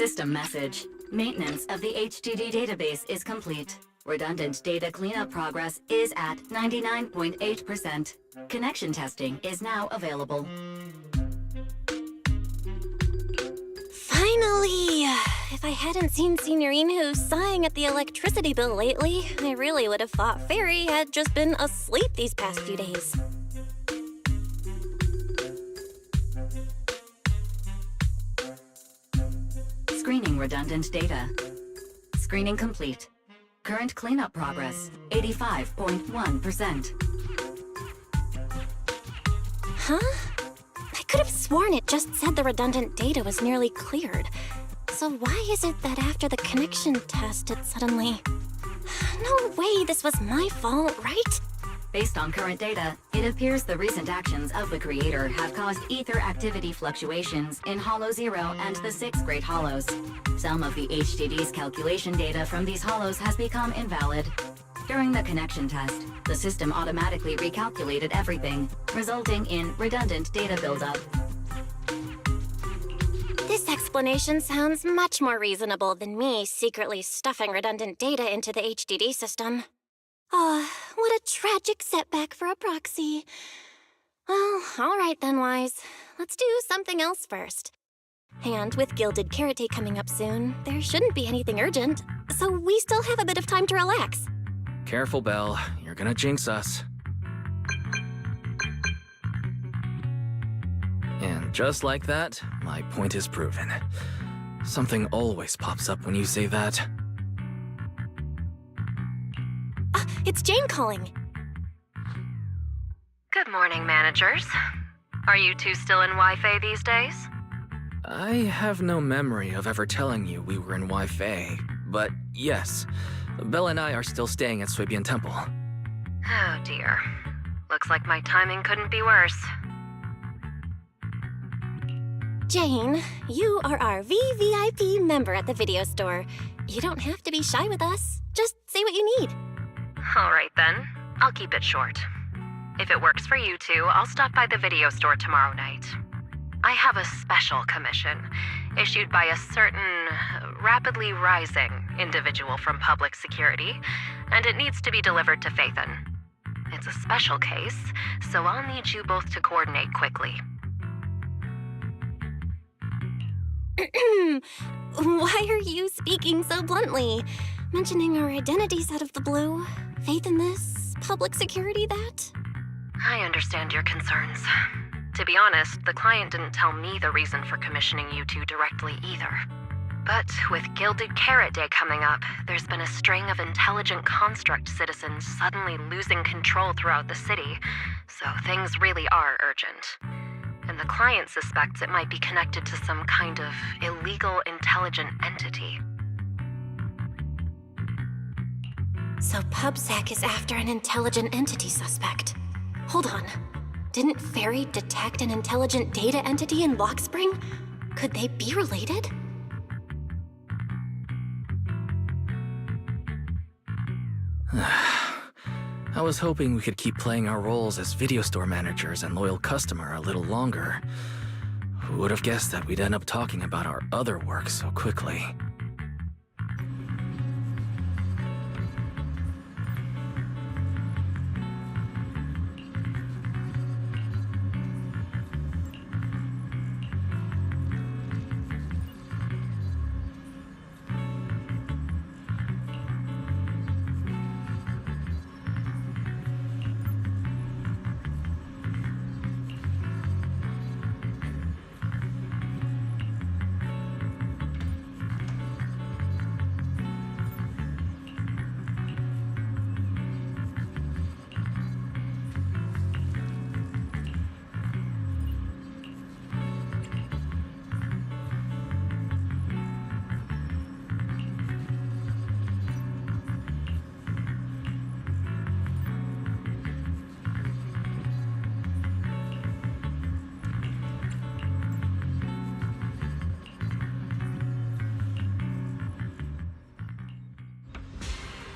System message. Maintenance of the HDD database is complete. Redundant data cleanup progress is at 99.8%. Connection testing is now available. Finally! If I hadn't seen Signorino sighing at the electricity bill lately, I really would have thought Fairy had just been asleep these past few days. Screening redundant data. Screening complete. Current cleanup progress, 85.1%. Huh? I could have sworn it just said the redundant data was nearly cleared. So why is it that after the connection test it suddenly... No way this was my fault, right? Based on current data, it appears the recent actions of the creator have caused ether activity fluctuations in Hollow 0 and the 6 Great Hollows. Some of the HDD's calculation data from these hollows has become invalid. During the connection test, the system automatically recalculated everything, resulting in redundant data buildup. This explanation sounds much more reasonable than me secretly stuffing redundant data into the HDD system. Oh, what a tragic setback for a proxy. Well, all right then, Wise. Let's do something else first. And with Gilded Carrot Day coming up soon, there shouldn't be anything urgent, so we still have a bit of time to relax. Careful, Belle. You're gonna jinx us. And just like that, my point is proven. Something always pops up when you say that. It's Jane calling. Good morning, managers. Are you two still in Wi-Fi these days? I have no memory of ever telling you we were in Wi-Fi, but yes, Belle and I are still staying at Swabian Temple. Oh dear. Looks like my timing couldn't be worse. Jane, you are our VVIP member at the video store. You don't have to be shy with us. Just say what you need. All right then. I'll keep it short. If it works for you two, I'll stop by the video store tomorrow night. I have a special commission issued by a certain rapidly rising individual from public security, and it needs to be delivered to Phaethon. It's a special case, so I'll need you both to coordinate quickly. Why are you speaking so bluntly? Mentioning our identities out of the blue? Faith in this? Public security that? I understand your concerns. To be honest, the client didn't tell me the reason for commissioning you two directly either. But with Gilded Carrot Day coming up, there's been a string of intelligent construct citizens suddenly losing control throughout the city, so things really are urgent. And the client suspects it might be connected to some kind of illegal intelligent entity. So PubSec is after an intelligent entity suspect. Hold on. Didn't Fairy detect an intelligent data entity in Lock Spring? Could they be related? I was hoping we could keep playing our roles as video store managers and loyal customer a little longer. Who would have guessed that we'd end up talking about our other work so quickly?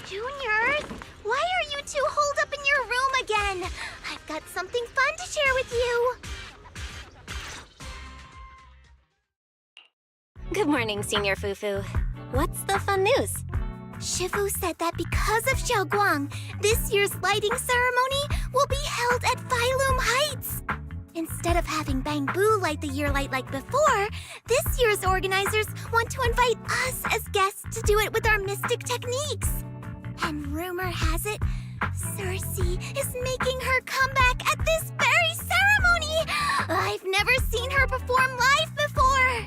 Juniors, why are you two holed up in your room again? I've got something fun to share with you. Good morning, Senior Fufu. What's the fun news? Shifu said that because of Xiaoguang, this year's lighting ceremony will be held at Phylum Heights. Instead of having Bangbu light the year light like before, this year's organizers want to invite us as guests to do it with our mystic techniques. And rumor has it, Cersei is making her comeback at this very ceremony! I've never seen her perform live before!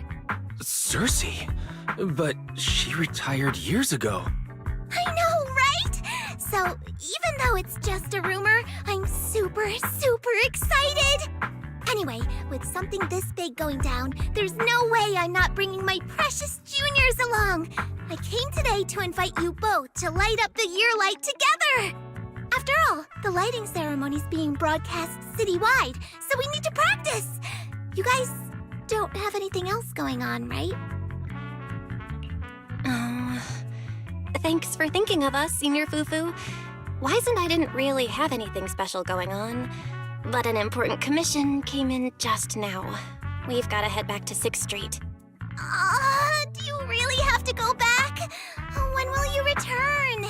Cersei? But she retired years ago. I know, right? So, even though it's just a rumor, I'm super excited! Anyway, with something this big going down, there's no way I'm not bringing my precious juniors along! I came today to invite you both to light up the year light together! After all, the lighting ceremony's being broadcast citywide, so we need to practice! You guys don't have anything else going on, right? Thanks for thinking of us, Senior Fufu. Wise and I didn't really have anything special going on, but an important commission came in just now. We've got to head back to 6th Street. Do you really have to go back? When will you return?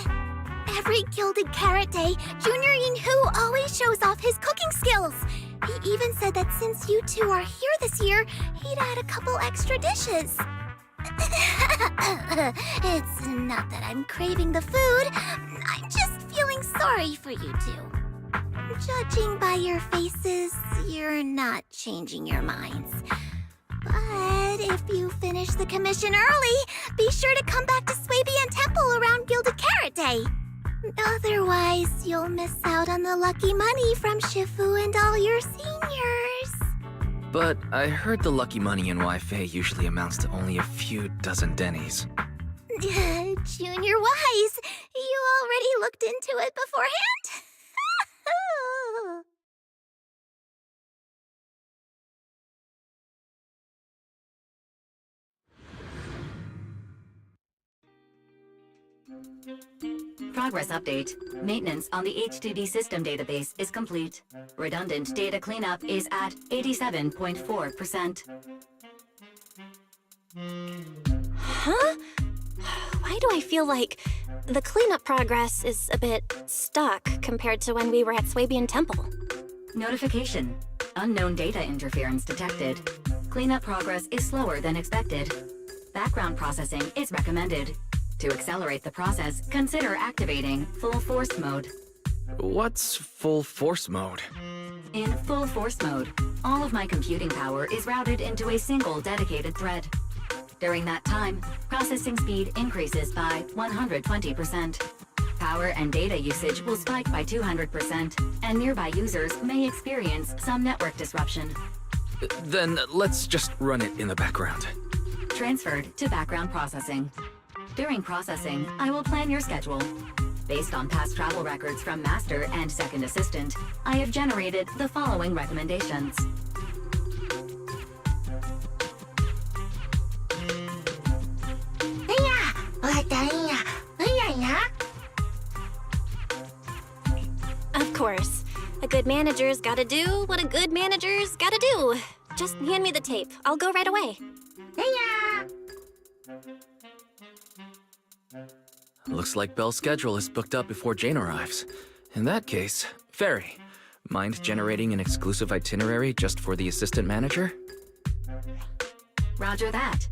Every Gilded Carrot Day, Junior Yinhu always shows off his cooking skills. He even said that since you two are here this year, he'd add a couple extra dishes. It's not that I'm craving the food. I'm just feeling sorry for you two. Judging by your faces, you're not changing your minds. But if you finish the commission early, be sure to come back to Swabian Temple around Gilded Carrot Day. Otherwise, you'll miss out on the lucky money from Shifu and all your seniors. But I heard the lucky money in Wi-Fi usually amounts to only a few dozen dennies. Junior Wise, you already looked into it beforehand? Progress update. Maintenance on the HDD system database is complete. Redundant data cleanup is at 87.4%. Huh? Why do I feel like the cleanup progress is a bit stuck compared to when we were at Swabian Temple? Notification. Unknown data interference detected. Cleanup progress is slower than expected. Background processing is recommended. To accelerate the process, consider activating Full Force Mode. What's full force mode? In Full Force Mode, all of my computing power is routed into a single dedicated thread. During that time, processing speed increases by 120%. Power and data usage will spike by 200%, and nearby users may experience some network disruption. Then let's just run it in the background. Transferred to background processing. During processing, I will plan your schedule. Based on past travel records from Master and Second Assistant, I have generated the following recommendations. Of course. A good manager's gotta do what a good manager's gotta do. Just hand me the tape. I'll go right away. Looks like Belle's schedule is booked up before Jane arrives. In that case, Fairy, mind generating an exclusive itinerary just for the assistant manager? Roger that.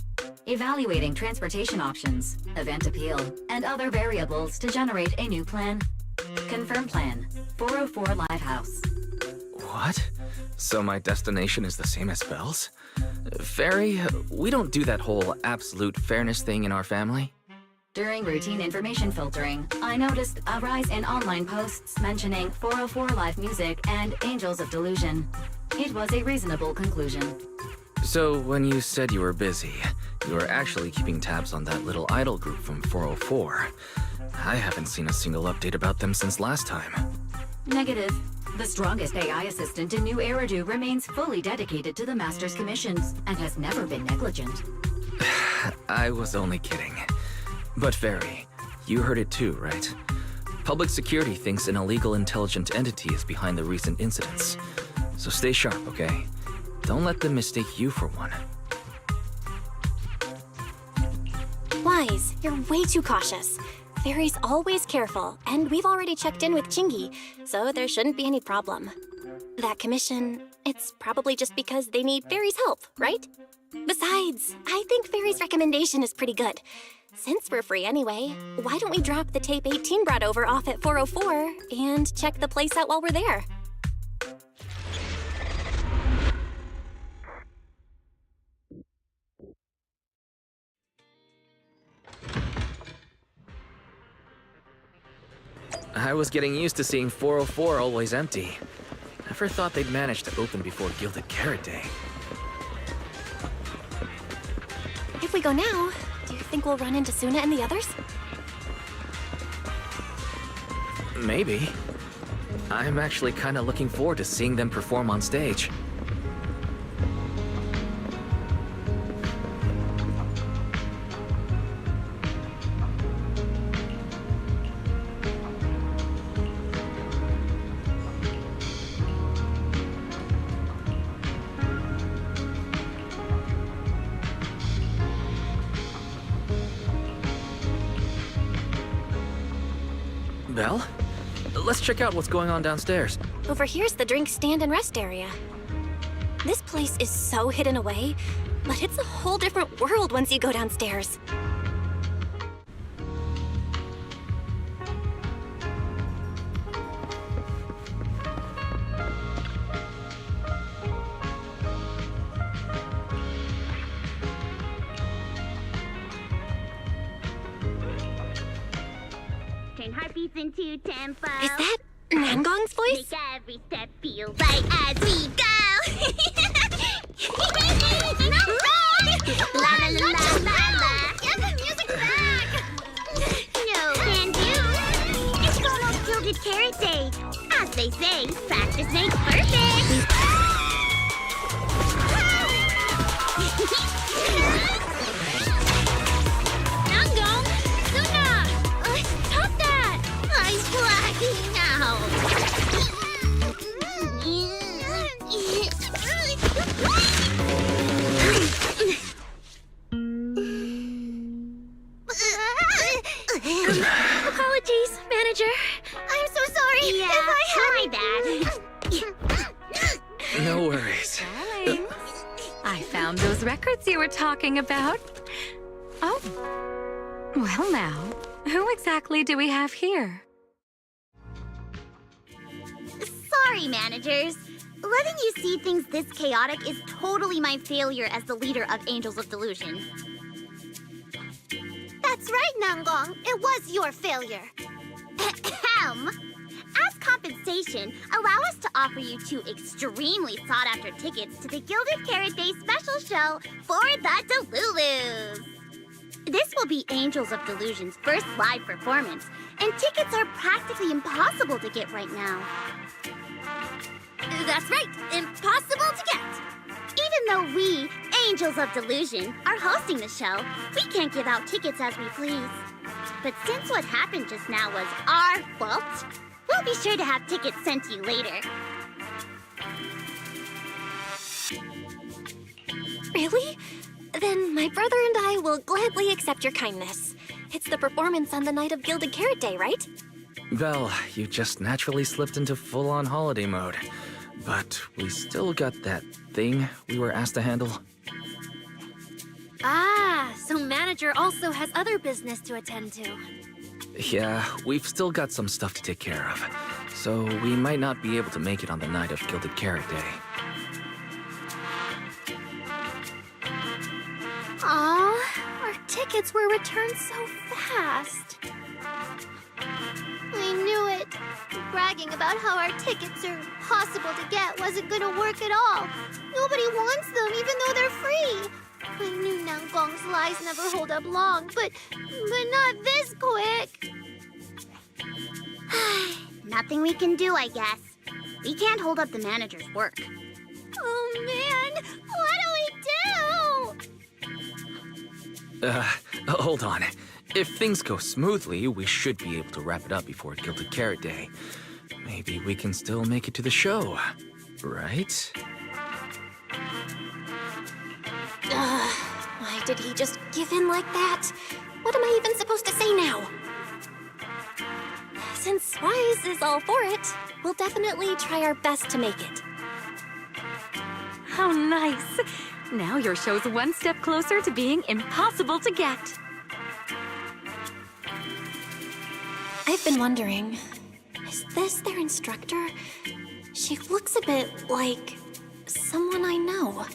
Evaluating transportation options, event appeal, and other variables to generate a new plan. Confirm plan. 404 Livehouse. What? So my destination is the same as Belle's? Fairy, we don't do that whole absolute fairness thing in our family. During routine information filtering, I noticed a rise in online posts mentioning 404 Live Music and Angels of Delusion. It was a reasonable conclusion. So when you said you were busy, you were actually keeping tabs on that little idol group from 404. I haven't seen a single update about them since last time. Negative. The strongest AI assistant in New Eridu remains fully dedicated to the Master's commissions and has never been negligent. I was only kidding. But Fairy, you heard it too, right? Public security thinks an illegal intelligent entity is behind the recent incidents. So stay sharp, okay? Don't let them mistake you for one. Always. You're way too cautious. Fairy's always careful, and we've already checked in with Chingy, so there shouldn't be any problem. That commission, it's probably just because they need Fairy's help, right? Besides, I think Fairy's recommendation is pretty good. Since we're free anyway, why don't we drop the tape 18 brought over off at 404 and check the place out while we're there? I was getting used to seeing 404 always empty. Never thought they'd manage to open before Gilded Carrot Day. If we go now, do you think we'll run into Suna and the others? Maybe. I'm actually kinda looking forward to seeing them perform on stage. Belle? Let's check out what's going on downstairs. Over here's the drink stand and rest area. This place is so hidden away, but it's a whole different world once you go downstairs. Turn heartbeats into tempo. Is that Nangong's voice? Make every step feel right as we go. La la la la la. Get the music back. No can do. It's Ronald's Gilded Carrot Day. As they say, practice makes perfect. Nangong, Suna, stop that! I'm blacking Apologies, manager. I'm so sorry. Yeah, if I my had... No worries. Darling, I found those records you were talking about. Oh, well now, who exactly do we have here? Sorry, managers. Letting you see things this chaotic is totally my failure as the leader of Angels of Delusion. That's right, Nangong. It was your failure. Ahem. As compensation, allow us to offer you 2 extremely sought-after tickets to the Gilded Carrot Day special show for the Delulus. This will be Angels of Delusion's first live performance, and tickets are practically impossible to get right now. That's right, impossible to get. Even though we, Angels of Delusion, are hosting the show, we can't give out tickets as we please. But since what happened just now was our fault, we'll be sure to have tickets sent to you later. Really? Then my brother and I will gladly accept your kindness. It's the performance on the night of Gilded Carrot Day, right? Belle, you just naturally slipped into full-on holiday mode. But we still got that thing we were asked to handle. Ah, so manager also has other business to attend to. Yeah, we've still got some stuff to take care of. So we might not be able to make it on the night of Gilded Carrot Day. Aw, our tickets were returned so fast. I knew it. Bragging about how our tickets are possible to get wasn't gonna work at all. Nobody wants them, even though they're free. I knew Nangong's lies never hold up long, but not this quick. Nothing we can do, I guess. We can't hold up the manager's work. Oh man, what do we do? Hold on. If things go smoothly, we should be able to wrap it up before Gilded Carrot Day. Maybe we can still make it to the show, right? Why did he just give in like that? What am I even supposed to say now? Since Wise is all for it, we'll definitely try our best to make it. How nice. Now your show's one step closer to being impossible to get. I've been wondering, is this their instructor? She looks a bit like someone I know.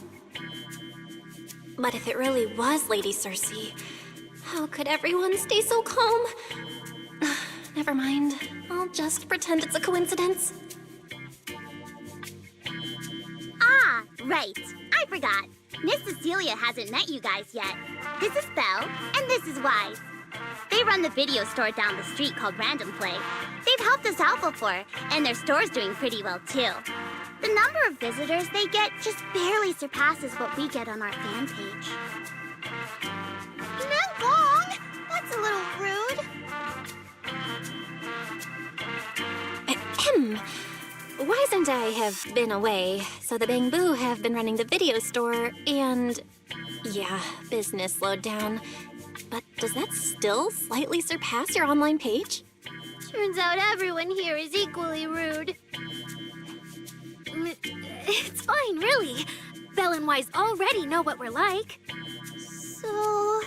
But if it really was Lady Cersei, how could everyone stay so calm? Never mind. I'll just pretend it's a coincidence. Ah, right. I forgot. Miss Cecilia hasn't met you guys yet. This is Belle, and this is Wise. They run the video store down the street called Random Play. They've helped us out before, and their store's doing pretty well too. The number of visitors they get just barely surpasses what we get on our fan page. Nangong! That's a little rude. Ahem. Wise and I have been away, so the Bangbu have been running the video store, and yeah, business slowed down. But does that still slightly surpass your online page? Turns out everyone here is equally rude. It's fine, really. Belle and Wise already know what we're like. So,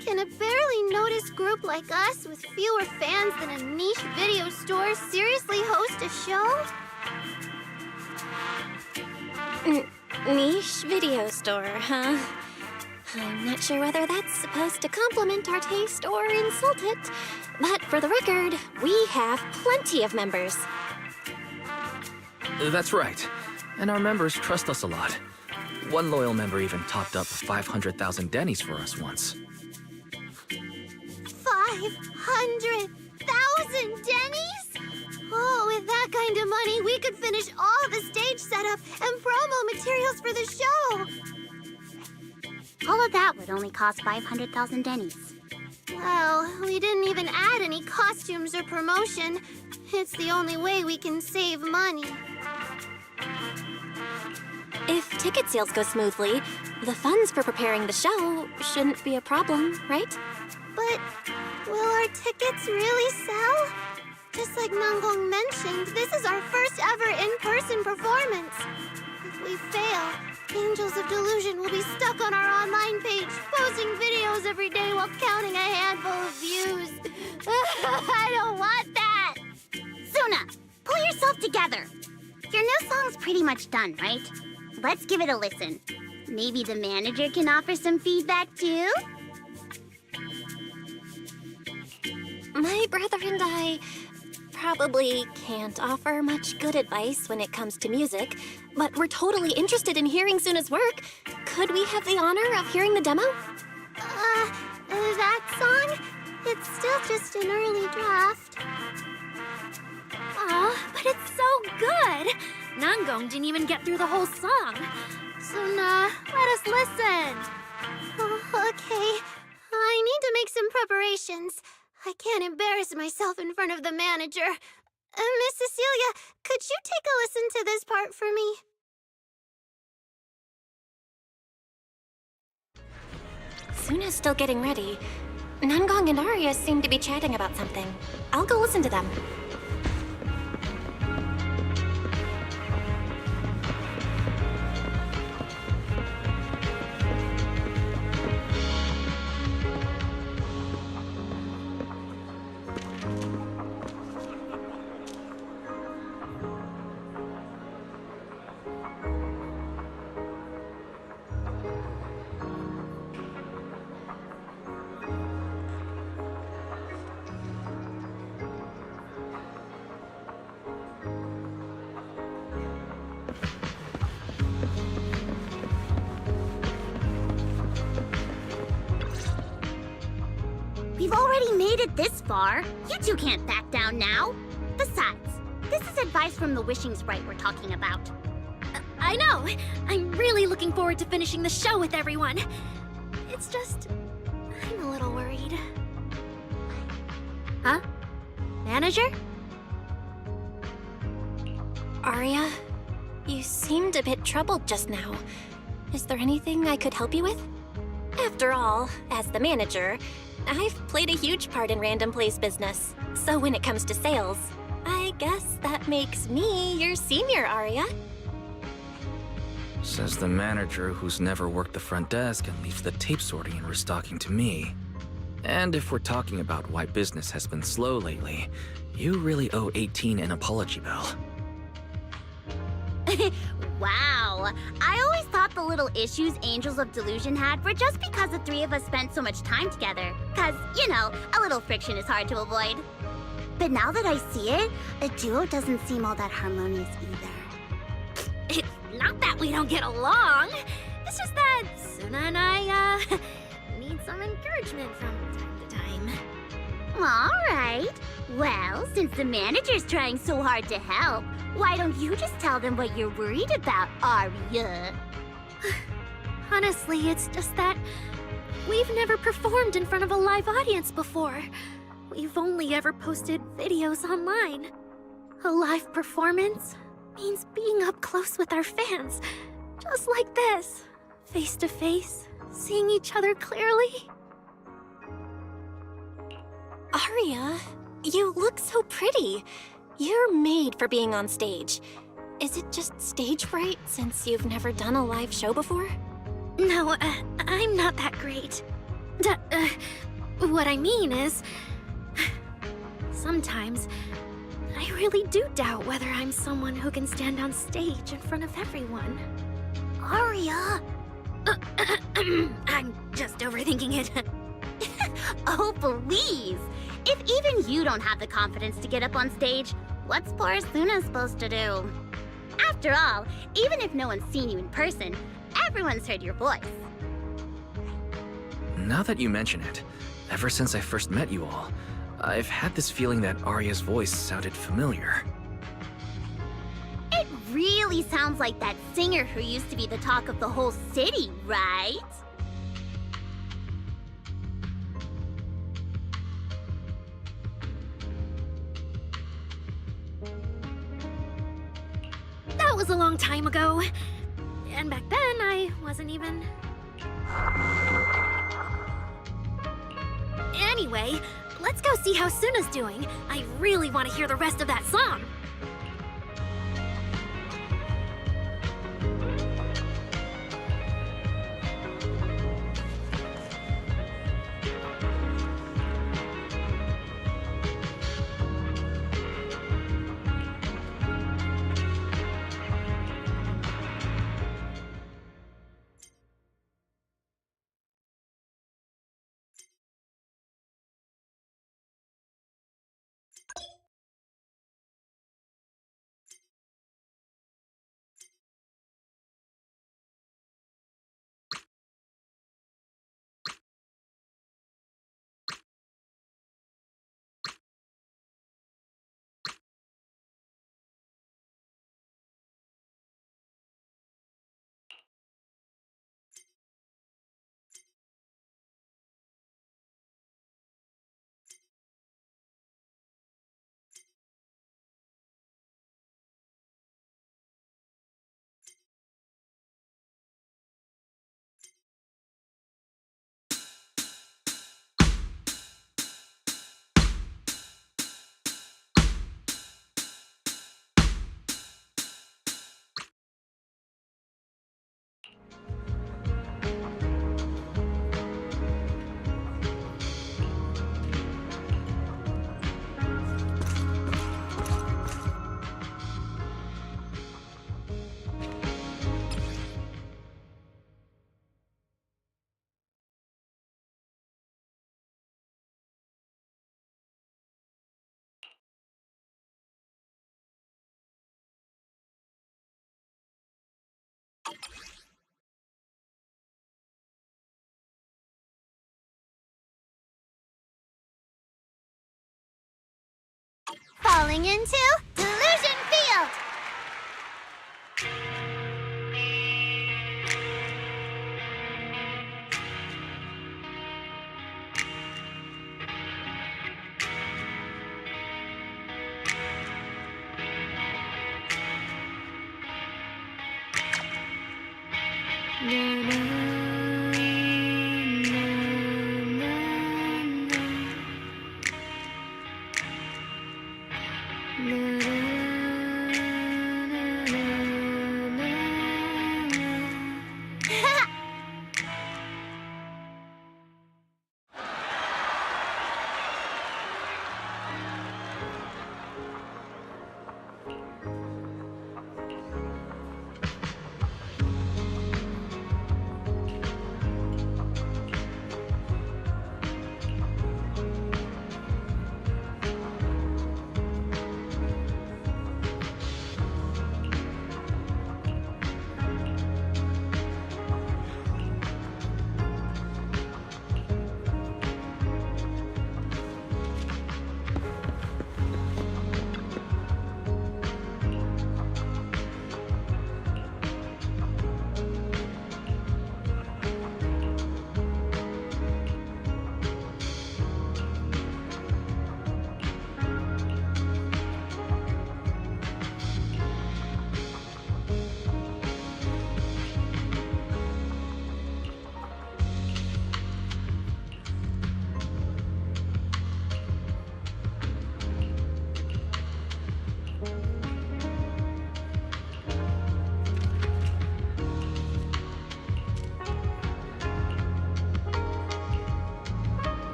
can a barely noticed group like us with fewer fans than a niche video store seriously host a show? Niche video store, huh? I'm not sure whether that's supposed to compliment our taste or insult it, but for the record, we have plenty of members. That's right. And our members trust us a lot. One loyal member even topped up 500,000 Denny's for us once. 500,000 Denny's? Oh, with that kind of money, we could finish all the stage setup and promo materials for the show. All of that would only cost 500,000 Denny's. Well, we didn't even add any costumes or promotion. It's the only way we can save money. If ticket sales go smoothly, the funds for preparing the show shouldn't be a problem, right? But will our tickets really sell? Just like Nangong mentioned, this is our first ever in-person performance. If we fail, Angels of Delusion will be stuck on our online page, posting videos every day while counting a handful of views. I don't want that! Suna, pull yourself together. Your new song's pretty much done, right? Let's give it a listen. Maybe the manager can offer some feedback too? My brother and I probably can't offer much good advice when it comes to music, but we're totally interested in hearing Suna's work. Could we have the honor of hearing the demo? That song? It's still just an early draft. Aw, but it's so good! Nangong didn't even get through the whole song. Suna, let us listen. Oh, okay. I need to make some preparations. I can't embarrass myself in front of the manager. Miss Cecilia, could you take a listen to this part for me? Suna's still getting ready. Nangong and Arya seem to be chatting about something. I'll go listen to them. We've already made it this far. You two can't back down now. Besides, this is advice from the wishing sprite we're talking about. I know! I'm really looking forward to finishing the show with everyone. It's just, I'm a little worried. Huh? Manager? Arya, you seemed a bit troubled just now. Is there anything I could help you with? After all, as the manager, I've played a huge part in Random Play's business. So when it comes to sales, I guess that makes me your senior, Aria. Says the manager who's never worked the front desk and leaves the tape sorting and restocking to me. And if we're talking about why business has been slow lately, you really owe 18 an apology, Belle. Wow. I always thought the little issues Angels of Delusion had were just because the three of us spent so much time together. Cause, you know, a little friction is hard to avoid. But now that I see it, a duo doesn't seem all that harmonious either. It's not that we don't get along. It's just that Suna and I, need some encouragement from time to time. Alright. Well, since the manager's trying so hard to help, why don't you just tell them what you're worried about, Aria? Honestly, it's just that we've never performed in front of a live audience before. We've only ever posted videos online. A live performance means being up close with our fans, just like this, face to face, seeing each other clearly. Aria, you look so pretty. You're made for being on stage. Is it just stage fright since you've never done a live show before? No, I'm not that great. What I mean is, sometimes I really do doubt whether I'm someone who can stand on stage in front of everyone. Aria! I'm just overthinking it. Oh, please! If even you don't have the confidence to get up on stage, what's poor Suna supposed to do? After all, even if no one's seen you in person, everyone's heard your voice. Now that you mention it, ever since I first met you all, I've had this feeling that Aria's voice sounded familiar. It really sounds like that singer who used to be the talk of the whole city, right? That was a long time ago. And back then, I wasn't even... Anyway, let's go see how Suna's doing. I really want to hear the rest of that song. Falling into Delusion Field!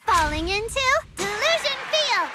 Falling into Delusion Field!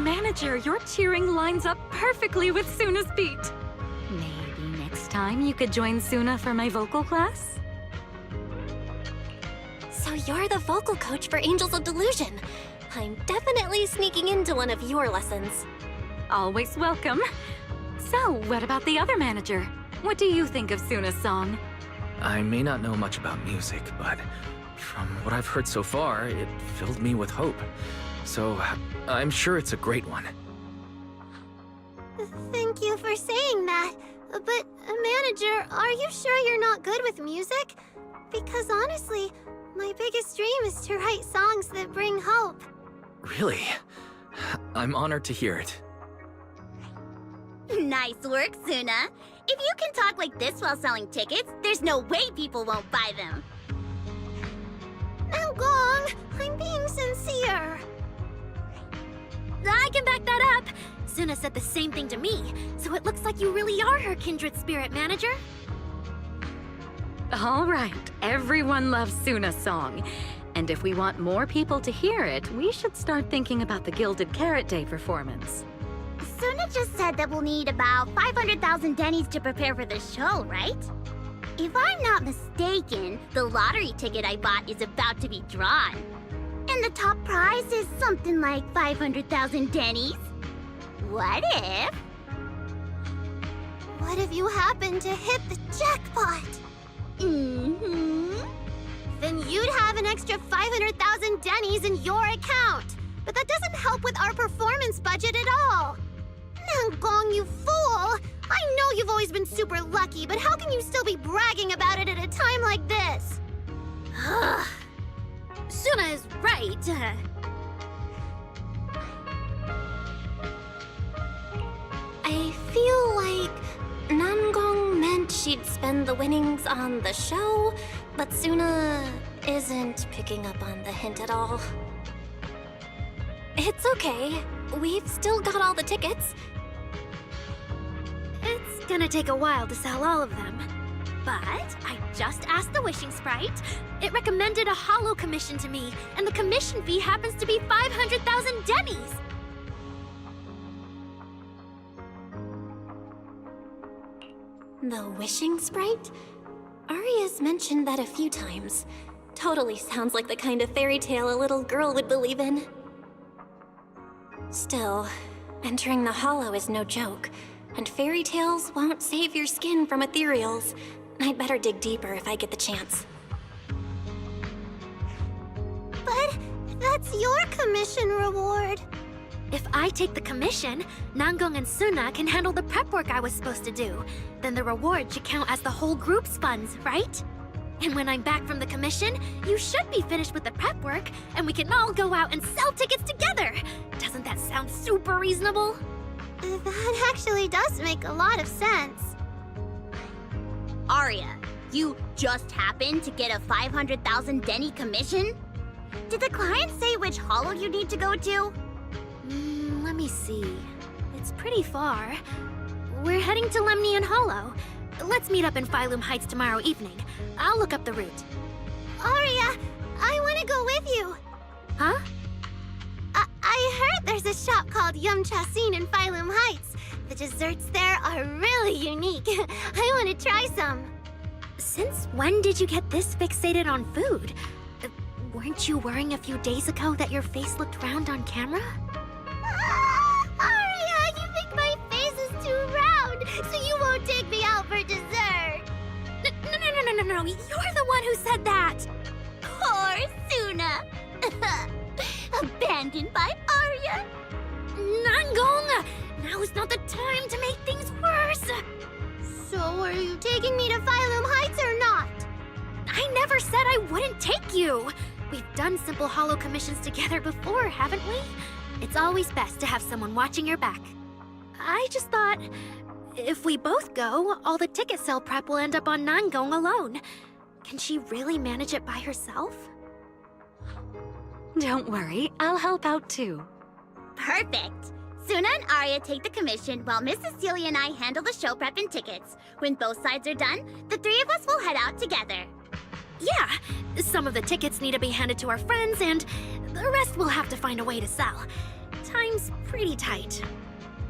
manager, your cheering lines up perfectly with Suna's beat. Maybe next time you could join Suna for my vocal class? So you're the vocal coach for Angels of Delusion. I'm definitely sneaking into one of your lessons. Always welcome. So, what about the other manager? What do you think of Suna's song? I may not know much about music, but from what I've heard so far, it filled me with hope. So, I'm sure it's a great one. Thank you for saying that. But, manager, are you sure you're not good with music? Because honestly, my biggest dream is to write songs that bring hope. Really? I'm honored to hear it. Nice work, Suna. If you can talk like this while selling tickets, there's no way people won't buy them. Now, Gong, I'm being sincere. I can back that up. Suna said the same thing to me, so it looks like you really are her kindred spirit, manager. All right, everyone loves Suna's song. And if we want more people to hear it, we should start thinking about the Gilded Carrot Day performance. Suna just said that we'll need about 500,000 dennies to prepare for the show, right? If I'm not mistaken, the lottery ticket I bought is about to be drawn. And the top prize is something like 500,000 dennies. What if... What if you happen to hit the jackpot? Then you'd have an extra 500,000 dennies in your account. But that doesn't help with our performance budget at all. Now, Gong, you fool! I know you've always been super lucky, but how can you still be bragging about it at a time like this? Suna is right. I feel like Nangong meant she'd spend the winnings on the show, but Suna isn't picking up on the hint at all. It's okay. We've still got all the tickets. It's gonna take a while to sell all of them. But I just asked the Wishing Sprite. It recommended a holo commission to me, and the commission fee happens to be 500,000 dennies. The Wishing Sprite? Aria's mentioned that a few times. Totally sounds like the kind of fairy tale a little girl would believe in. Still, entering the Hollow is no joke, and fairy tales won't save your skin from ethereals. I'd better dig deeper if I get the chance. But that's your commission reward. If I take the commission, Nangong and Suna can handle the prep work I was supposed to do. Then the reward should count as the whole group's funds, right? And when I'm back from the commission, you should be finished with the prep work, and we can all go out and sell tickets together. Doesn't that sound super reasonable? That actually does make a lot of sense. Aria, you just happened to get a 500,000 denny commission? Did the client say which holo you need to go to? Let me see. It's pretty far. We're heading to Lemnian Hollow. Let's meet up in Phylum Heights tomorrow evening. I'll look up the route. Aria, I want to go with you. Huh? I heard there's a shop called Yum Chasin in Phylum Heights. The desserts there are really unique. I want to try some. Since when did you get this fixated on food? Weren't you worrying a few days ago that your face looked round on camera? Aria, you think my face is too round, so you won't take me out for dessert. No. You're the one who said that. Poor Suna. Abandoned by Aria. Nangong! Now is not the time to make things worse. So are you taking me to Phylum Heights or not? I never said I wouldn't take you. We've done simple holo commissions together before, haven't we? It's always best to have someone watching your back. I just thought, if we both go, all the ticket sale prep will end up on Nangong alone. Can she really manage it by herself? Don't worry, I'll help out too. Perfect. Suna and Aria take the commission while Miss Cecilia and I handle the show prep and tickets. When both sides are done, the three of us will head out together. Yeah, some of the tickets need to be handed to our friends, and the rest we'll have to find a way to sell. time's pretty tight.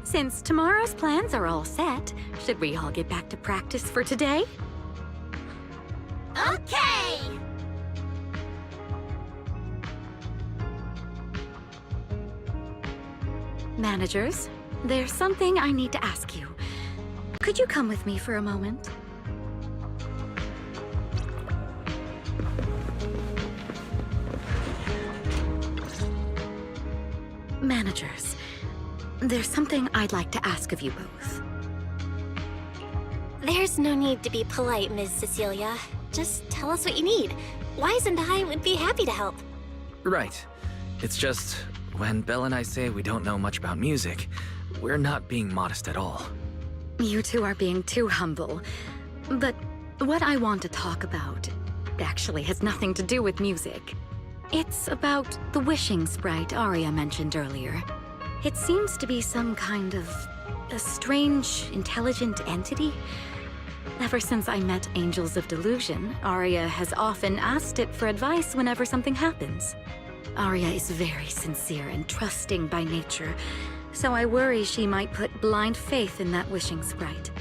Since tomorrow's plans are all set, should we all get back to practice for today? Okay! Managers, there's something I need to ask you. Could you come with me for a moment? Managers, there's something I'd like to ask of you both. There's no need to be polite, Ms. Cecilia. Just tell us what you need. Wise and I would be happy to help. Right. It's just, when Belle and I say we don't know much about music, we're not being modest at all. You two are being too humble. But what I want to talk about actually has nothing to do with music. It's about the wishing sprite Arya mentioned earlier. It seems to be some kind of a strange, intelligent entity. Ever since I met Angels of Delusion, Arya has often asked it for advice whenever something happens. Arya is very sincere and trusting by nature, so I worry she might put blind faith in that wishing sprite.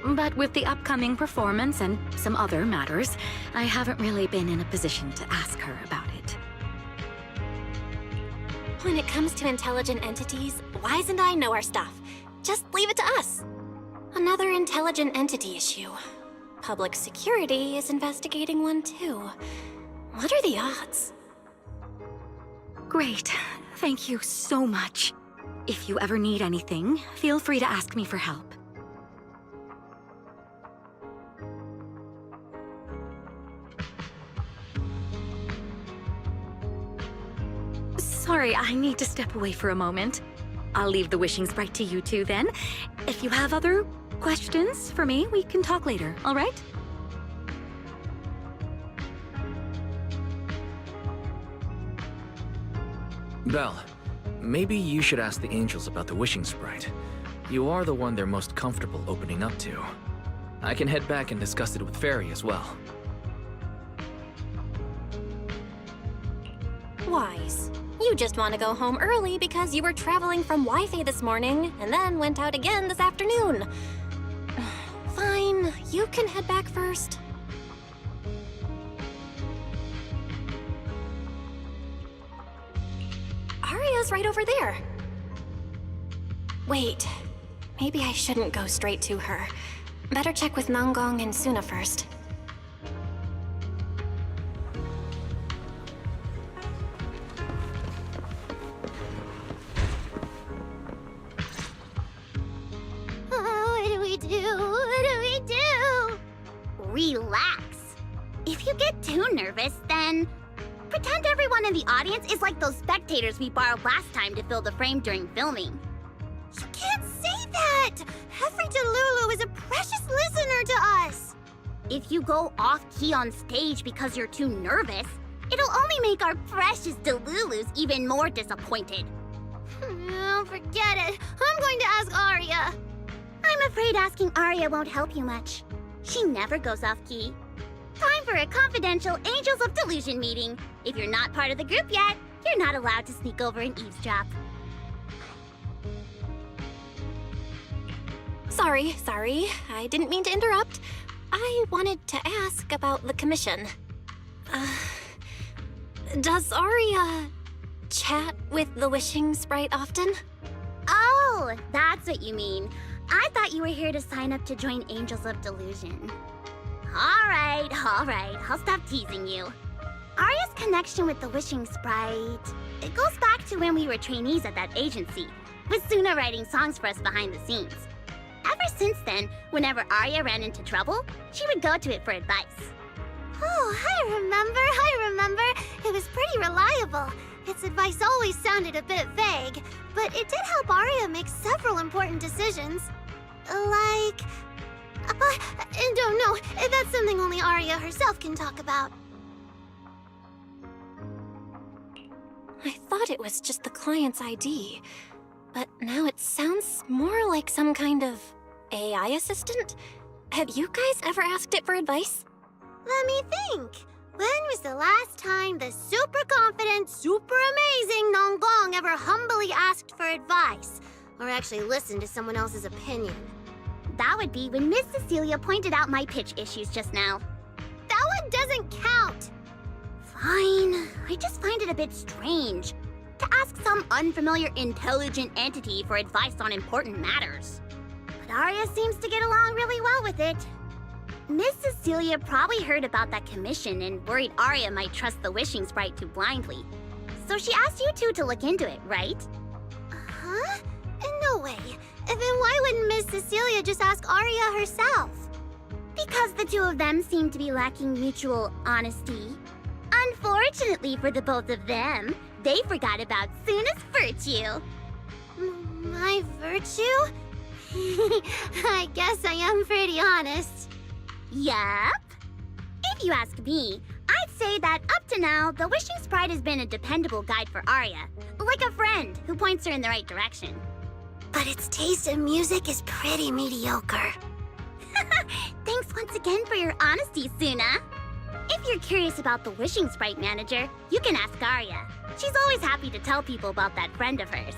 But with the upcoming performance and some other matters, I haven't really been in a position to ask her about it. When it comes to intelligent entities, Wise and I know our stuff. Just leave it to us. Another intelligent entity issue. Public security is investigating one too. What are the odds? Great. Thank you so much. If you ever need anything, feel free to ask me for help. Sorry, I need to step away for a moment. I'll leave the wishing sprite to you two then. If you have other questions for me, we can talk later, all right? Belle, maybe you should ask the angels about the wishing sprite. You are the one they're most comfortable opening up to. I can head back and discuss it with Fairy as well. Wise. You just want to go home early because you were traveling from Wi-Fi this morning and then went out again this afternoon. Fine, you can head back first. Arya's right over there. Wait, maybe I shouldn't go straight to her. Better check with Nanggong and Suna first. Relax. If you get too nervous, then pretend everyone in the audience is like those spectators we borrowed last time to fill the frame during filming. You can't say that! Every Delulu is a precious listener to us! If you go off-key on stage because you're too nervous, it'll only make our precious Delulus even more disappointed. Oh, forget it. I'm going to ask Arya. I'm afraid asking Arya won't help you much. She never goes off-key. Time for a confidential Angels of Delusion meeting. If you're not part of the group yet, you're not allowed to sneak over and eavesdrop. Sorry. I didn't mean to interrupt. I wanted to ask about the commission. Does Arya chat with the wishing sprite often? Oh, that's what you mean. I thought you were here to sign up to join Angels of Delusion. All right. I'll stop teasing you. Arya's connection with the Wishing Sprite, it goes back to when we were trainees at that agency, with Suna writing songs for us behind the scenes. Ever since then, whenever Arya ran into trouble, she would go to it for advice. Oh, I remember. It was pretty reliable. Its advice always sounded a bit vague, but it did help Arya make several important decisions. Like... no, that's something only Arya herself can talk about. I thought it was just the client's ID, but now it sounds more like some kind of AI assistant. Have you guys ever asked it for advice? Let me think. When was the last time the super confident, super amazing Nonggong ever humbly asked for advice? Or actually listened to someone else's opinion? That would be when Miss Cecilia pointed out my pitch issues just now. That one doesn't count! Fine. I just find it a bit strange to ask some unfamiliar intelligent entity for advice on important matters. But Arya seems to get along really well with it. Miss Cecilia probably heard about that commission and worried Arya might trust the wishing sprite too blindly. So she asked you two to look into it, right? Huh? No way. Then why wouldn't Miss Cecilia just ask Arya herself? Because the two of them seem to be lacking mutual honesty. Unfortunately for the both of them, they forgot about Suna's virtue. My virtue? I guess I am pretty honest. Yup. If you ask me, I'd say that up to now, the Wishing Sprite has been a dependable guide for Arya, like a friend who points her in the right direction. But its taste in music is pretty mediocre. Thanks once again for your honesty, Suna. If you're curious about the Wishing Sprite manager, you can ask Arya. She's always happy to tell people about that friend of hers.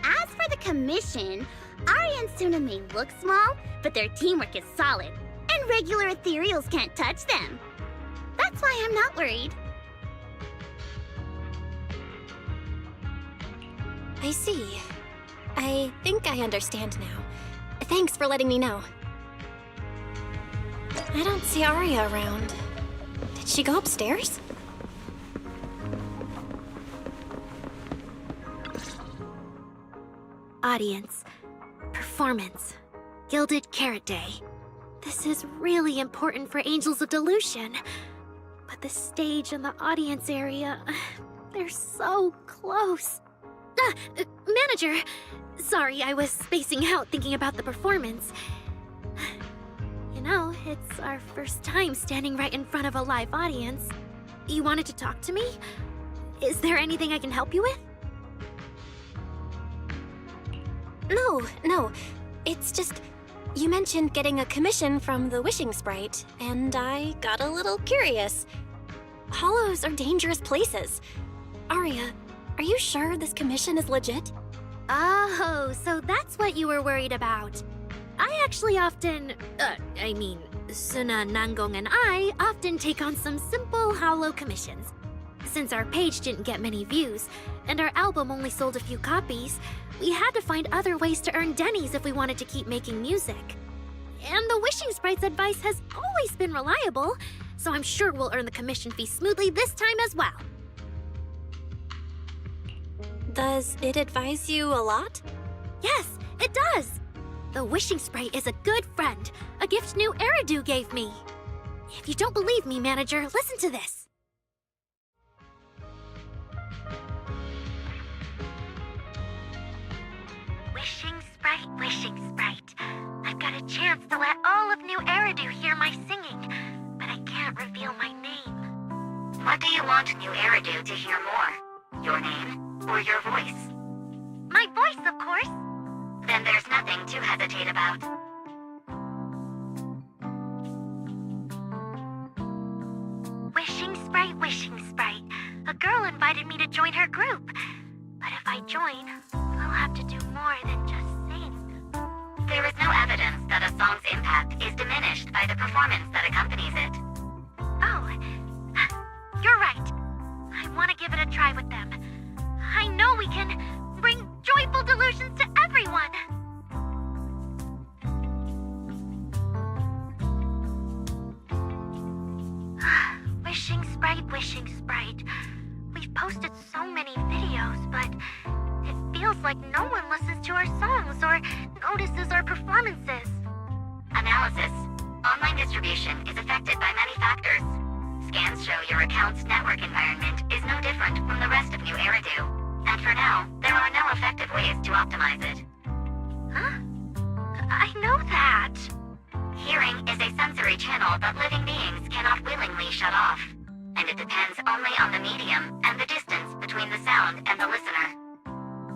As for the commission, Arya and Suna may look small, but their teamwork is solid, and regular ethereals can't touch them. That's why I'm not worried. I see. I think I understand now. Thanks for letting me know. I don't see Arya around. Did she go upstairs? Audience. Performance. Gilded Carrot Day. This is really important for Angels of Delusion. But the stage and the audience area, they're so close. Manager! Sorry, I was spacing out thinking about the performance. You know, it's our first time standing right in front of a live audience. You wanted to talk to me? Is there anything I can help you with? No. It's just, you mentioned getting a commission from the Wishing Sprite, and I got a little curious. Hollows are dangerous places. Arya, are you sure this commission is legit? Oh, so that's what you were worried about. I actually often, Suna, Nangong, and I often take on some simple hollow commissions. Since our page didn't get many views, and our album only sold a few copies, we had to find other ways to earn dennies if we wanted to keep making music. And the Wishing Sprite's advice has always been reliable, so I'm sure we'll earn the commission fee smoothly this time as well. Does it advise you a lot? Yes, it does! The Wishing Sprite is a good friend, a gift new Eridu gave me. If you don't believe me, manager, listen to this. Wishing Sprite. I've got a chance to let all of New Eridu hear my singing, but I can't reveal my name. What do you want New Eridu to hear more? Your name or your voice? My voice, of course. Then there's nothing to hesitate about. Wishing Sprite. A girl invited me to join her group. But if I join, I'll have to do more than just sing. There is no evidence that a song's impact is diminished by the performance that accompanies it. Oh, you're right. I want to give it a try with them. I know we can bring joyful delusions to everyone. Wishing Sprite. We've posted so many videos, but it feels like no one listens to our songs or notices our performances. Analysis. Online distribution is affected by many factors. Scans show your account's network environment is no different from the rest of New Eridu. And for now, there are no effective ways to optimize it. Huh? I know that. Hearing is a sensory channel that living beings cannot willingly shut off. And it depends only on the medium and the distance between the sound and the listener.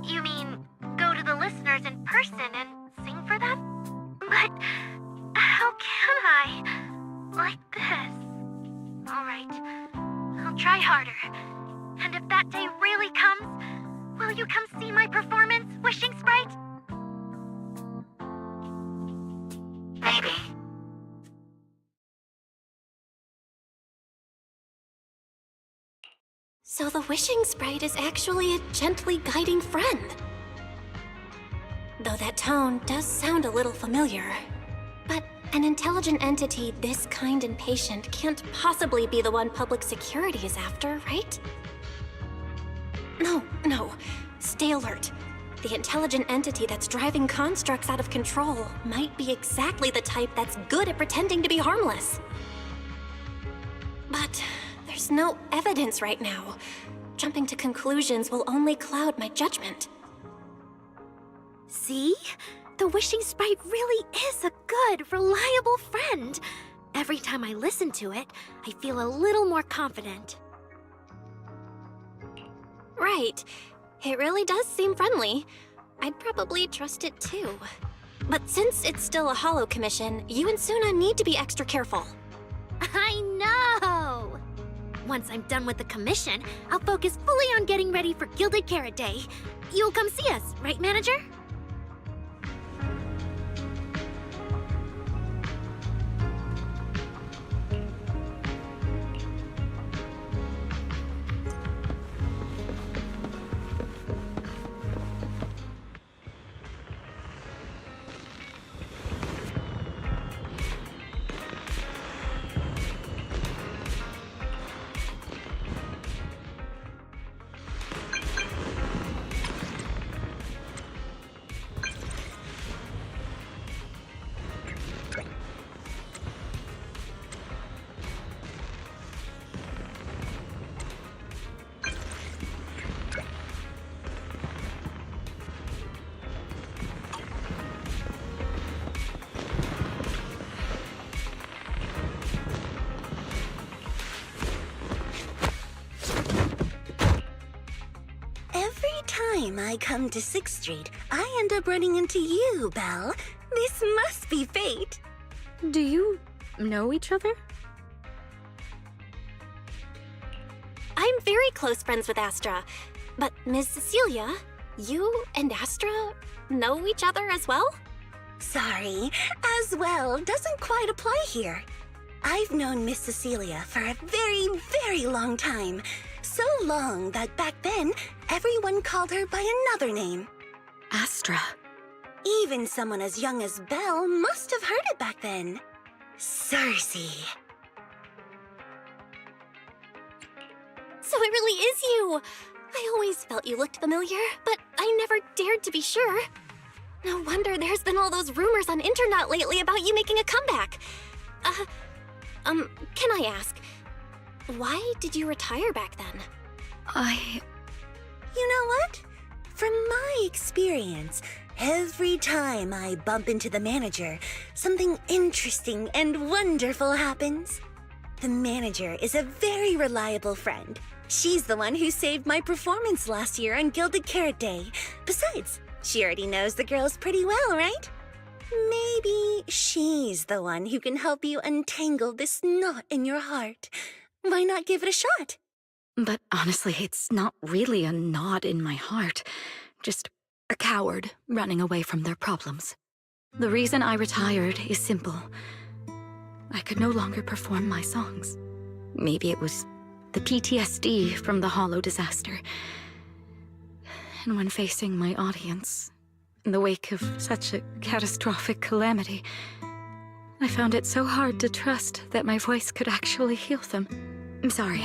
You mean, go to the listeners in person and sing for them? But how can I? Like this. Alright, try harder. And if that day really comes, will you come see my performance, Wishing Sprite? Maybe. So the Wishing Sprite is actually a gently guiding friend. Though that tone does sound a little familiar. But an intelligent entity this kind and patient can't possibly be the one public security is after, right? No. Stay alert. The intelligent entity that's driving constructs out of control might be exactly the type that's good at pretending to be harmless. But there's no evidence right now. Jumping to conclusions will only cloud my judgment. See? The Wishing Sprite really is a good, reliable friend. Every time I listen to it, I feel a little more confident. Right. It really does seem friendly. I'd probably trust it too. But since it's still a holo commission, you and Suna need to be extra careful. I know! Once I'm done with the commission, I'll focus fully on getting ready for Gilded Carrot Day. You'll come see us, right, Manager? Time I come to 6th Street, I end up running into you, Belle. This must be fate. Do you know each other? I'm very close friends with Astra. But Ms. Cecilia, you and Astra know each other as well? Sorry, as well doesn't quite apply here. I've known Miss Cecilia for a very, very long time. So long that back then, everyone called her by another name. Astra. Even someone as young as Belle must have heard it back then. Cersei. So it really is you! I always felt you looked familiar, but I never dared to be sure. No wonder there's been all those rumors on internet lately about you making a comeback. Can I ask, why did you retire back then? You know what? From my experience, every time I bump into the manager, something interesting and wonderful happens. The manager is a very reliable friend. She's the one who saved my performance last year on Gilded Carrot Day. Besides, she already knows the girls pretty well, right? Maybe she's the one who can help you untangle this knot in your heart. Why not give it a shot? But honestly, it's not really a knot in my heart. Just a coward running away from their problems. The reason I retired is simple. I could no longer perform my songs. Maybe it was the PTSD from the holo disaster. And when facing my audience, in the wake of such a catastrophic calamity, I found it so hard to trust that my voice could actually heal them. I'm sorry,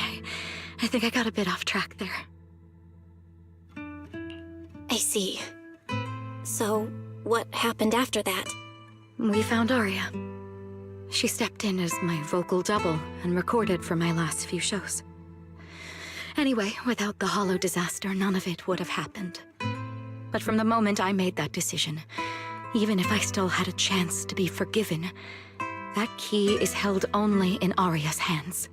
I think I got a bit off track there. I see. So, what happened after that? We found Aria. She stepped in as my vocal double and recorded for my last few shows. Anyway, without the holo disaster, none of it would have happened. But from the moment I made that decision, even if I still had a chance to be forgiven, that key is held only in Aria's hands.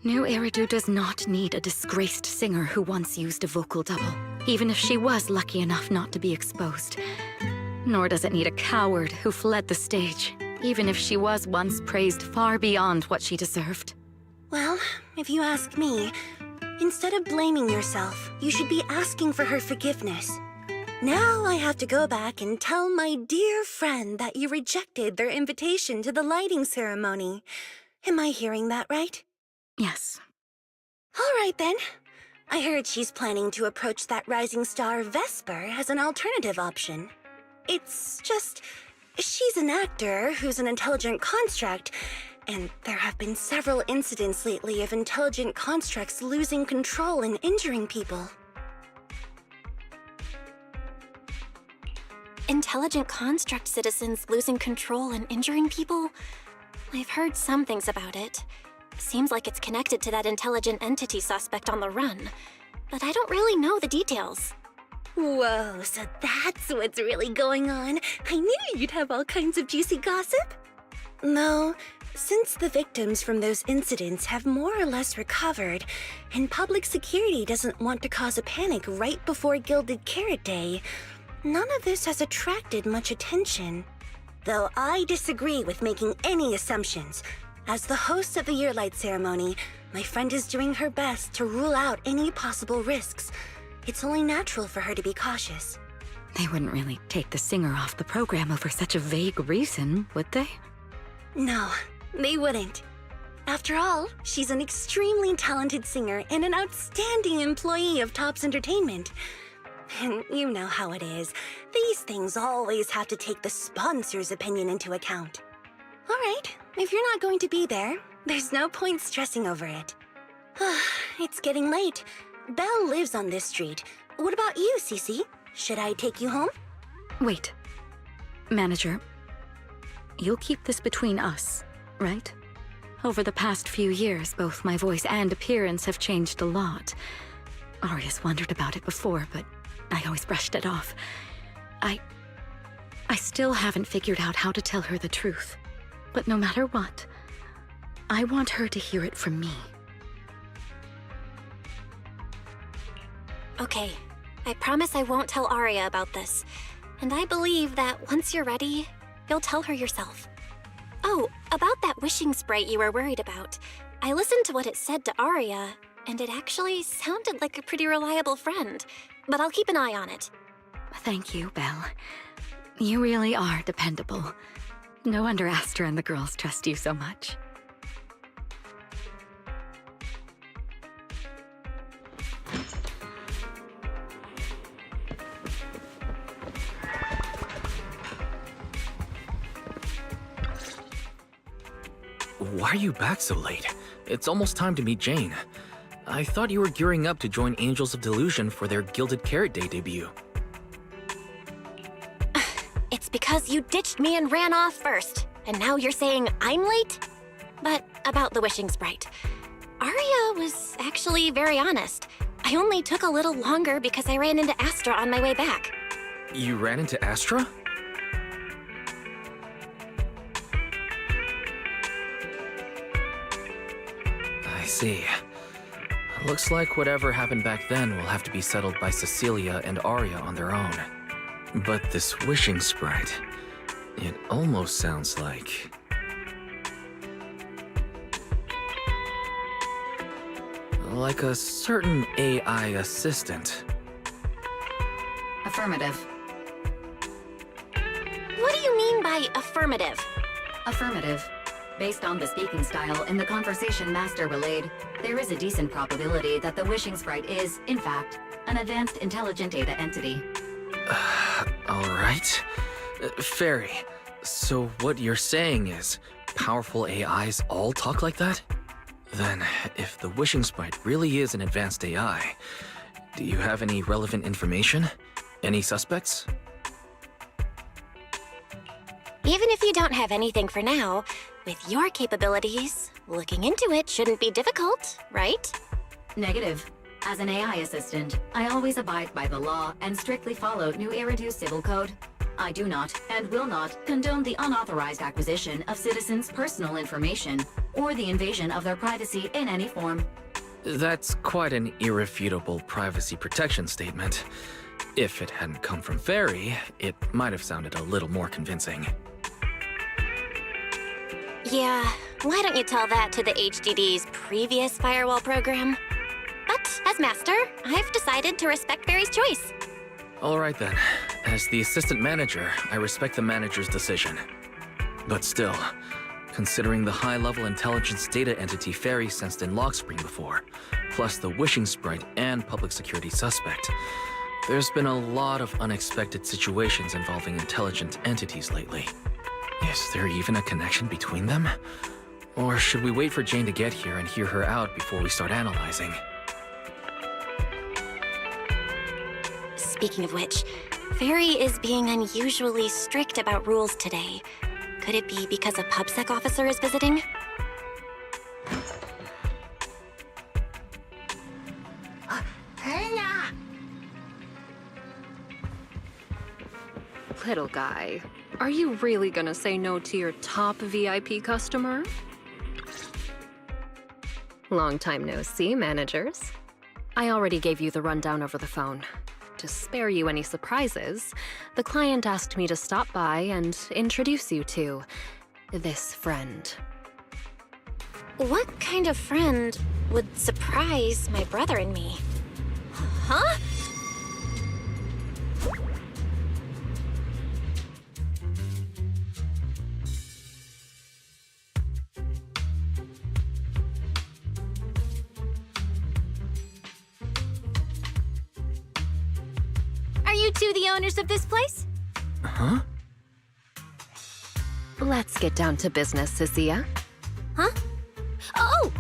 New Eridu does not need a disgraced singer who once used a vocal double, even if she was lucky enough not to be exposed. Nor does it need a coward who fled the stage, even if she was once praised far beyond what she deserved. Well, if you ask me, instead of blaming yourself, you should be asking for her forgiveness. Now I have to go back and tell my dear friend that you rejected their invitation to the lighting ceremony. Am I hearing that right? Yes. All right, then. I heard she's planning to approach that rising star Vesper as an alternative option. It's just, she's an actor who's an intelligent construct, and there have been several incidents lately of intelligent constructs losing control and injuring people. Intelligent construct citizens losing control and injuring people? I've heard some things about it. Seems like it's connected to that intelligent entity suspect on the run, but I don't really know the details. Whoa, so that's what's really going on. I knew you'd have all kinds of juicy gossip. No, since the victims from those incidents have more or less recovered, and public security doesn't want to cause a panic right before Gilded Carrot Day, none of this has attracted much attention. Though I disagree with making any assumptions. As the host of the Yearlight ceremony, my friend is doing her best to rule out any possible risks. It's only natural for her to be cautious. They wouldn't really take the singer off the program over such a vague reason, would they? No, they wouldn't. After all, she's an extremely talented singer and an outstanding employee of Topps Entertainment. And you know how it is. These things always have to take the sponsor's opinion into account. All right, if you're not going to be there, there's no point stressing over it. It's getting late. Belle lives on this street. What about you, Cece? Should I take you home? Wait. Manager, you'll keep this between us, right? Over the past few years, both my voice and appearance have changed a lot. Aria's wondered about it before, but I always brushed it off. I still haven't figured out how to tell her the truth. But no matter what, I want her to hear it from me. Okay, I promise I won't tell Aria about this. And I believe that once you're ready, you'll tell her yourself. Oh, about that wishing sprite you were worried about. I listened to what it said to Aria, and it actually sounded like a pretty reliable friend. But I'll keep an eye on it. Thank you, Belle. You really are dependable. No wonder Astra and the girls trust you so much. Why are you back so late? It's almost time to meet Jane. I thought you were gearing up to join Angels of Delusion for their Gilded Carrot Day debut. It's because you ditched me and ran off first, and now you're saying I'm late? But about the wishing sprite. Aria was actually very honest. I only took a little longer because I ran into Astra on my way back. You ran into Astra? I see. Looks like whatever happened back then will have to be settled by Cecilia and Aria on their own. But this wishing sprite, it almost sounds like... like a certain AI assistant. Affirmative. What do you mean by affirmative? Affirmative. Based on the speaking style in the conversation Master relayed, there is a decent probability that the wishing sprite is, in fact, an advanced intelligent data entity. Alright. Fairy, so what you're saying is powerful AIs all talk like that? Then, if the wishing sprite really is an advanced AI, do you have any relevant information? Any suspects? Even if you don't have anything for now, with your capabilities, looking into it shouldn't be difficult, right? Negative. As an AI assistant, I always abide by the law and strictly follow New Eridu Civil Code. I do not, and will not, condone the unauthorized acquisition of citizens' personal information or the invasion of their privacy in any form. That's quite an irrefutable privacy protection statement. If it hadn't come from Fairy, it might have sounded a little more convincing. Yeah, why don't you tell that to the HDD's previous firewall program? But as master, I've decided to respect Barry's choice. All right then. As the assistant manager, I respect the manager's decision. But still, considering the high-level intelligence data entity Fairy sensed in Lockscreen before, plus the wishing sprite and public security suspect, there's been a lot of unexpected situations involving intelligent entities lately. Is there even a connection between them? Or should we wait for Jane to get here and hear her out before we start analyzing? Speaking of which, Fairy is being unusually strict about rules today. Could it be because a PubSec officer is visiting? Little guy, are you really gonna say no to your top VIP customer? Long time no see, managers. I already gave you the rundown over the phone. To spare you any surprises, the client asked me to stop by and introduce you to this friend. What kind of friend would surprise my brother and me? Huh? Are you two the owners of this place? Huh? Let's get down to business, Cecilia. Huh? Oh!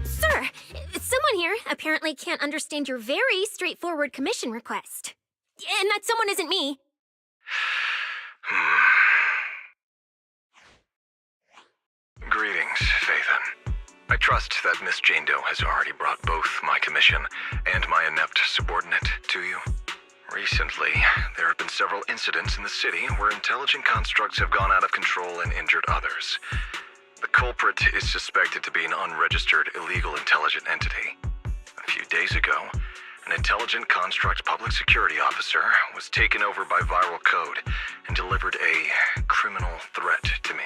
Sir, someone here apparently can't understand your very straightforward commission request. And that someone isn't me. Greetings, Phaethon. I trust that Miss Jane Doe has already brought both my commission and my inept subordinate to you. Recently, there have been several incidents in the city where intelligent constructs have gone out of control and injured others. The culprit is suspected to be an unregistered illegal intelligent entity. A few days ago, an intelligent construct public security officer was taken over by viral code and delivered a criminal threat to me,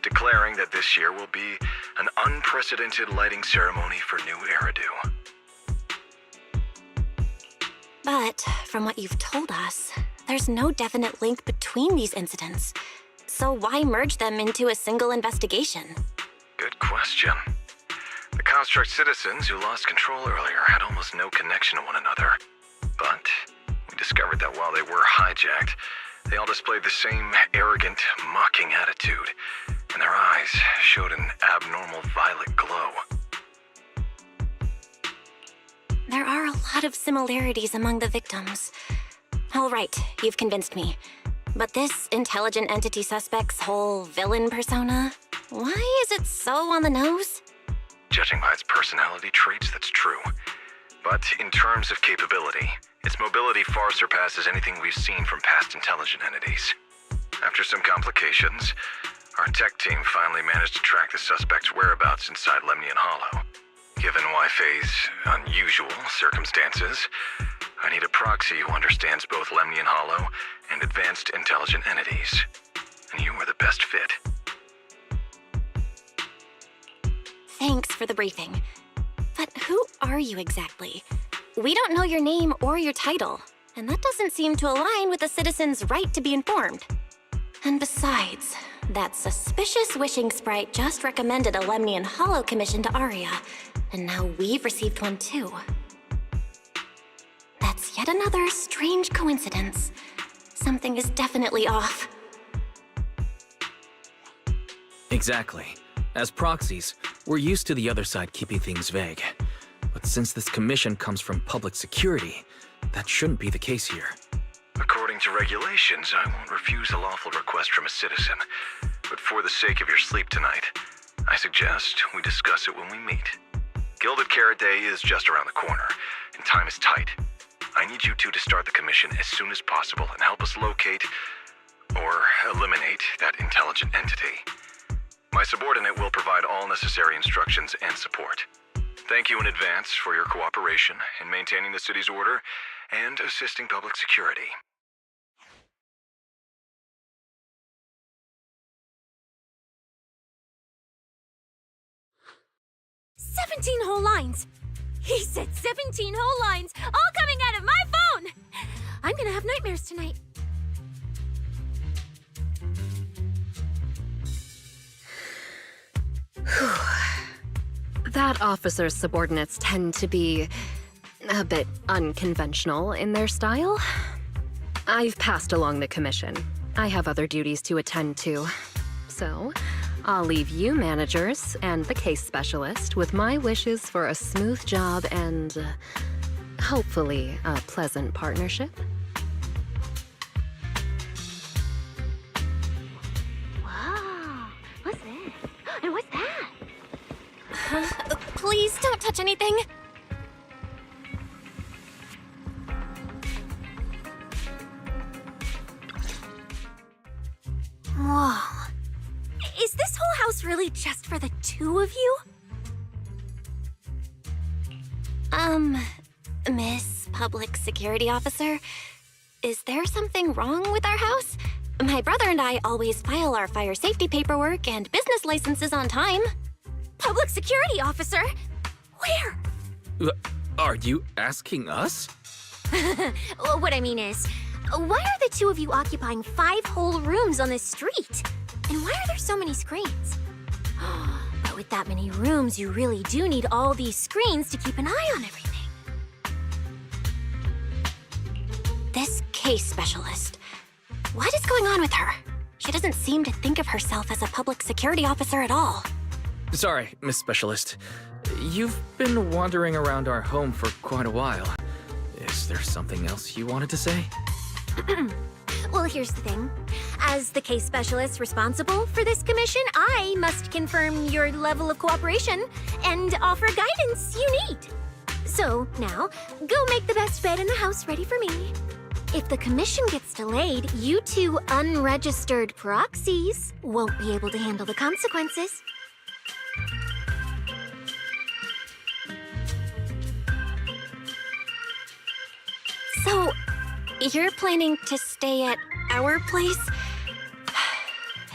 declaring that this year will be an unprecedented lighting ceremony for New Eridu. But from what you've told us, there's no definite link between these incidents. So why merge them into a single investigation? Good question. The construct citizens who lost control earlier had almost no connection to one another. But we discovered that while they were hijacked, they all displayed the same arrogant, mocking attitude, and their eyes showed an abnormal violet glow. There are a lot of similarities among the victims. All right, you've convinced me. But this intelligent entity suspect's whole villain persona, why is it so on the nose? Judging by its personality traits, that's true. But in terms of capability, its mobility far surpasses anything we've seen from past intelligent entities. After some complications, our tech team finally managed to track the suspect's whereabouts inside Lemnian Hollow. Given Wi-Fi's unusual circumstances, I need a proxy who understands both Lemnian Hollow and advanced intelligent entities. And you are the best fit. Thanks for the briefing. But who are you exactly? We don't know your name or your title, and that doesn't seem to align with the citizens' right to be informed. And besides, that suspicious wishing sprite just recommended a Lemnian Hollow commission to Aria, and now we've received one too. That's yet another strange coincidence. Something is definitely off. Exactly. As proxies, we're used to the other side keeping things vague. But since this commission comes from public security, that shouldn't be the case here. According to regulations, I won't refuse a lawful request from a citizen. But for the sake of your sleep tonight, I suggest we discuss it when we meet. Gilded Carrot Day is just around the corner, and time is tight. I need you two to start the commission as soon as possible and help us locate or eliminate that intelligent entity. My subordinate will provide all necessary instructions and support. Thank you in advance for your cooperation in maintaining the city's order and assisting public security. "17 whole lines! He said 17 whole lines, all coming out of my phone! I'm gonna have nightmares tonight." That officer's subordinates tend to be a bit unconventional in their style. I've passed along the commission. I have other duties to attend to. So, I'll leave you managers and the case specialist with my wishes for a smooth job and, hopefully, a pleasant partnership. Wow, what's this? And what's that? Please don't touch anything. Whoa. Is this whole house really just for the two of you? Miss Public Security Officer, is there something wrong with our house? My brother and I always file our fire safety paperwork and business licenses on time. Public Security Officer? Where? Are you asking us? What I mean is, why are the two of you occupying 5 whole rooms on this street? And why are there so many screens? But with that many rooms, you really do need all these screens to keep an eye on everything. This case specialist. What is going on with her? She doesn't seem to think of herself as a public security officer at all. Sorry, Miss Specialist. You've been wandering around our home for quite a while. Is there something else you wanted to say? Well, here's the thing. As the case specialist responsible for this commission, I must confirm your level of cooperation and offer guidance you need. So, now, go make the best bed in the house ready for me. If the commission gets delayed, you two unregistered proxies won't be able to handle the consequences. So, you're planning to stay at our place?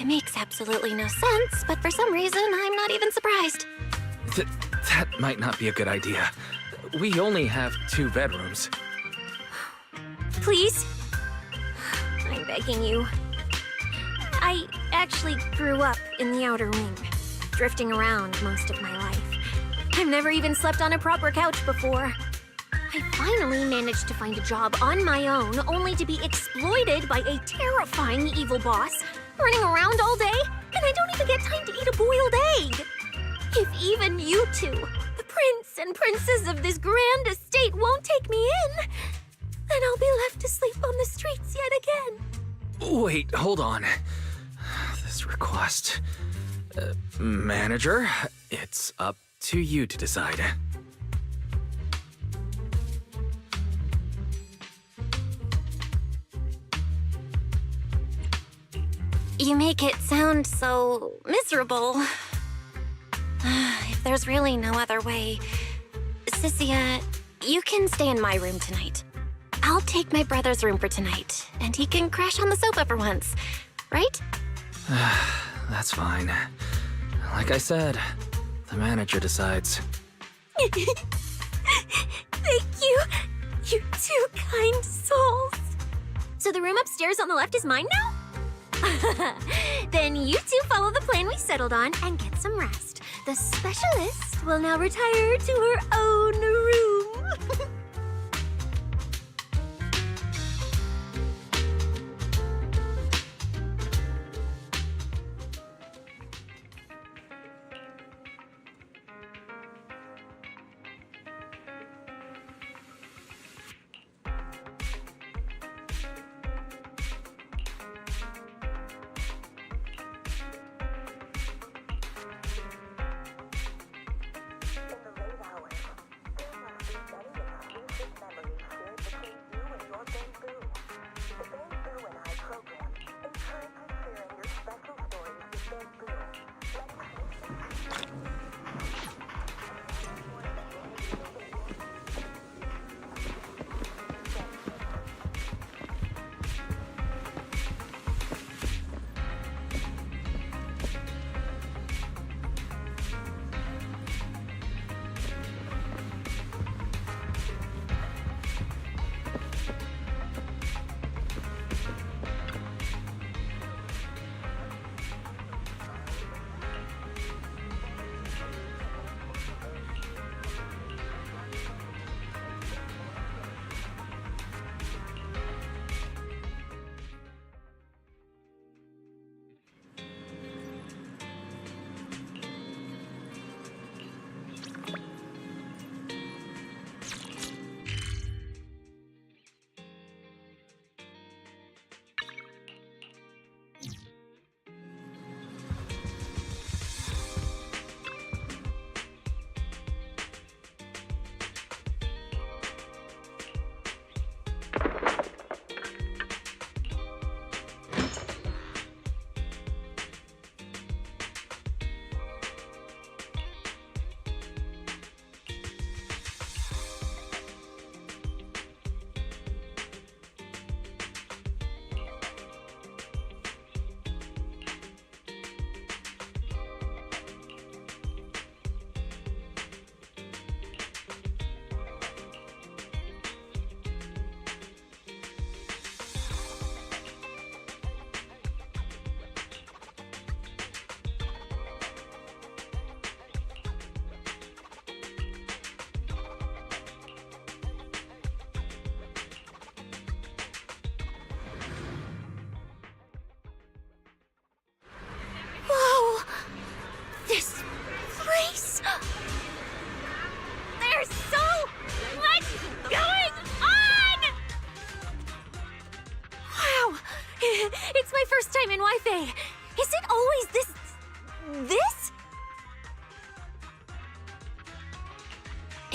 It makes absolutely no sense, but for some reason, I'm not even surprised. That might not be a good idea. We only have 2 bedrooms. Please? I'm begging you. I actually grew up in the outer ring, drifting around most of my life. I've never even slept on a proper couch before. I finally managed to find a job on my own, only to be exploited by a terrifying evil boss, running around all day, and I don't even get time to eat a boiled egg. If even you two, the prince and princess of this grand estate, won't take me in, then I'll be left to sleep on the streets yet again. Wait, hold on. This request... manager, it's up to you to decide. You make it sound so miserable. If there's really no other way, Sissia, you can stay in my room tonight. I'll take my brother's room for tonight, and he can crash on the sofa for once, right? That's fine. Like I said, the manager decides. Thank you, you two kind souls. So the room upstairs on the left is mine now? Then you two follow the plan we settled on and get some rest. The specialist will now retire to her own room.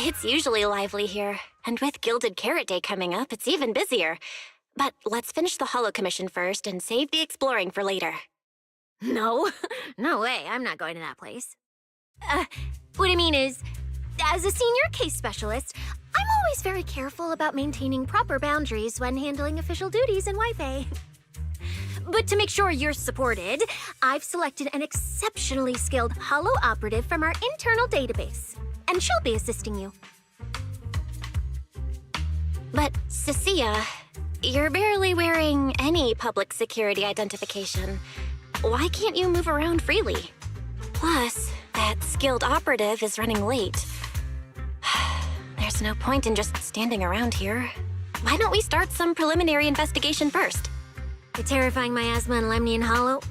It's usually lively here, and with Gilded Carrot Day coming up, it's even busier. But let's finish the Holo Commission first and save the exploring for later. No, no way, I'm not going to that place. What I mean is, as a senior case specialist, I'm always very careful about maintaining proper boundaries when handling official duties in Wi-Fi. But to make sure you're supported, I've selected an exceptionally skilled Holo operative from our internal database, and she'll be assisting you. But, Cecilia, you're barely wearing any public security identification. Why can't you move around freely? Plus, that skilled operative is running late. There's no point in just standing around here. Why don't we start some preliminary investigation first? The terrifying miasma in Lemnian Hollow?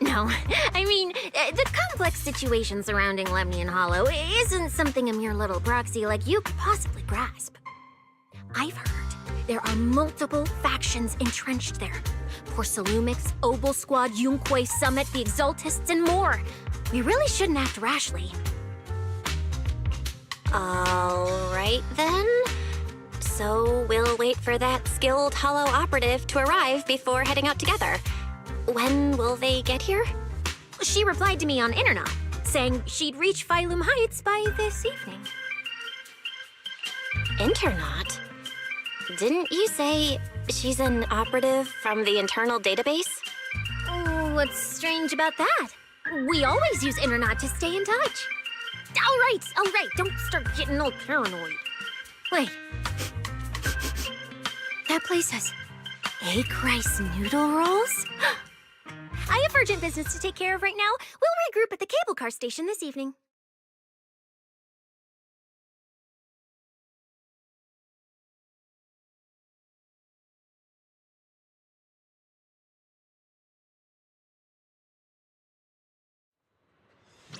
No. I mean, the complex situation surrounding Lemnian Hollow isn't something a mere little proxy like you could possibly grasp. I've heard there are multiple factions entrenched there. Porcelumix, Obel Squad, Yunque Summit, the Exaltists, and more. We really shouldn't act rashly. All right, then. So we'll wait for that skilled Holo operative to arrive before heading out together. When will they get here? She replied to me on Internet, saying she'd reach Phylum Heights by this evening. Internet? Didn't you say she's an operative from the internal database? Oh, what's strange about that? We always use Internet to stay in touch. All right, don't start getting all paranoid. Wait. That place has egg rice noodle rolls? I have urgent business to take care of right now. We'll regroup at the cable car station this evening.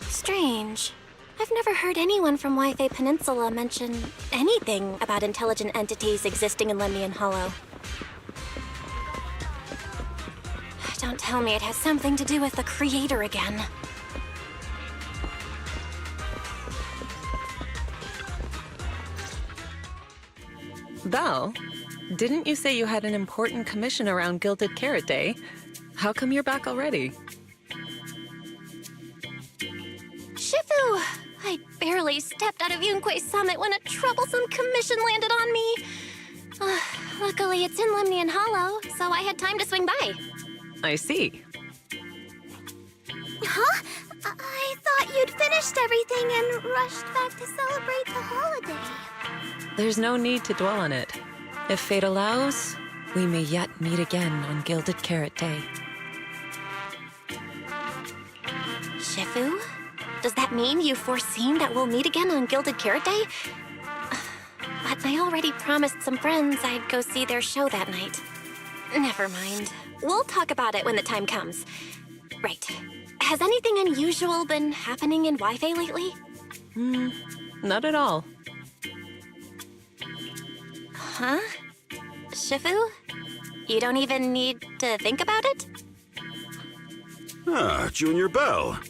Strange. I've never heard anyone from Wi-Fi Peninsula mention anything about intelligent entities existing in Lemnian Hollow. Don't tell me it has something to do with the creator again. Belle, didn't you say you had an important commission around Gilded Carrot Day? How come you're back already? Shifu! I barely stepped out of Yunque Summit when a troublesome commission landed on me. Luckily, it's in Lemnian Hollow, so I had time to swing by. I see. Huh? I thought you'd finished everything and rushed back to celebrate the holiday. There's no need to dwell on it. If fate allows, we may yet meet again on Gilded Carrot Day. Shifu? Does that mean you've foreseen that we'll meet again on Gilded Carrot Day? But I already promised some friends I'd go see their show that night. Never mind. We'll talk about it when the time comes. Right. Has anything unusual been happening in Wi-Fi lately? Not at all. Huh? Shifu? You don't even need to think about it? Junior Belle.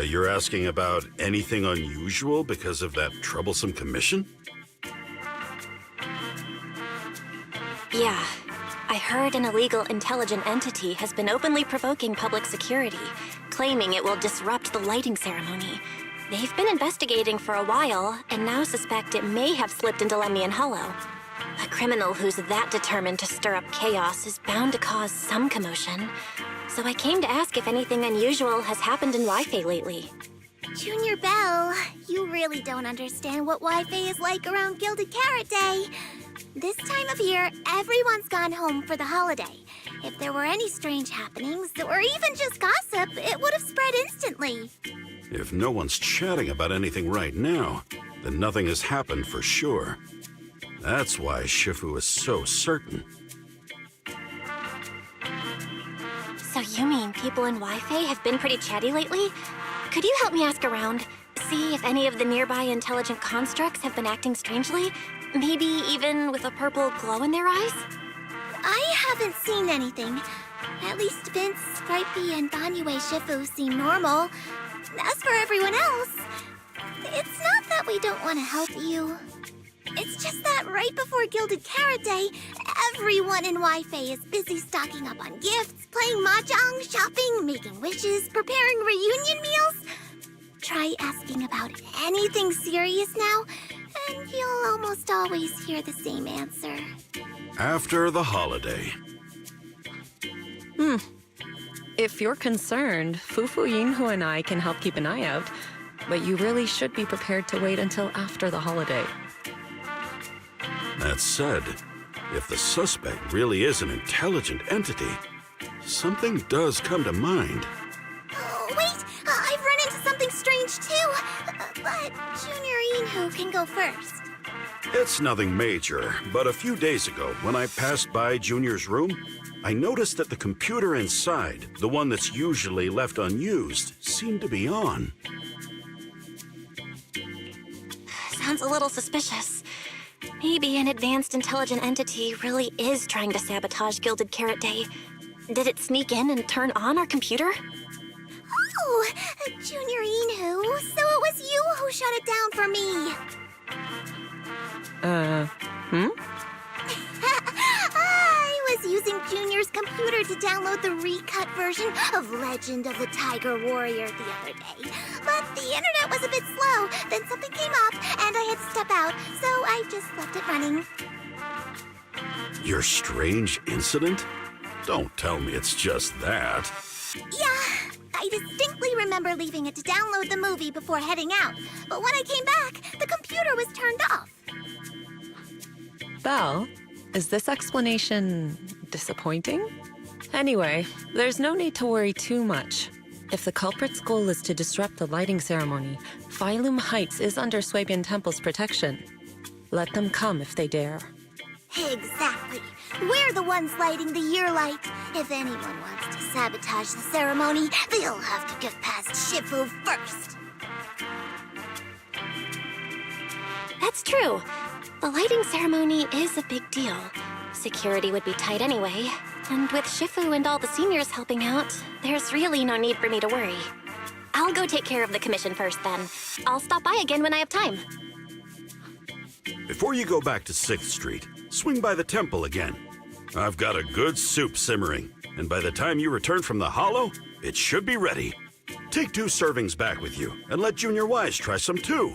You're asking about anything unusual because of that troublesome commission? Yeah. I heard an illegal intelligent entity has been openly provoking public security, claiming it will disrupt the lighting ceremony. They've been investigating for a while, and now suspect it may have slipped into Lemnian Hollow. A criminal who's that determined to stir up chaos is bound to cause some commotion. So I came to ask if anything unusual has happened in Wi-Fi lately. Junior Belle, you really don't understand what Wi-Fi is like around Gilded Carrot Day. This time of year, everyone's gone home for the holiday. If there were any strange happenings, or even just gossip, it would have spread instantly. If no one's chatting about anything right now, then nothing has happened for sure. That's why Shifu is so certain. So you mean people in Wi-Fi have been pretty chatty lately? Could you help me ask around? See if any of the nearby intelligent constructs have been acting strangely? Maybe even with a purple glow in their eyes? I haven't seen anything. At least Vince, Stripey, and Banyue Shifu seem normal. As for everyone else, It's not that we don't want to help you. It's just that right before Gilded Carrot Day, everyone in Wi-Fi is busy stocking up on gifts, playing mahjong, shopping, making wishes, preparing reunion meals. Try asking about anything serious now, and you'll almost always hear the same answer. After the holiday. If you're concerned, Fufu Yinhu and I can help keep an eye out, but you really should be prepared to wait until after the holiday. That said, if the suspect really is an intelligent entity, something does come to mind. Oh, wait! I've run into something strange too! But Junior Yinhu can go first. It's nothing major, but a few days ago, when I passed by Junior's room, I noticed that the computer inside, the one that's usually left unused, seemed to be on. Sounds a little suspicious. Maybe an advanced intelligent entity really is trying to sabotage Gilded Carrot Day. Did it sneak in and turn on our computer? Oh, Junior Yinhu, so it was you who shut it down for me. I was using Junior's computer to download the recut version of Legend of the Tiger Warrior the other day. But the internet was a bit slow, then something came up, and I had to step out, so I just left it running. Your strange incident? Don't tell me it's just that. Yeah, I distinctly remember leaving it to download the movie before heading out. But when I came back, the computer was turned off. Belle, is this explanation disappointing? Anyway, there's no need to worry too much. If the culprit's goal is to disrupt the lighting ceremony, Phylum Heights is under Swabian Temple's protection. Let them come if they dare. Exactly. We're the ones lighting the year light. If anyone wants to sabotage the ceremony, they'll have to get past Shifu first. That's true. The lighting ceremony is a big deal. Security would be tight anyway. And with Shifu and all the seniors helping out, there's really no need for me to worry. I'll go take care of the commission first then. I'll stop by again when I have time. Before you go back to 6th Street, swing by the temple again. I've got a good soup simmering, and by the time you return from the hollow, it should be ready. Take 2 servings back with you, and let Junior Wise try some too.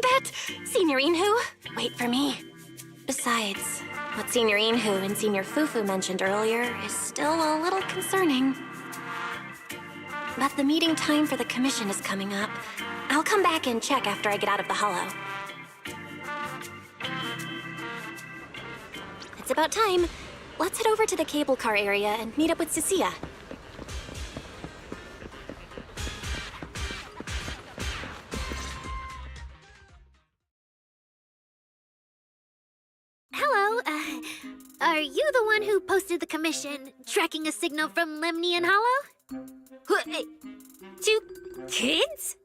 But, Senior Yinhu, wait for me. Besides, what Senior Yinhu and Senior Fufu mentioned earlier is still a little concerning. But the meeting time for the commission is coming up. I'll come back and check after I get out of the hollow. It's about time. Let's head over to the cable car area and meet up with Cecilia. Hello, are you the one who posted the commission, tracking a signal from Lemnian Hollow? 2 kids?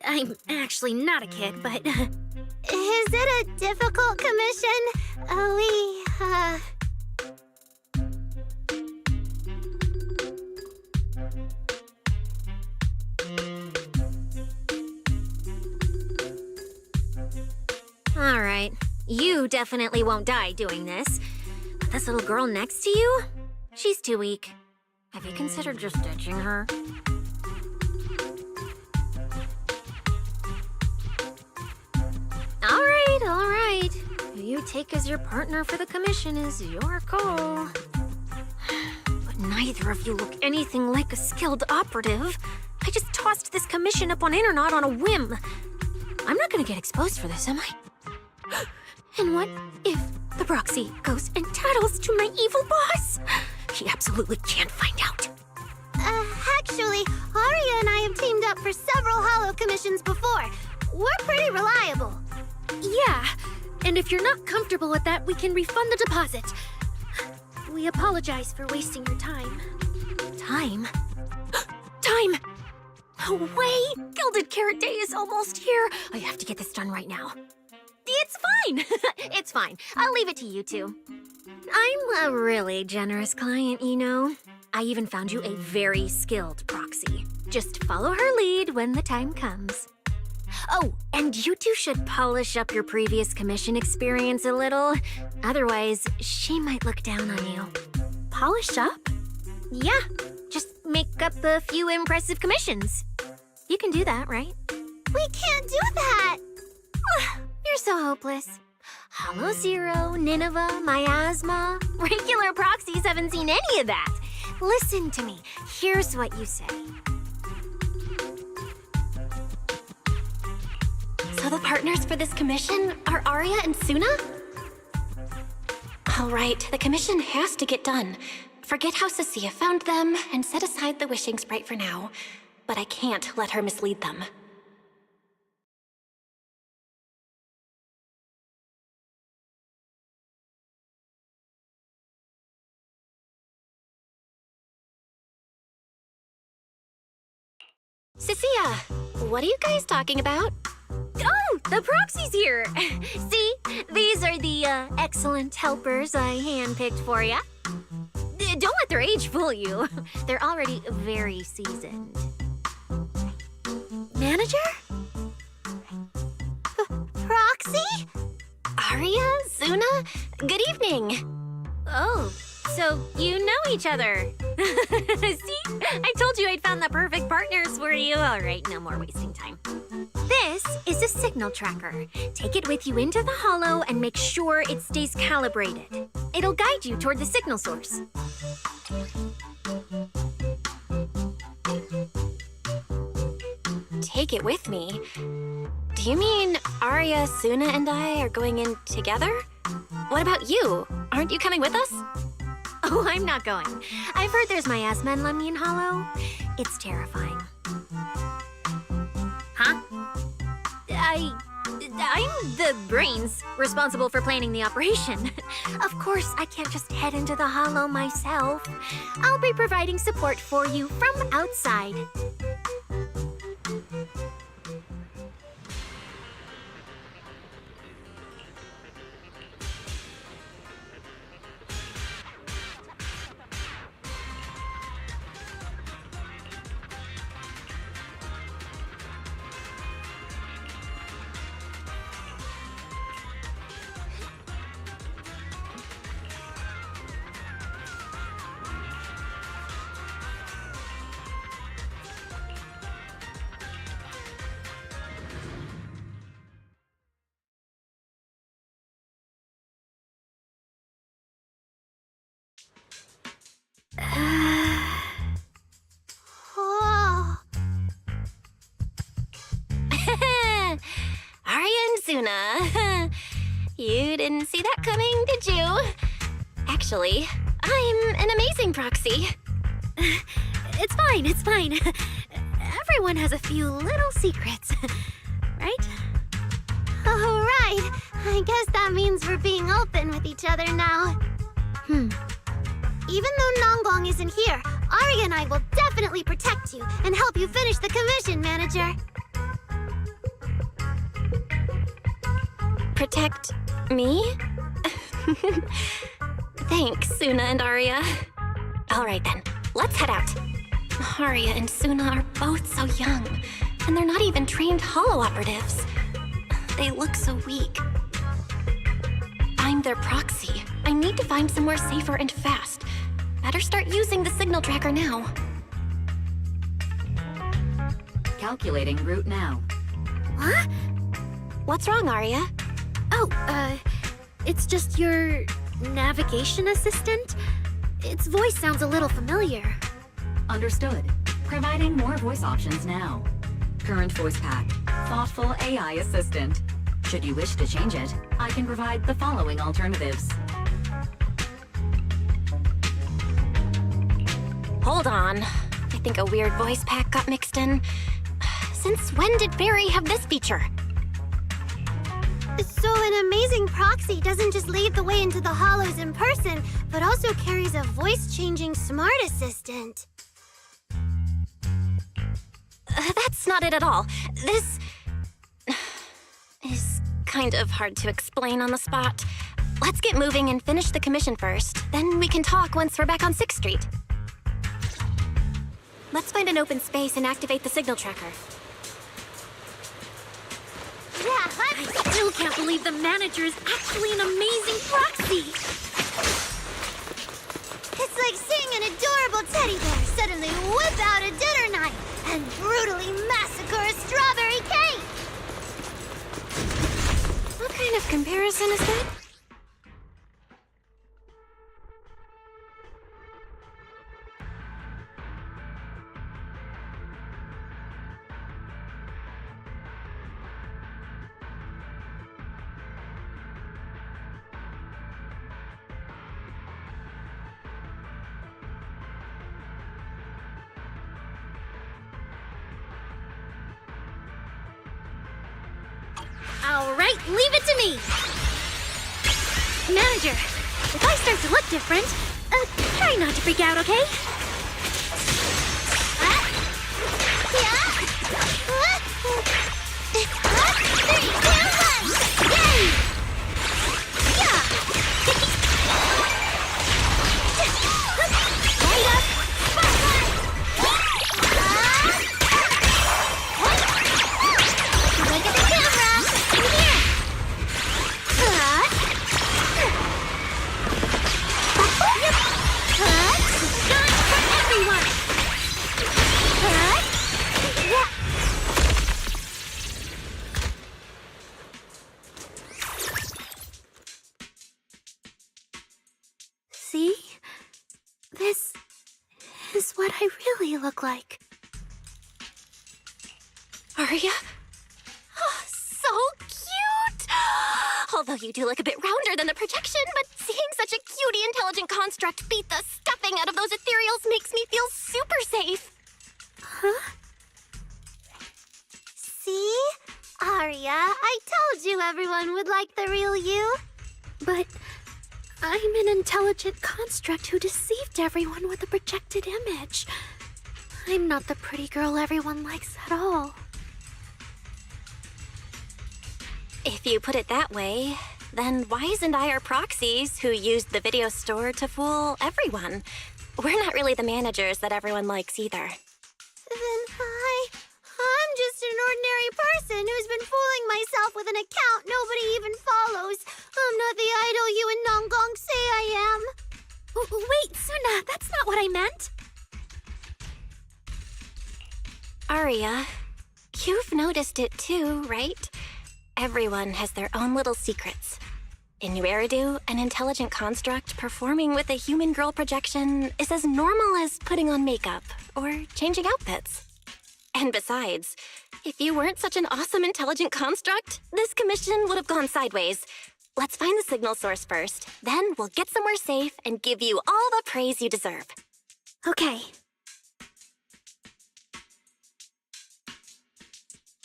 I'm actually not a kid, but... Is it a difficult commission? Alright, you definitely won't die doing this. But this little girl next to you? She's too weak. Have you considered just ditching her? Alright. Who you take as your partner for the commission is your call. But neither of you look anything like a skilled operative. I just tossed this commission up on Internet on a whim. I'm not gonna get exposed for this, am I? And what if the proxy goes and tattles to my evil boss? He absolutely can't find out. Actually, Aria and I have teamed up for several hollow commissions before. We're pretty reliable. Yeah, and if you're not comfortable with that, we can refund the deposit. We apologize for wasting your time. Time? Time! No way! Gilded Carrot Day is almost here. I have to get this done right now. It's fine! It's fine. I'll leave it to you two. I'm a really generous client, you know. I even found you a very skilled proxy. Just follow her lead when the time comes. Oh, and you two should polish up your previous commission experience a little. Otherwise, she might look down on you. Polish up? Yeah, just make up a few impressive commissions. You can do that, right? We can't do that! You're so hopeless. Hollow Zero, Nineveh, Miasma. Regular proxies haven't seen any of that. Listen to me. Here's what you say. So the partners for this commission are Arya and Suna? All right, the commission has to get done. Forget how Cecilia found them and set aside the wishing sprite for now. But I can't let her mislead them. Cecilia, what are you guys talking about? Oh, the proxy's here. See, these are the excellent helpers I handpicked for ya. Don't let their age fool you. They're already very seasoned. Manager? Proxy? Arya, Suna, good evening. Oh, so you know each other. See? I told you I'd found the perfect partners for you. All right, no more wasting time. This is a signal tracker. Take it with you into the hollow and make sure it stays calibrated. It'll guide you toward the signal source. Take it with me? Do you mean Arya, Suna, and I are going in together? What about you? Aren't you coming with us? Oh, I'm not going. I've heard there's miasma in Lemnian Hollow. It's terrifying. Huh? I'm the brains responsible for planning the operation. Of course, I can't just head into the Hollow myself. I'll be providing support for you from outside. Oh. Arya and Suna. You didn't see that coming, did you? Actually, I'm an amazing proxy. It's fine, it's fine. Everyone has a few little secrets, right? All right. I guess that means we're being open with each other now. Even though Nonggong isn't here, Arya and I will definitely protect you and help you finish the commission, Manager. Protect me? Thanks, Suna and Arya. All right then, let's head out. Arya and Suna are both so young, and they're not even trained hollow operatives. They look so weak. I'm their proxy. I need to find somewhere safer and fast. Better start using the signal tracker now. Calculating route now. What? What's wrong, Arya? Oh, it's just your navigation assistant? Its voice sounds a little familiar. Understood. Providing more voice options now. Current voice pack. Thoughtful AI assistant. Should you wish to change it, I can provide the following alternatives. Hold on. I think a weird voice pack got mixed in. Since when did Barry have this feature? So an amazing proxy doesn't just lead the way into the hollows in person, but also carries a voice-changing smart assistant. That's not it at all. This is kind of hard to explain on the spot. Let's get moving and finish the commission first. Then we can talk once we're back on 6th Street. Let's find an open space and activate the signal tracker. Yeah, I still can't believe the manager is actually an amazing proxy. It's like seeing an adorable teddy bear suddenly whip out a dinner knife and brutally massacre a strawberry cake! What kind of comparison is that? All right, leave it to me. Manager, if I start to look different, try not to freak out, okay? See? This is what I really look like. Arya? Oh, so cute! Although you do look a bit rounder than the projection, but seeing such a cutie intelligent construct beat the stuffing out of those ethereals makes me feel super safe. Huh? See? Arya, I told you everyone would like the real you. But I'm an intelligent construct who deceived everyone with a projected image. I'm not the pretty girl everyone likes at all. If you put it that way, then why isn't I our proxies who used the video store to fool everyone? We're not really the managers that everyone likes either. Then I'm just an ordinary person who's been fooling myself with an account nobody even follows. I'm not the idol you and Nonggong say I am. Wait, Suna, that's not what I meant. Arya, you've noticed it too, right? Everyone has their own little secrets. In New Eridu, an intelligent construct performing with a human girl projection is as normal as putting on makeup or changing outfits. And besides, if you weren't such an awesome intelligent construct, this commission would have gone sideways. Let's find the signal source first, then we'll get somewhere safe and give you all the praise you deserve. Okay.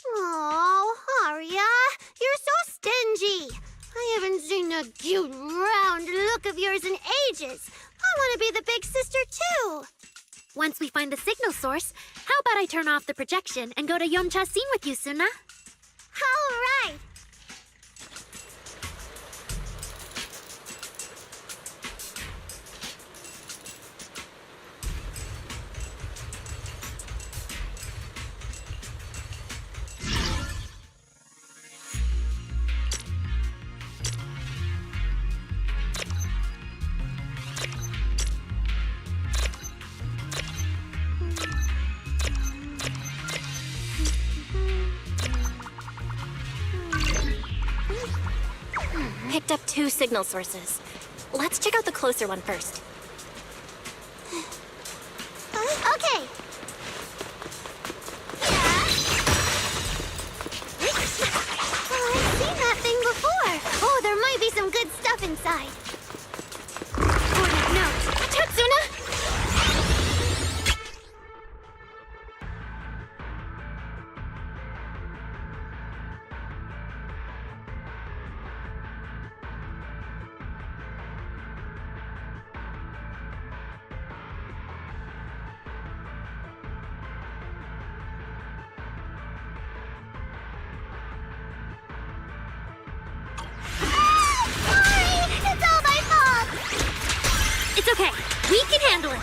Oh, Arya, you're so stingy. I haven't seen a cute, round look of yours in ages. I want to be the big sister, too. Once we find the signal source, how about I turn off the projection and go to Yomcha scene with you, Suna? All right. Picked up 2 signal sources. Let's check out the closer one first. Okay. Oh, I've seen that thing before. Oh, there might be some good stuff inside. Coordinate notes. Watch out, Suna! It's okay. We can handle it.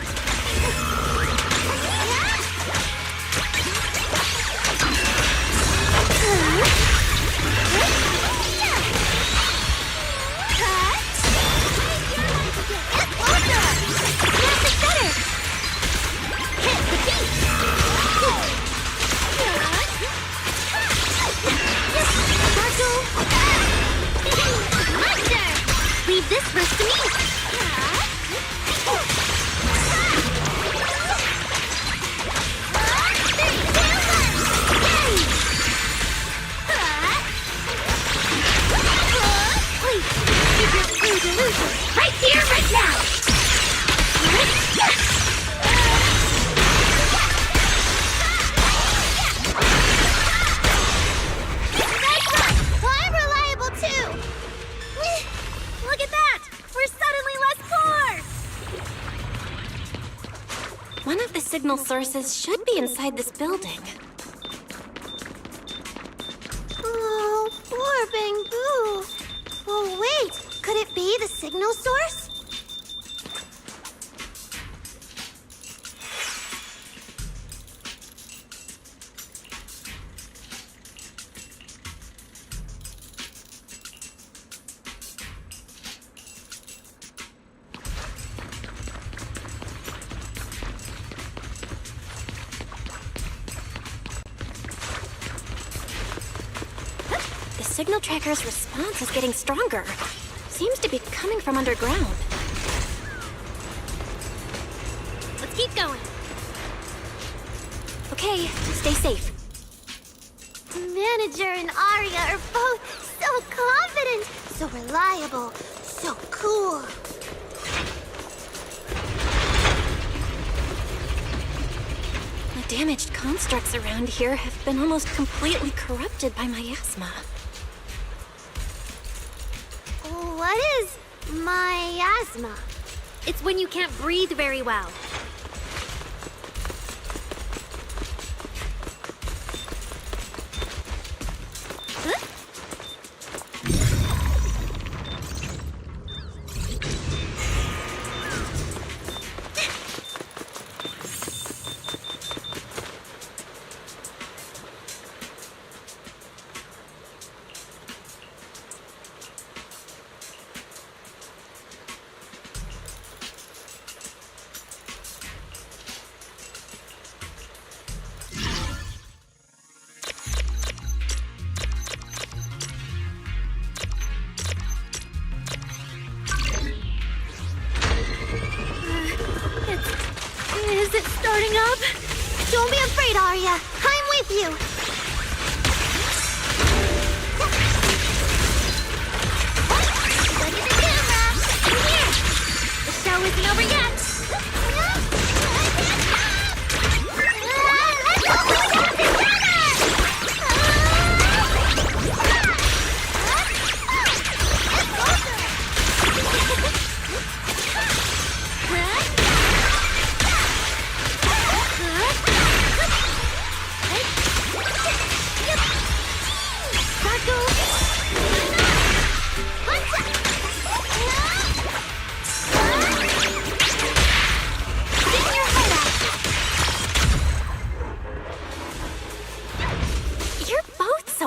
One of the signal sources should be inside this building. Oh, poor Bamboo. Oh, wait. Could it be the signal source? The signal tracker's response is getting stronger. Seems to be coming from underground. Let's keep going. Okay, stay safe. Manager and Arya are both so confident, so reliable, so cool. The damaged constructs around here have been almost completely corrupted by miasma. What is miasma? It's when you can't breathe very well. Is it starting up? Don't be afraid, Arya. I'm with you. Ready the camera. Here. The show isn't over yet. Let's go put it down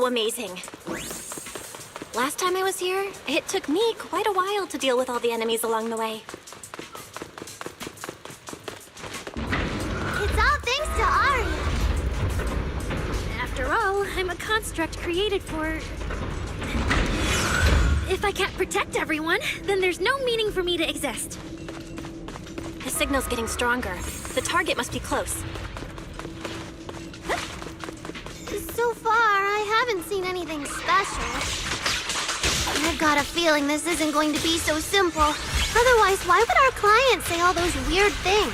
Amazing. Last time I was here, it took me quite a while to deal with all the enemies along the way. It's all thanks to Arya. After all, I'm a construct created for... If I can't protect everyone, then there's no meaning for me to exist. The signal's getting stronger. The target must be close. So far, I haven't seen anything special. I've got a feeling this isn't going to be so simple. Otherwise, why would our client say all those weird things?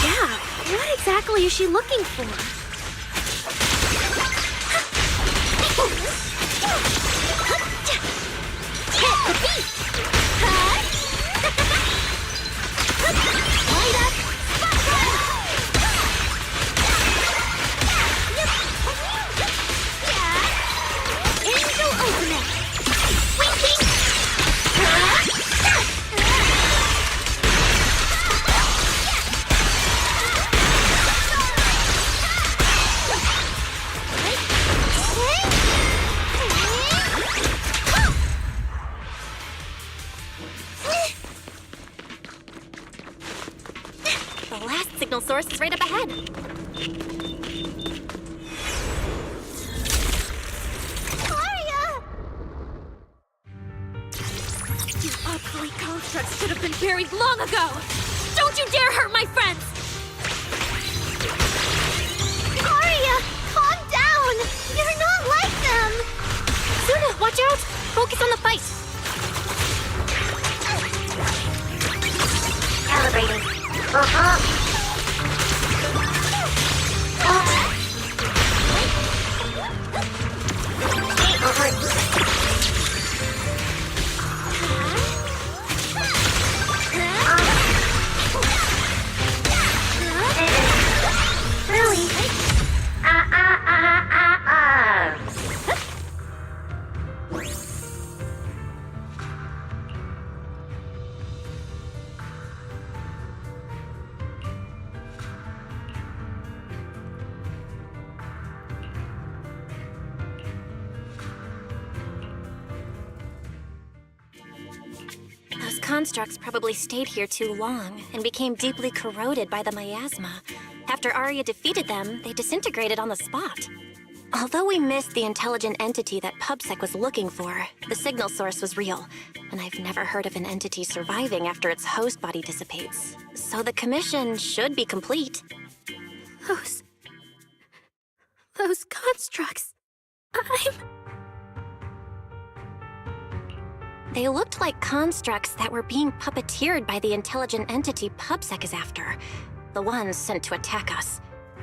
Yeah, what exactly is she looking for? Hit the beat! Light up! The last signal source is right up ahead. Obsolete constructs should have been buried long ago! Don't you dare hurt my friends! Arya, calm down! You're not like them! Suna, watch out! Focus on the fight! Calibrating. constructs probably stayed here too long and became deeply corroded by the miasma. After Arya defeated them, they disintegrated on the spot. Although we missed the intelligent entity that PubSec was looking for, the signal source was real, and I've never heard of an entity surviving after its host body dissipates. So the commission should be complete. Those constructs. They looked like constructs that were being puppeteered by the intelligent entity PubSec is after, the ones sent to attack us.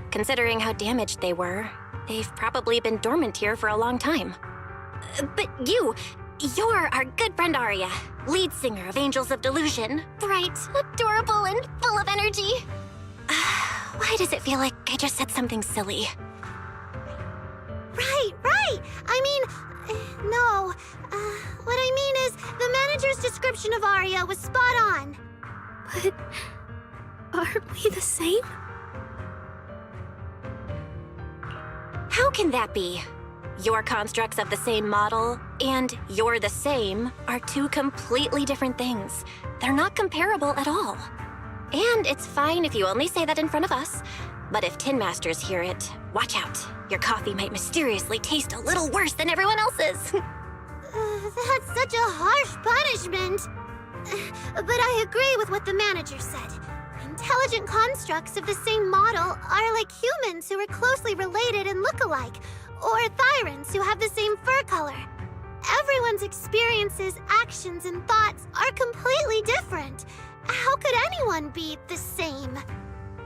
Considering how damaged they were, they've probably been dormant here for a long time. But you're our good friend Arya, lead singer of Angels of Delusion. Bright, adorable, and full of energy. Why does it feel like I just said something silly? Right. I mean, no. What I mean is, the manager's description of Arya was spot on. But aren't we the same? How can that be? Your constructs of the same model and you're the same are two completely different things. They're not comparable at all. And it's fine if you only say that in front of us. But if Tin Masters hear it, watch out. Your coffee might mysteriously taste a little worse than everyone else's. That's such a harsh punishment. But I agree with what the manager said. Intelligent constructs of the same model are like humans who are closely related and look alike, or Thyrans who have the same fur color. Everyone's experiences, actions, and thoughts are completely different. How could anyone be the same?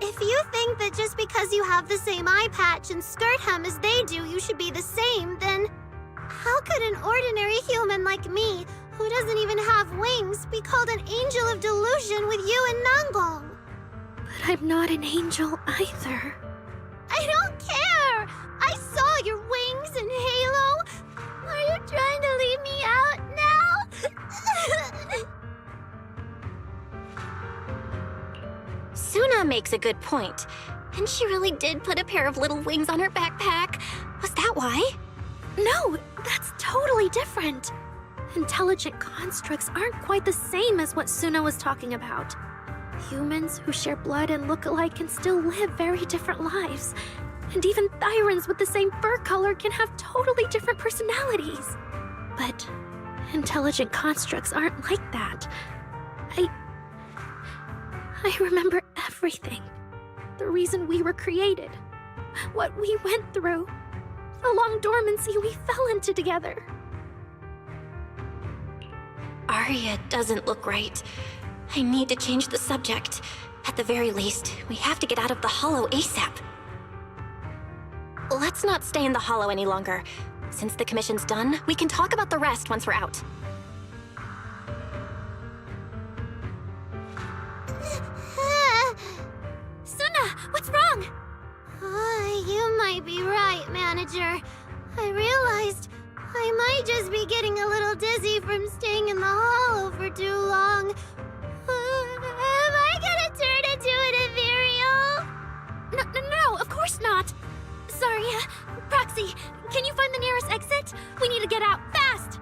If you think that just because you have the same eye patch and skirt hem as they do, you should be the same, then how could an ordinary human like me, who doesn't even have wings, be called an angel of delusion with you and Nangong? But I'm not an angel either. I don't care! I saw your wings and halo! Are you trying to leave me out now? Suna makes a good point. And she really did put a pair of little wings on her backpack. Was that why? No, that's totally different. Intelligent constructs aren't quite the same as what Suna was talking about. Humans who share blood and look alike can still live very different lives. And even Thyrans with the same fur color can have totally different personalities. But intelligent constructs aren't like that. I remember everything. The reason we were created. What we went through. The long dormancy we fell into together. Arya doesn't look right. I need to change the subject. At the very least, we have to get out of the Hollow ASAP. Let's not stay in the Hollow any longer. Since the commission's done, we can talk about the rest once we're out. Suna, what's wrong? You might be right, manager. I realized I might just be getting a little dizzy from staying in the Hollow for too long. Am I gonna turn into an ethereal? No, of course not. Sorry, Proxy, can you find the nearest exit? We need to get out, fast!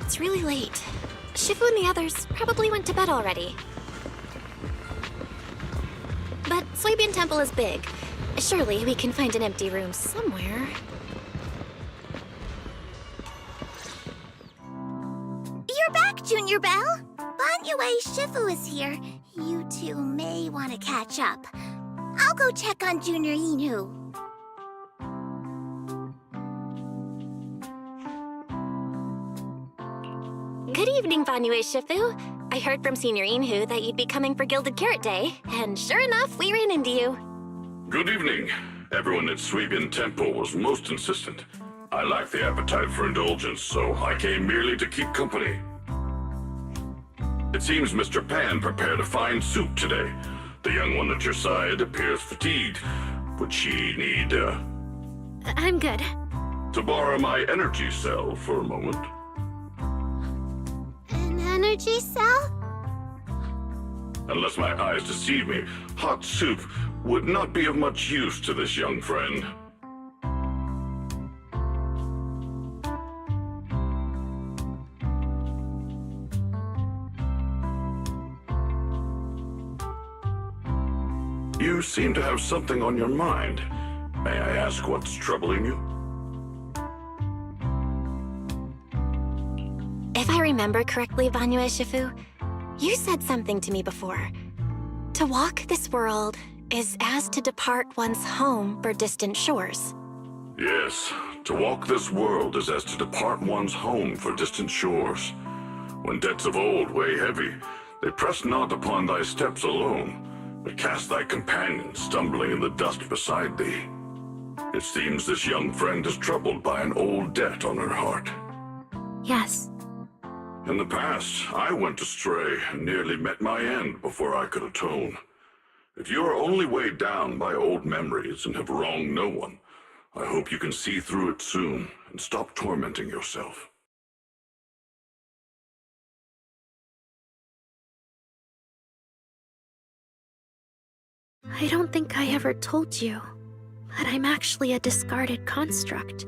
It's really late. Shifu and the others probably went to bed already. But Swabian Temple is big. Surely we can find an empty room somewhere. You're back, Junior Belle. Banyu Shifu is here. You two may want to catch up. I'll go check on Junior Inu. Good evening, Vanue Shifu. I heard from Senior Inhu that you'd be coming for Gilded Carrot Day, and sure enough, we ran into you. Good evening. Everyone at Suibin Temple was most insistent. I lack the appetite for indulgence, so I came merely to keep company. It seems Mr. Pan prepared a fine soup today. The young one at your side appears fatigued. Would she need, I'm good. to borrow my energy cell for a moment? An energy cell? Unless my eyes deceive me, hot soup would not be of much use to this young friend. You seem to have something on your mind. May I ask what's troubling you? If I remember correctly, Vanue Shifu, you said something to me before. To walk this world is as to depart one's home for distant shores. Yes, to walk this world is as to depart one's home for distant shores. When debts of old weigh heavy, they press not upon thy steps alone, but cast thy companion stumbling in the dust beside thee. It seems this young friend is troubled by an old debt on her heart. Yes. In the past, I went astray and nearly met my end before I could atone. If you are only weighed down by old memories and have wronged no one, I hope you can see through it soon and stop tormenting yourself. I don't think I ever told you, but I'm actually a discarded construct.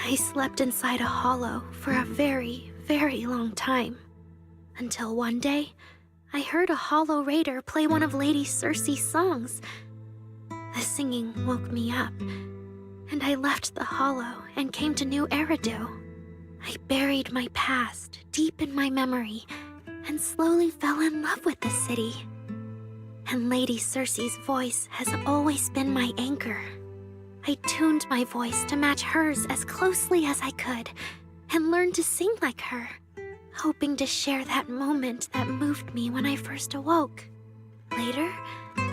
I slept inside a hollow for a very, very long time. Until one day, I heard a hollow raider play one of Lady Circe's songs. The singing woke me up, and I left the hollow and came to New Eridu. I buried my past deep in my memory and slowly fell in love with the city. And Lady Circe's voice has always been my anchor. I tuned my voice to match hers as closely as I could and learned to sing like her, hoping to share that moment that moved me when I first awoke. Later,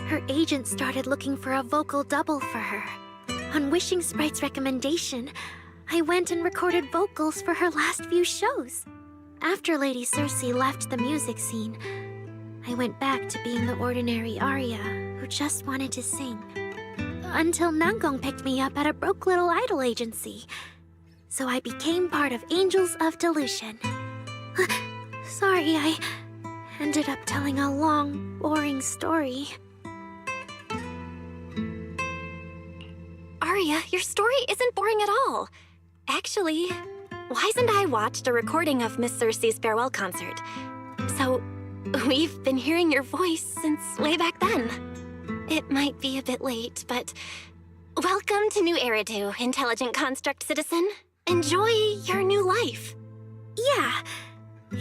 her agent started looking for a vocal double for her. On Wishing Sprite's recommendation, I went and recorded vocals for her last few shows. After Lady Circe left the music scene, I went back to being the ordinary Arya who just wanted to sing. Until Nangong picked me up at a broke little idol agency. So I became part of Angels of Delusion. Sorry, I ended up telling a long, boring story. Arya, your story isn't boring at all. Actually, Wise and I watched a recording of Miss Circe's farewell concert. So, we've been hearing your voice since way back then. It might be a bit late, but welcome to New Eridu, intelligent construct citizen. Enjoy your new life. Yeah,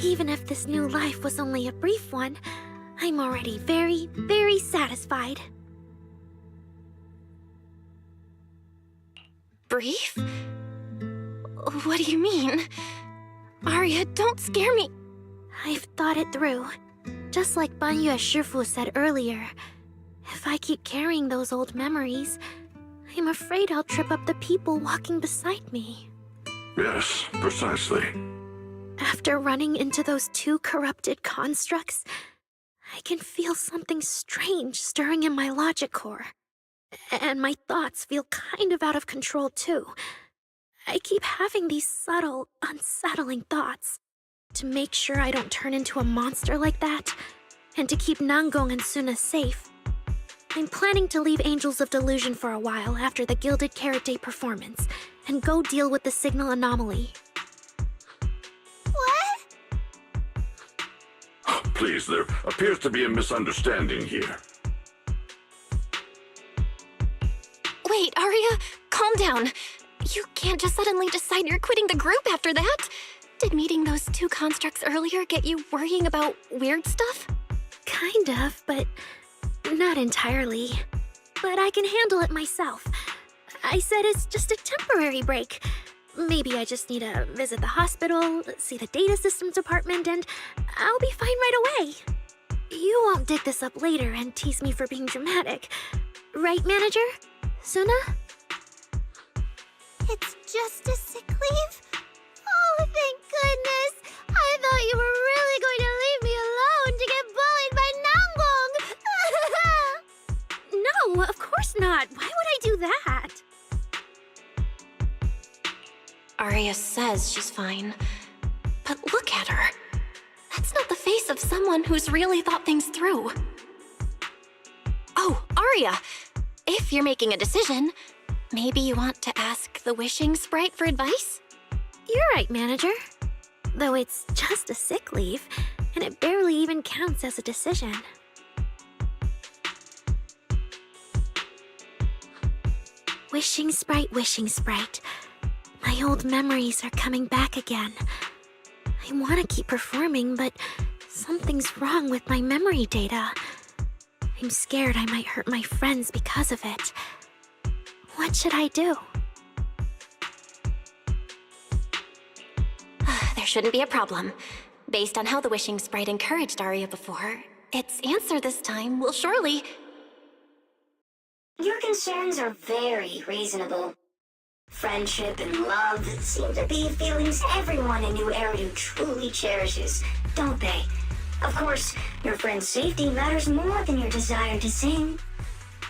even if this new life was only a brief one, I'm already very, very satisfied. Brief? What do you mean? Arya, don't scare me. I've thought it through. Just like Banyu Shifu said earlier, if I keep carrying those old memories, I'm afraid I'll trip up the people walking beside me. Yes, precisely. After running into those two corrupted constructs, I can feel something strange stirring in my logic core. And my thoughts feel kind of out of control too. I keep having these subtle, unsettling thoughts. To make sure I don't turn into a monster like that, and to keep Nangong and Suna safe, I'm planning to leave Angels of Delusion for a while after the Gilded Carrot Day performance, and go deal with the signal anomaly. What? Please, there appears to be a misunderstanding here. Wait, Arya, calm down. You can't just suddenly decide you're quitting the group after that. Did meeting those two constructs earlier get you worrying about weird stuff? Kind of, but Not entirely, but I can handle it myself. I said it's just a temporary break. Maybe I just need to visit the hospital, see the data systems department, and I'll be fine right away. You won't dig this up later and tease me for being dramatic. Right, Manager? Suna? It's just a sick leave? Oh, thank goodness! I thought you were really going to leave me alone to get bullied by Nangbong! No, of course not. Why would I do that? Arya says she's fine. But look at her. That's not the face of someone who's really thought things through. Oh, Arya! If you're making a decision, maybe you want to ask the wishing sprite for advice? You're right, Manager. Though it's just a sick leave, and it barely even counts as a decision. Wishing sprite, wishing sprite. My old memories are coming back again. I want to keep performing, but something's wrong with my memory data. I'm scared I might hurt my friends because of it. What should I do? There shouldn't be a problem. Based on how the wishing sprite encouraged Arya before, its answer this time will surely... Your concerns are very reasonable. Friendship and love seem to be feelings everyone in New Eridu truly cherishes, don't they? Of course, your friend's safety matters more than your desire to sing.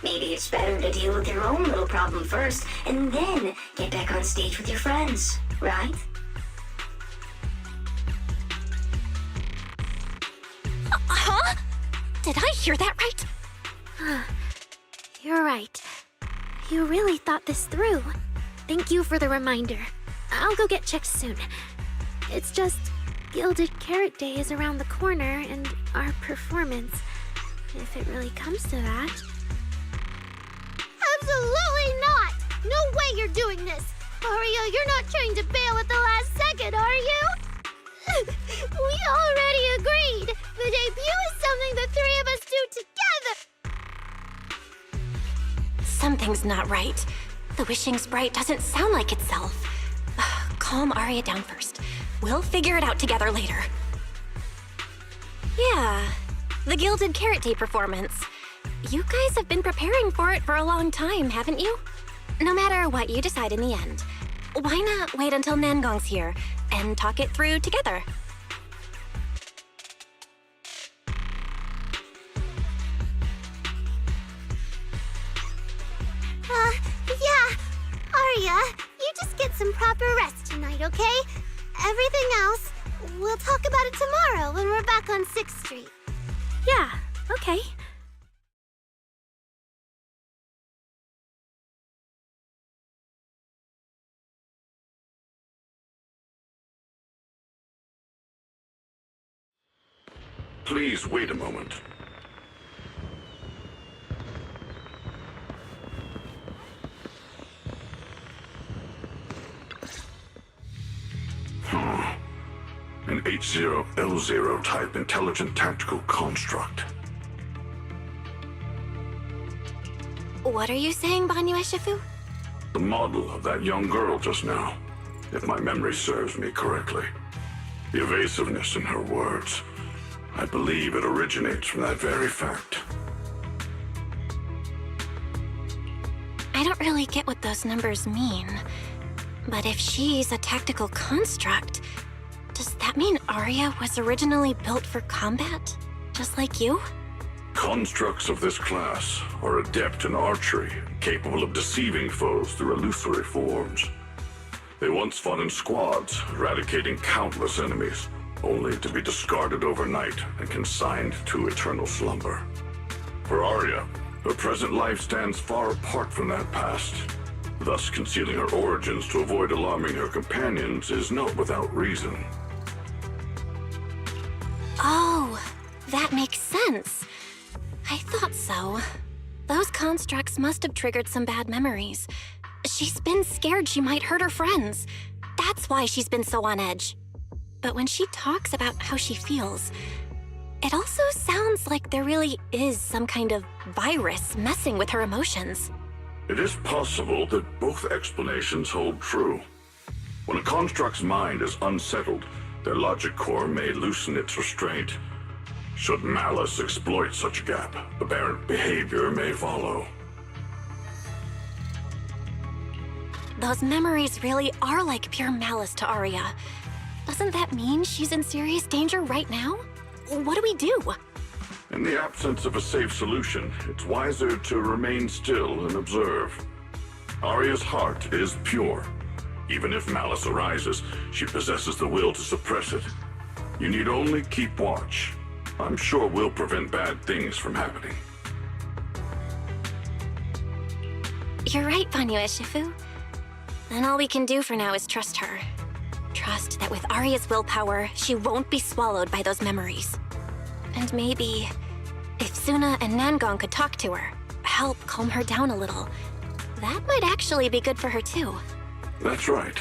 Maybe it's better to deal with your own little problem first, and then get back on stage with your friends, right? Huh? Did I hear that right? You're right. You really thought this through. Thank you for the reminder. I'll go get checked soon. It's just, Gilded Carrot Day is around the corner, and our performance, if it really comes to that... Absolutely not! No way you're doing this! Arya, you're not trying to bail at the last second, are you? We already agreed! The debut is something the three of us do together! Something's not right. The wishing sprite doesn't sound like itself. Calm Arya down first. We'll figure it out together later. Yeah, the Gilded Carrot Day performance. You guys have been preparing for it for a long time, haven't you? No matter what you decide in the end, why not wait until Nangong's here and talk it through together? Yeah. Arya, you just get some proper rest tonight, okay? Everything else, we'll talk about it tomorrow when we're back on 6th Street. Yeah, okay. Please wait a moment. An H0L0 type intelligent tactical construct. What are you saying, Banyu Eshifu? The model of that young girl just now, if my memory serves me correctly. The evasiveness in her words. I believe it originates from that very fact. I don't really get what those numbers mean. But if she's a tactical construct, does that mean Arya was originally built for combat? Just like you? Constructs of this class are adept in archery, capable of deceiving foes through illusory forms. They once fought in squads, eradicating countless enemies, only to be discarded overnight and consigned to eternal slumber. For Arya, her present life stands far apart from that past. Thus, concealing her origins to avoid alarming her companions is not without reason. Oh, that makes sense. I thought so. Those constructs must have triggered some bad memories. She's been scared she might hurt her friends. That's why she's been so on edge. But when she talks about how she feels, It also sounds like there really is some kind of virus messing with her emotions. It is possible that both explanations hold true. When a construct's mind is unsettled, their logic core may loosen its restraint. Should malice exploit such a gap, aberrant behavior may follow. Those memories really are like pure malice to Arya. Doesn't that mean she's in serious danger right now? What do we do? In the absence of a safe solution, it's wiser to remain still and observe. Arya's heart is pure. Even if malice arises, she possesses the will to suppress it. You need only keep watch. I'm sure we'll prevent bad things from happening. You're right, Vanyu Ishifu. Then all we can do for now is trust her. Trust that with Arya's willpower, she won't be swallowed by those memories. And maybe, if Suna and Nangong could talk to her, help calm her down a little, that might actually be good for her too. That's right.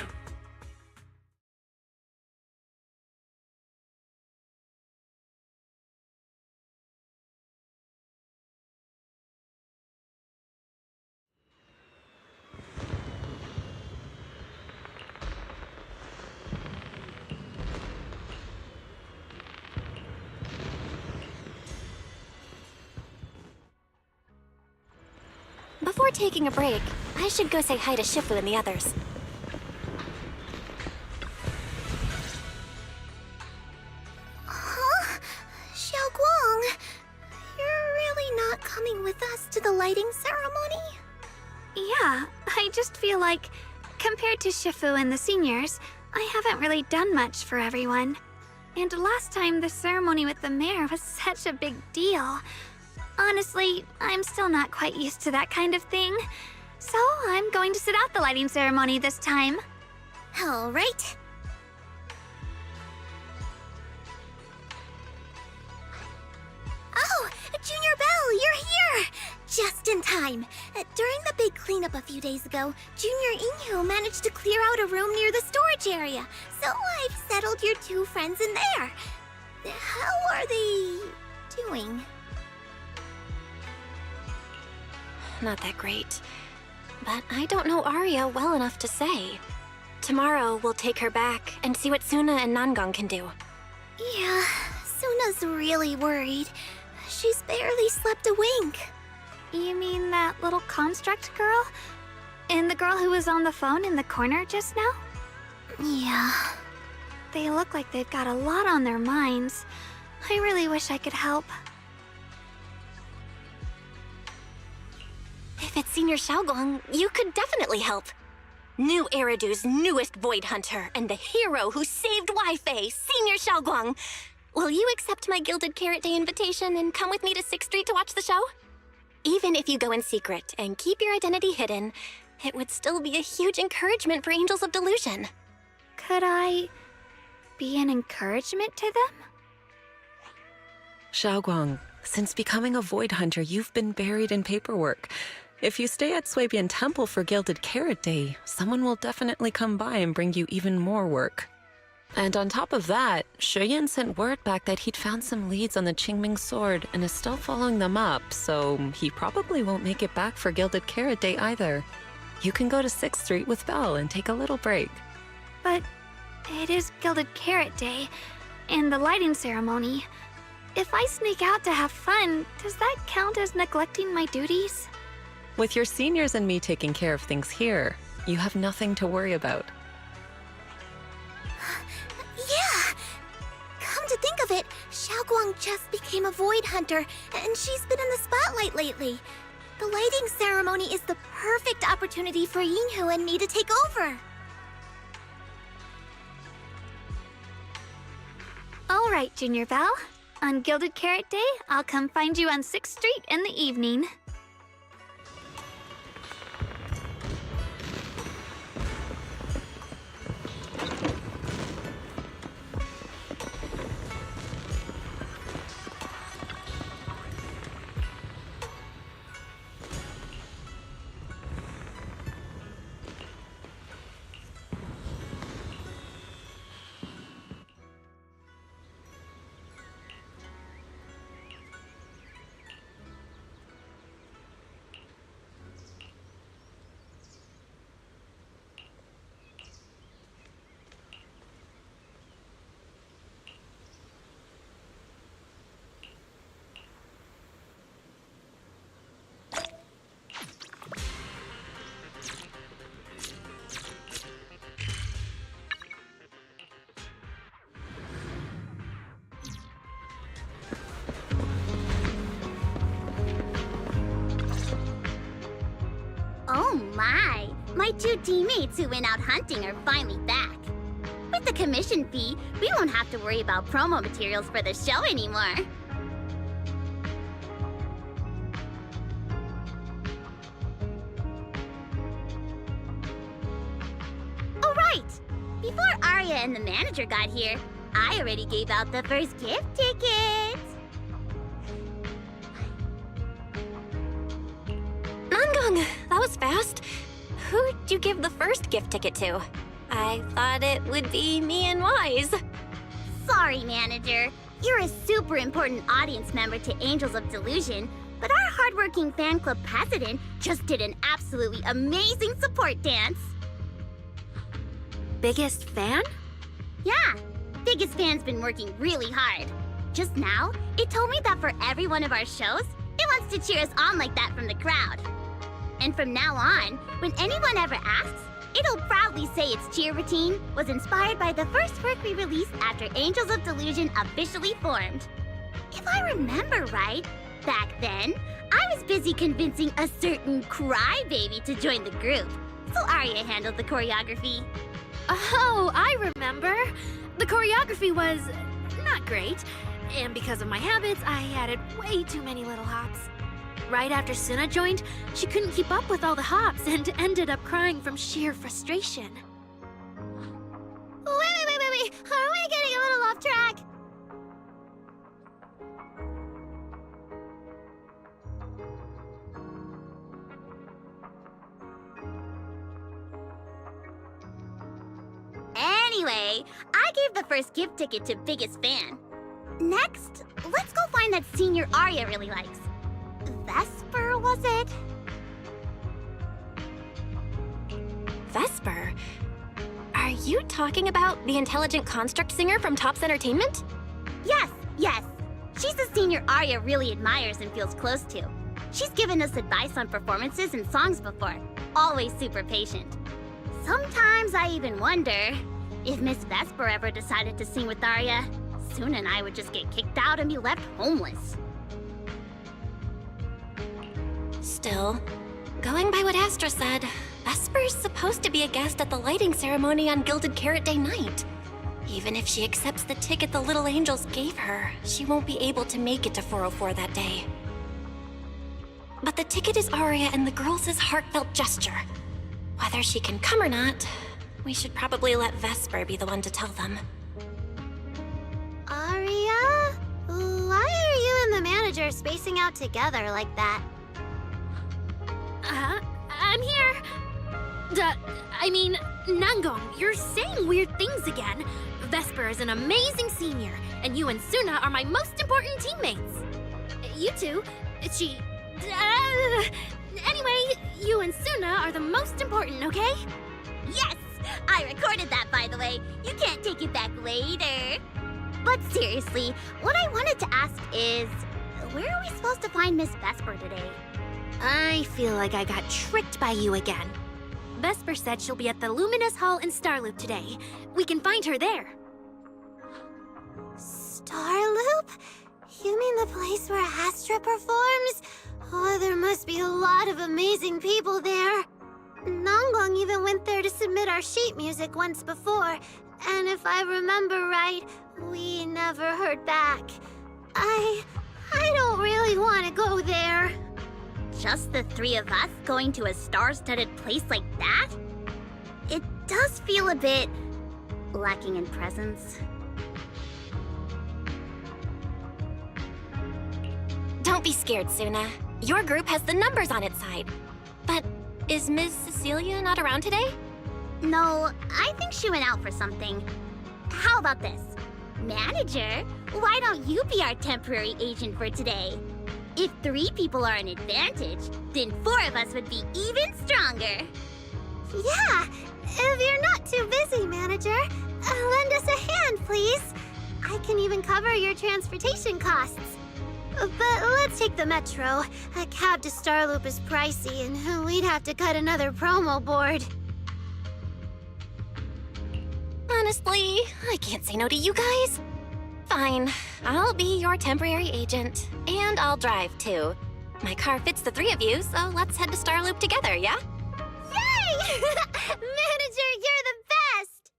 Before taking a break, I should go say hi to Shifu and the others. Huh? Xiaoguang, you're really not coming with us to the lighting ceremony? Yeah, I just feel like, compared to Shifu and the seniors, I haven't really done much for everyone. And last time the ceremony with the mayor was such a big deal. Honestly, I'm still not quite used to that kind of thing. So I'm going to sit out the lighting ceremony this time. All right. Oh, Junior Belle, you're here! Just in time. During the big cleanup a few days ago, Junior Inhu managed to clear out a room near the storage area. So I've settled your two friends in there. How are they doing? Not that great. But I don't know Arya well enough to say. Tomorrow, we'll take her back and see what Suna and Nangong can do. Yeah, Suna's really worried. She's barely slept a wink. You mean that little construct girl? And the girl who was on the phone in the corner just now? Yeah. They look like they've got a lot on their minds. I really wish I could help. If it's Senior Xiaoguang, you could definitely help. New Eridu's newest Void Hunter and the hero who saved Wi-Fi, Senior Xiaoguang. Will you accept my Gilded Carrot Day invitation and come with me to 6th Street to watch the show? Even if you go in secret and keep your identity hidden, it would still be a huge encouragement for Angels of Delusion. Could I be an encouragement to them? Xiaoguang, since becoming a Void Hunter, you've been buried in paperwork. If you stay at Swabian Temple for Gilded Carrot Day, someone will definitely come by and bring you even more work. And on top of that, Shuyan sent word back that he'd found some leads on the Qingming sword and is still following them up, so he probably won't make it back for Gilded Carrot Day either. You can go to 6th Street with Belle and take a little break. But it is Gilded Carrot Day, and the lighting ceremony. If I sneak out to have fun, does that count as neglecting my duties? With your seniors and me taking care of things here, you have nothing to worry about. Yeah! Come to think of it, Xiaoguang just became a Void Hunter, and she's been in the spotlight lately. The lighting ceremony is the perfect opportunity for Yinhu and me to take over. All right, Junior Belle. On Gilded Carrot Day, I'll come find you on 6th Street in the evening. Oh my! My 2 teammates who went out hunting are finally back. With the commission fee, we won't have to worry about promo materials for the show anymore. Oh right! Before Arya and the manager got here, I already gave out the first gift tickets! Nangong, that was fast. Who'd you give the first gift ticket to? I thought it would be me and Wise. Sorry, manager. You're a super important audience member to Angels of Delusion, but our hardworking fan club president just did an absolutely amazing support dance. Biggest fan? Yeah, biggest fan's been working really hard. Just now, it told me that for every one of our shows, it wants to cheer us on like that from the crowd. And from now on, when anyone ever asks, it'll proudly say its cheer routine was inspired by the first work we released after Angels of Delusion officially formed. If I remember right, back then, I was busy convincing a certain crybaby to join the group, so Arya handled the choreography. Oh, I remember. The choreography was not great, and because of my habits, I added way too many little hops. Right after Suna joined, she couldn't keep up with all the hops and ended up crying from sheer frustration. Wait. Are we getting a little off track? Anyway, I gave the first gift ticket to biggest fan. Next, let's go find that senior Arya really likes. Vesper, was it? Vesper? Are you talking about the intelligent construct singer from Tops Entertainment? Yes. She's the senior Arya really admires and feels close to. She's given us advice on performances and songs before. Always super patient. Sometimes I even wonder if Miss Vesper ever decided to sing with Arya, Suna and I would just get kicked out and be left homeless. Still, going by what Astra said, Vesper's supposed to be a guest at the lighting ceremony on Gilded Carrot Day night. Even if she accepts the ticket the Little Angels gave her, she won't be able to make it to 404 that day. But the ticket is Arya and the girls' heartfelt gesture. Whether she can come or not, we should probably let Vesper be the one to tell them. Arya? Why are you and the manager spacing out together like that? I'm here. Nangong, you're saying weird things again. Vesper is an amazing senior, and you and Suna are my most important teammates. You two, anyway, you and Suna are the most important, okay? Yes! I recorded that, by the way. You can't take it back later. But seriously, what I wanted to ask is, where are we supposed to find Miss Vesper today? I feel like I got tricked by you again. Vesper said she'll be at the Luminous Hall in Starloop today. We can find her there. Starloop? You mean the place where Astra performs? Oh, there must be a lot of amazing people there. Nangong even went there to submit our sheet music once before, and if I remember right, we never heard back. I don't really want to go there. Just the 3 of us going to a star-studded place like that? It does feel a bit lacking in presence. Don't be scared, Suna. Your group has the numbers on its side. But is Ms. Cecilia not around today? No, I think she went out for something. How about this? Manager, why don't you be our temporary agent for today? If 3 people are an advantage, then 4 of us would be even stronger. Yeah, if you're not too busy, manager, lend us a hand, please. I can even cover your transportation costs. But let's take the metro. A cab to Starloop is pricey, and we'd have to cut another promo board. Honestly, I can't say no to you guys. Fine, I'll be your temporary agent, and I'll drive too. My car fits the 3 of you, so let's head to Starloop together, yeah? Manager, you're the best!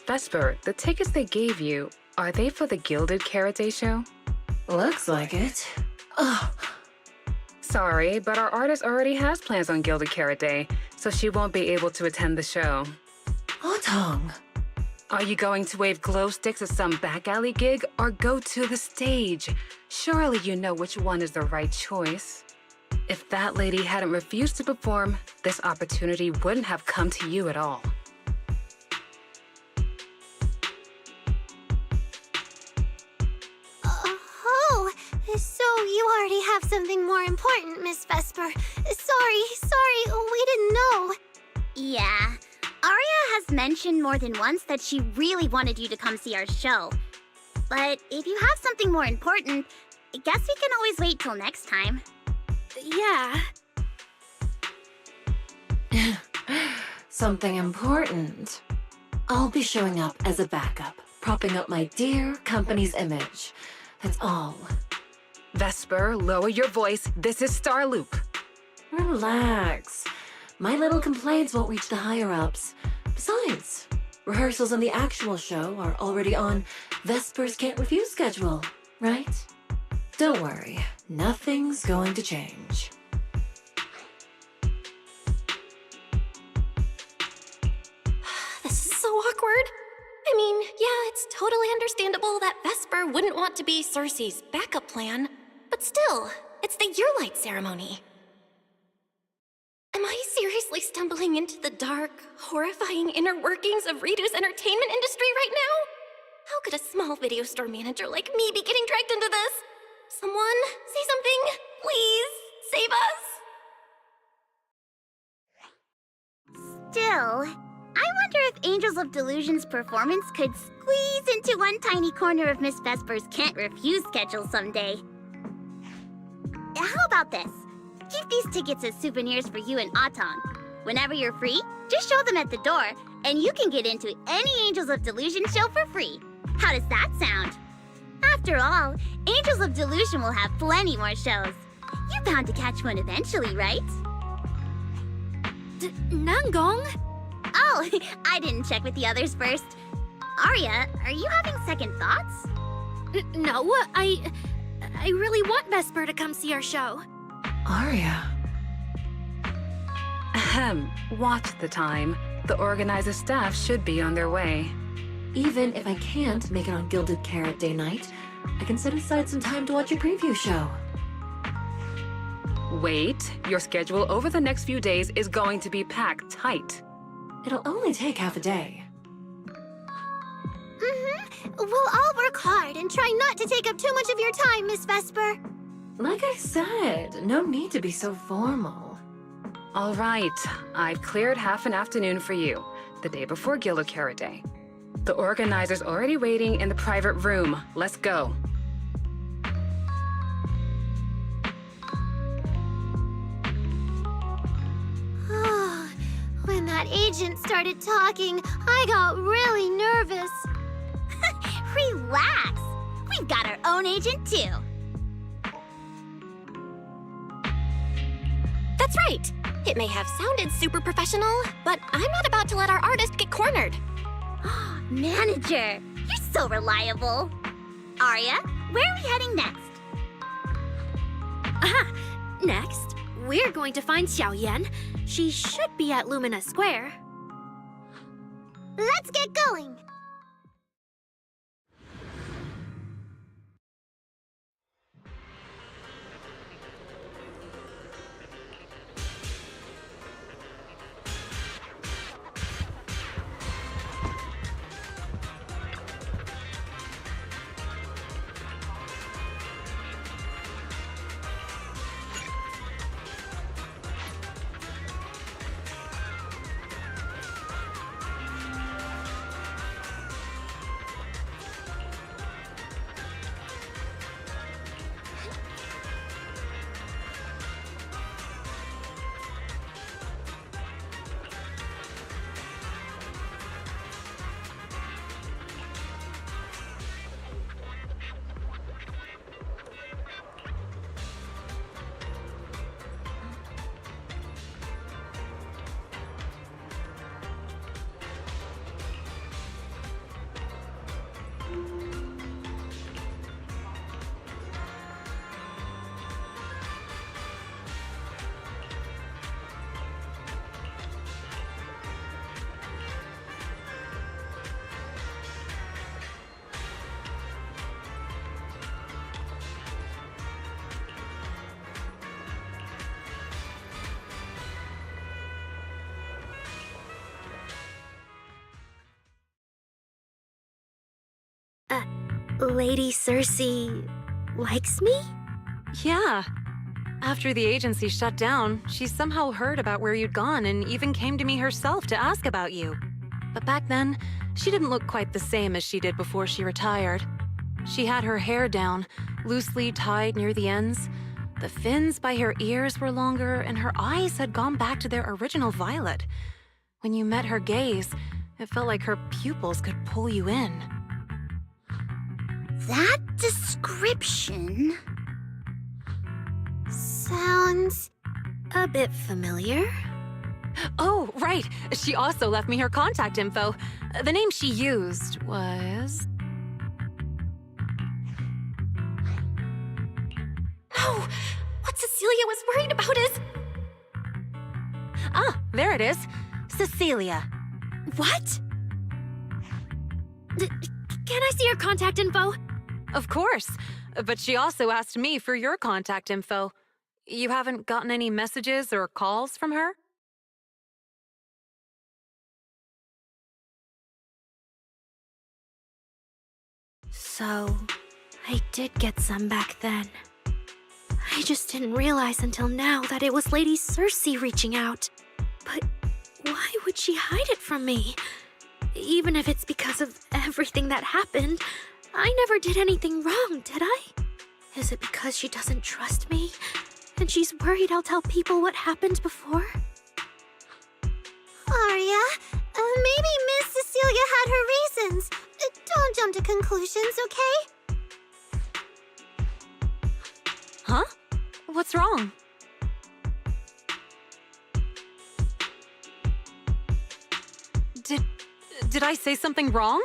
Vesper, the tickets they gave you, are they for the Gilded Carrot Day show? Looks like it. Ugh. Sorry, but our artist already has plans on Gilded Carrot Day, so she won't be able to attend the show. Otong. Are you going to wave glow sticks at some back alley gig or go to the stage? Surely you know which one is the right choice. If that lady hadn't refused to perform, this opportunity wouldn't have come to you at all. So you already have something more important, Miss Vesper. Sorry, we didn't know. Yeah. Aria has mentioned more than once that she really wanted you to come see our show. But if you have something more important, I guess we can always wait till next time. Yeah. Something important. I'll be showing up as a backup, propping up my dear company's image. That's all. Vesper, lower your voice. This is Starloop. Relax. My little complaints won't reach the higher-ups. Besides, rehearsals and the actual show are already on Vesper's Can't Refuse schedule, right? Don't worry, nothing's going to change. This is so awkward. I mean, yeah, it's totally understandable that Vesper wouldn't want to be Cersei's backup plan, but still, it's the Yearlight ceremony. Am I seriously stumbling into the dark, horrifying inner workings of Ridu's entertainment industry right now? How could a small video store manager like me be getting dragged into this? Someone, say something, please, save us! Still, I wonder if Angels of Delusion's performance could squeeze into one tiny corner of Miss Vesper's Can't Refuse schedule someday. How about this? Keep these tickets as souvenirs for you and Otong. Whenever you're free, just show them at the door, and you can get into any Angels of Delusion show for free. How does that sound? After all, Angels of Delusion will have plenty more shows. You're bound to catch one eventually, right? Nangong? Oh, I didn't check with the others first. Aria, are you having second thoughts? No, I really want Vesper to come see our show. Aria. Ahem. Watch the time. The organizer staff should be on their way. Even if I can't make it on Gilded Carrot Day night, I can set aside some time to watch a preview show. Wait, your schedule over the next few days is going to be packed tight. It'll only take half a day. We'll all work hard and try not to take up too much of your time, Miss Vesper. Like I said, no need to be so formal. All right, I've cleared half an afternoon for you, the day before Gilded Carrot Day. The organizer's already waiting in the private room. Let's go. When that agent started talking, I got really nervous. Relax. We've got our own agent, too. That's right. It may have sounded super professional, but I'm not about to let our artist get cornered. Manager, you're so reliable. Arya, where are we heading next? Next, we're going to find Xiaoyan. She should be at Lumina Square. Let's get going. Lady Cersei likes me? Yeah. After the agency shut down, she somehow heard about where you'd gone and even came to me herself to ask about you. But back then, she didn't look quite the same as she did before she retired. She had her hair down, loosely tied near the ends. The fins by her ears were longer, and her eyes had gone back to their original violet. When you met her gaze, it felt like her pupils could pull you in. That description sounds a bit familiar. Oh, right. She also left me her contact info. The name she used was... No! What Cecilia was worried about is... Ah, there it is. Cecilia. What? Can I see your contact info? Of course, but she also asked me for your contact info. You haven't gotten any messages or calls from her? So, I did get some back then. I just didn't realize until now that it was Lady Cersei reaching out. But why would she hide it from me? Even if it's because of everything that happened, I never did anything wrong, did I? Is it because she doesn't trust me? And she's worried I'll tell people what happened before? Arya, maybe Miss Cecilia had her reasons. Don't jump to conclusions, okay? Huh? What's wrong? Did I say something wrong?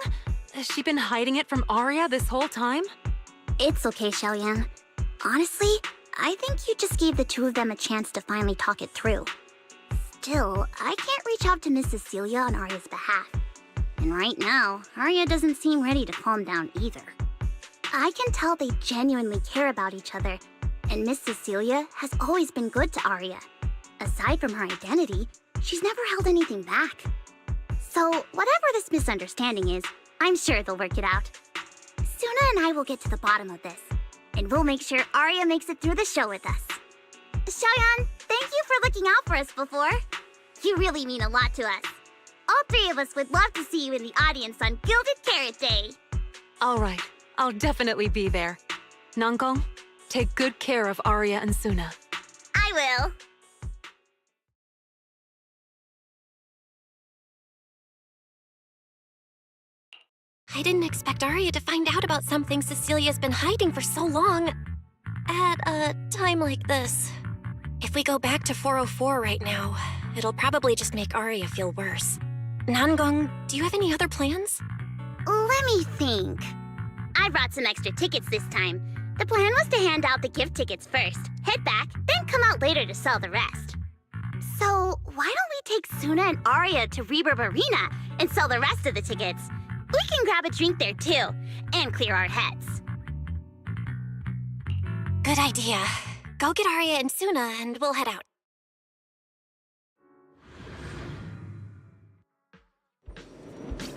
Has she been hiding it from Arya this whole time? It's okay, Xiaoyan. Honestly, I think you just gave the two of them a chance to finally talk it through. Still, I can't reach out to Miss Cecilia on Arya's behalf. And right now, Arya doesn't seem ready to calm down either. I can tell they genuinely care about each other, and Miss Cecilia has always been good to Arya. Aside from her identity, she's never held anything back. So, whatever this misunderstanding is, I'm sure they'll work it out. Suna and I will get to the bottom of this, and we'll make sure Arya makes it through the show with us. Xiaoyan, thank you for looking out for us before. You really mean a lot to us. All three of us would love to see you in the audience on Gilded Carrot Day. All right, I'll definitely be there. Nankong, take good care of Arya and Suna. I will. I didn't expect Arya to find out about something Cecilia's been hiding for so long. At a time like this. If we go back to 404 right now, it'll probably just make Arya feel worse. Nangong, do you have any other plans? Let me think. I brought some extra tickets this time. The plan was to hand out the gift tickets first, head back, then come out later to sell the rest. So why don't we take Suna and Arya to Reverb Arena and sell the rest of the tickets? We can grab a drink there too, and clear our heads. Good idea. Go get Arya and Suna and we'll head out.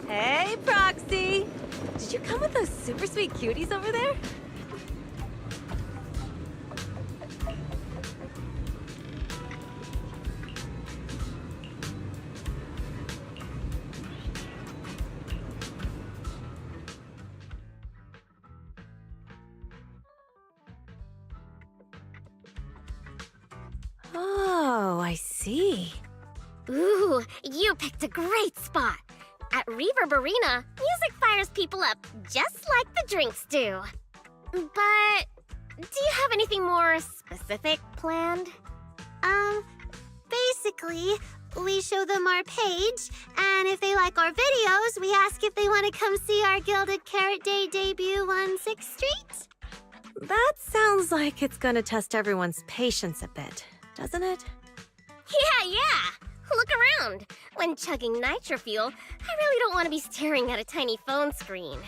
Hey, Proxy! Did you come with those super sweet cuties over there? Oh, I see. Ooh, you picked a great spot. At Reverb Arena, music fires people up just like the drinks do. But do you have anything more specific planned? Basically, we show them our page, and if they like our videos, we ask if they want to come see our Gilded Carrot Day debut on 6th Street. That sounds like it's gonna test everyone's patience a bit, doesn't it? Yeah. Look around. When chugging nitro fuel, I really don't want to be staring at a tiny phone screen.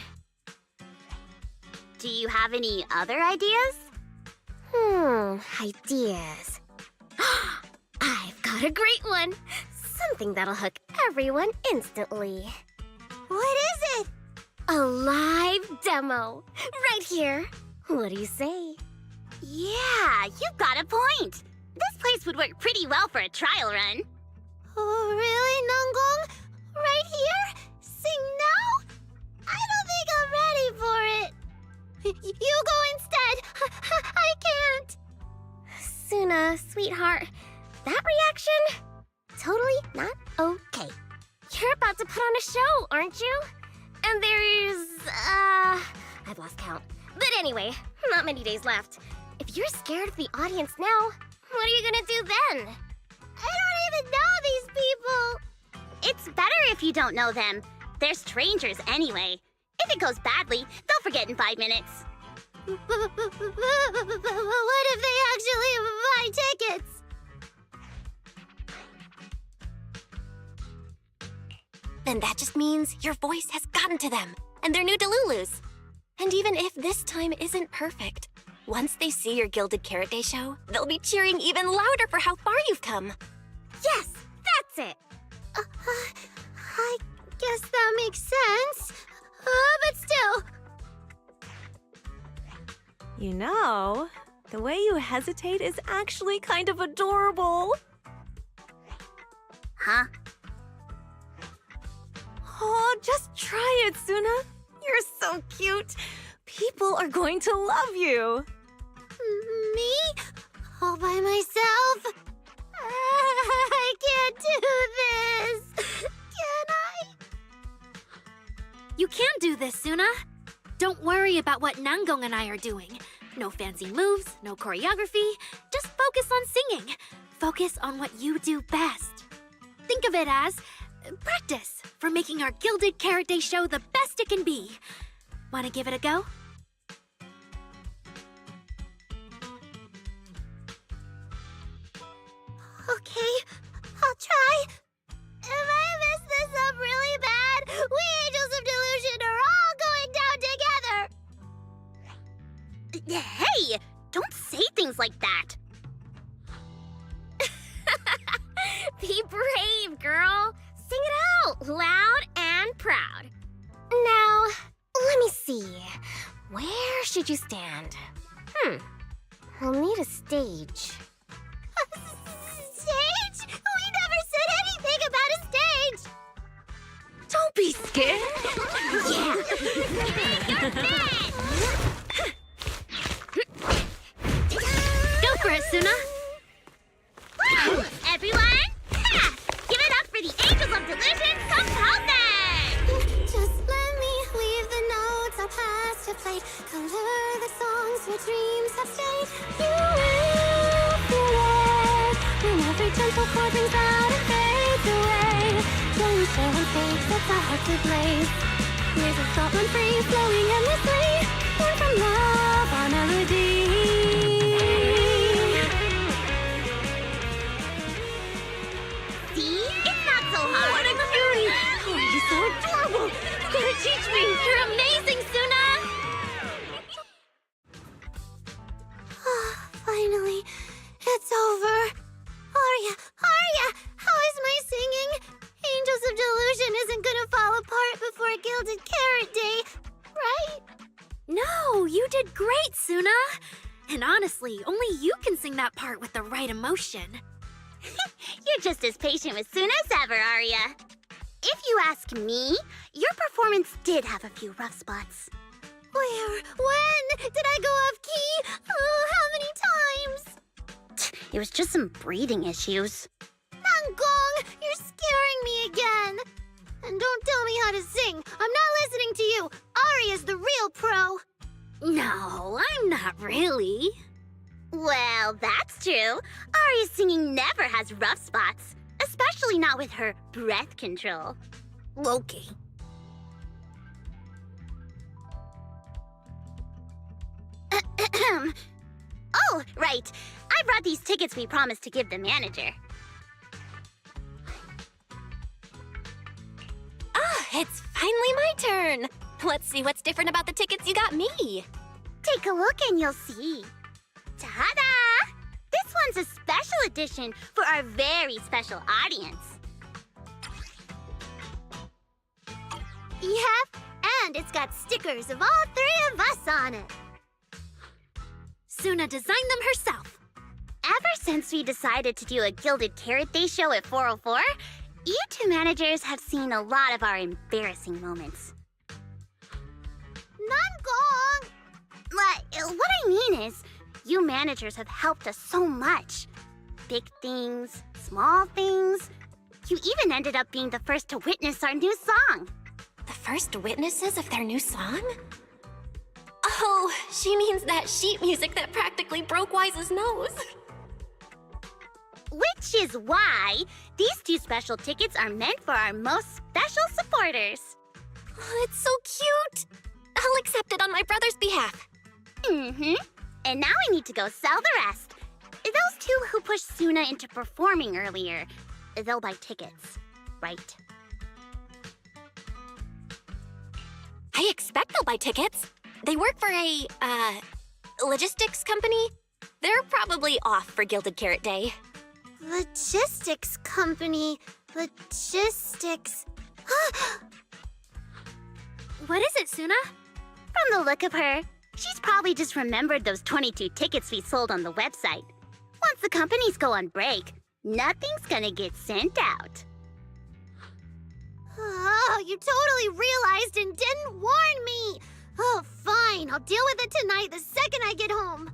Do you have any other ideas? Ideas. I've got a great one. Something that'll hook everyone instantly. What is it? A live demo. Right here. What do you say? Yeah, you've got a point. This place would work pretty well for a trial run. Oh, really, Nangong? Right here? Sing now? I don't think I'm ready for it. You go instead. I can't. Suna, sweetheart, that reaction? Totally not okay. You're about to put on a show, aren't you? And there's, I've lost count. But anyway, not many days left. If you're scared of the audience now, what are you gonna do then? I don't even know these people. It's better if you don't know them. They're strangers anyway. If it goes badly, they'll forget in 5 minutes. What if they actually buy tickets? Then that just means your voice has gotten to them, and they're new Delulus. And even if this time isn't perfect, once they see your Gilded Carrot Day show, they'll be cheering even louder for how far you've come. Yes, that's it. I guess that makes sense. But still. You know, the way you hesitate is actually kind of adorable. Huh? Oh, just try it, Suna. You're so cute. People are going to love you. Me? All by myself? I can't do this. Can I? You can do this, Suna. Don't worry about what Nangong and I are doing. No fancy moves, no choreography. Just focus on singing. Focus on what you do best. Think of it as practice for making our Gilded Carrot Day show the best it can be. Want to give it a go? Okay, I'll try. If I mess this up really bad, we Angels of Delusion are all going down together. Hey, don't say things like that. Be brave, girl. Sing it out, loud and proud. Now, let me see. Where should you stand? I'll need a stage. Stage? We never said anything about a stage. Don't be scared. Yeah. Go for it, Suna. Woo! Everyone, give it up for the Angels of Delusion composing! Just let me leave the notes I'll pass to play. Color the songs where dreams have stayed. You will feel it. it's a heart to blaze. There's a thought run free, flowing endlessly. Born from love, our melody. See? It's not so hard. What a cutie! Oh, you're so adorable! You gotta teach me! You're amazing, Suna! Finally, it's over. Arya, how is my singing? Angels of Delusion isn't gonna fall apart before Gilded Carrot Day, right? No, you did great, Suna. And honestly, only you can sing that part with the right emotion. You're just as patient with Suna as ever, Arya. If you ask me, your performance did have a few rough spots. Where? When? Did I go off key? Oh, how many times? It was just some breathing issues. Nangong, you're scaring me again. And don't tell me how to sing. I'm not listening to you. Arya's the real pro. No, I'm not really. Well, that's true. Arya's singing never has rough spots, especially not with her breath control. Okay. Oh, right. I brought these tickets we promised to give the manager. Ah, it's finally my turn. Let's see what's different about the tickets you got me. Take a look and you'll see. Ta-da! This one's a special edition for our very special audience. Yep, and it's got stickers of all three of us on it. Suna designed them herself. Ever since we decided to do a Gilded Carrot Day show at 404, you two managers have seen a lot of our embarrassing moments. Nangong! What I mean is, you managers have helped us so much. Big things, small things. You even ended up being the first to witness our new song. The first witnesses of their new song? Oh, she means that sheet music that practically broke Wise's nose. Which is why these two special tickets are meant for our most special supporters. Oh, it's so cute. I'll accept it on my brother's behalf. Mm-hmm. And now I need to go sell the rest. Those two who pushed Suna into performing earlier, they'll buy tickets, right? I expect they'll buy tickets. They work for a, logistics company. They're probably off for Gilded Carrot Day. Logistics company. Logistics. What is it, Suna? From the look of her, she's probably just remembered those 22 tickets we sold on the website. Once the companies go on break, nothing's gonna get sent out. Oh, you totally realized and didn't warn me! Oh, fine. I'll deal with it tonight the second I get home.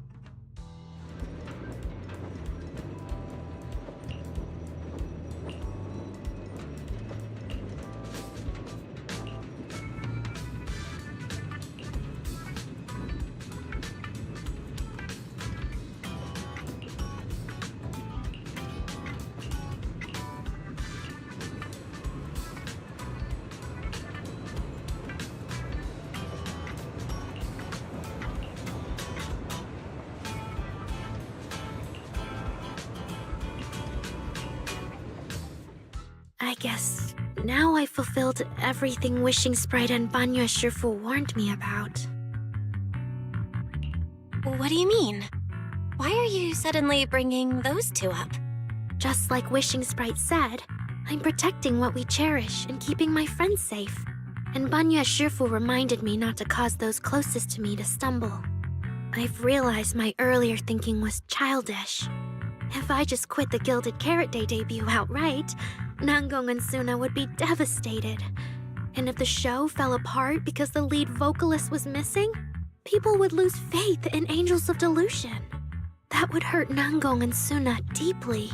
I guess now I fulfilled everything Wishing Sprite and Banya Shifu warned me about. What do you mean? Why are you suddenly bringing those two up? Just like Wishing Sprite said, I'm protecting what we cherish and keeping my friends safe. And Banya Shifu reminded me not to cause those closest to me to stumble. I've realized my earlier thinking was childish. If I just quit the Gilded Carrot Day debut outright, Nangong and Suna would be devastated. And if the show fell apart because the lead vocalist was missing, people would lose faith in Angels of Delusion. That would hurt Nangong and Suna deeply.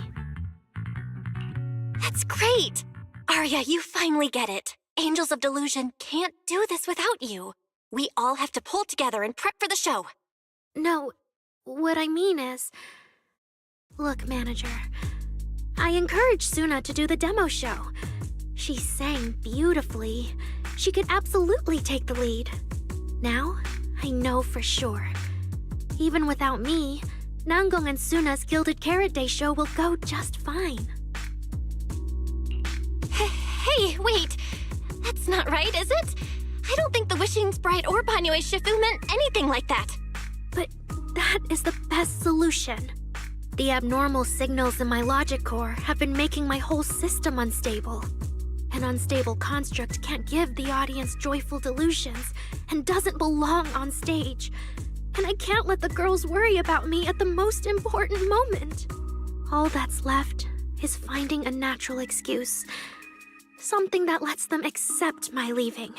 That's great! Arya, you finally get it. Angels of Delusion can't do this without you. We all have to pull together and prep for the show. No, what I mean is... Look, manager, I encouraged Suna to do the demo show. She sang beautifully. She could absolutely take the lead. Now, I know for sure. Even without me, Nanggong and Suna's Gilded Carrot Day show will go just fine. Hey, wait! That's not right, is it? I don't think the Wishing Sprite or Banyue Shifu meant anything like that. But that is the best solution. The abnormal signals in my logic core have been making my whole system unstable. An unstable construct can't give the audience joyful delusions and doesn't belong on stage. And I can't let the girls worry about me at the most important moment. All that's left is finding a natural excuse. Something that lets them accept my leaving.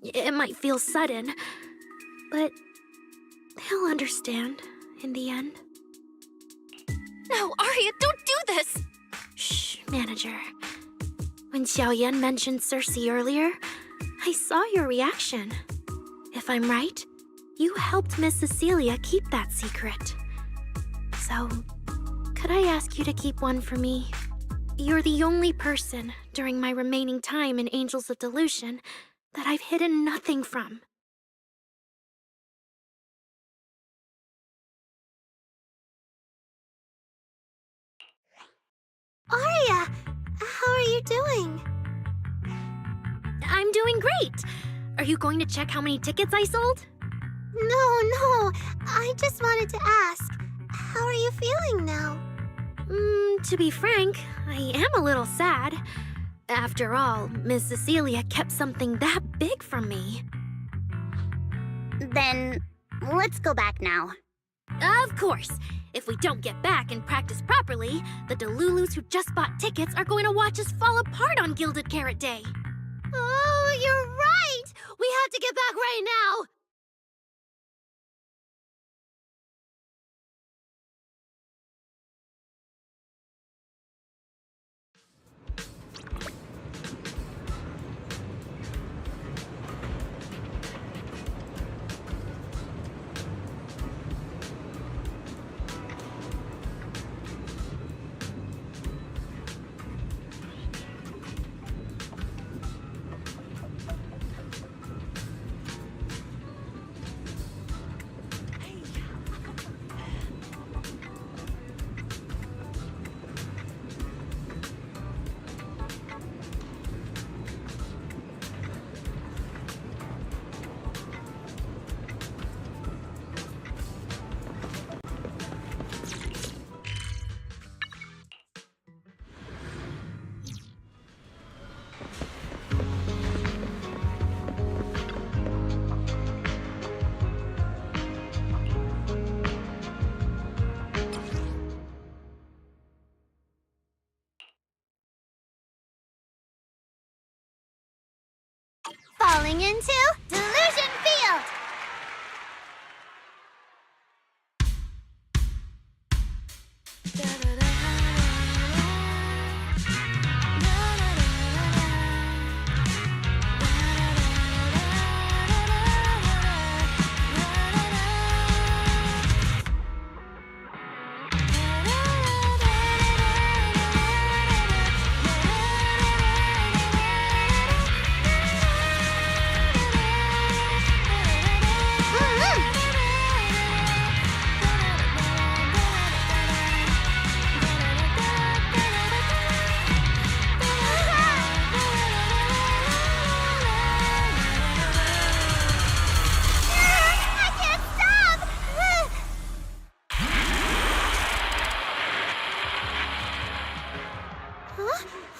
It might feel sudden, but they'll understand in the end. No, Arya, don't do this! Shh, manager. When Xiaoyan mentioned Cersei earlier, I saw your reaction. If I'm right, you helped Miss Cecilia keep that secret. So, could I ask you to keep one for me? You're the only person during my remaining time in Angels of Delusion that I've hidden nothing from. Arya, how are you doing? I'm doing great! Are you going to check how many tickets I sold? No, I just wanted to ask, how are you feeling now? To be frank, I am a little sad. After all, Miss Cecilia kept something that big from me. Then, let's go back now. Of course! If we don't get back and practice properly, the Delulus who just bought tickets are going to watch us fall apart on Gilded Carrot Day. Oh, you're right! We have to get back right now! Falling into Delusion Field!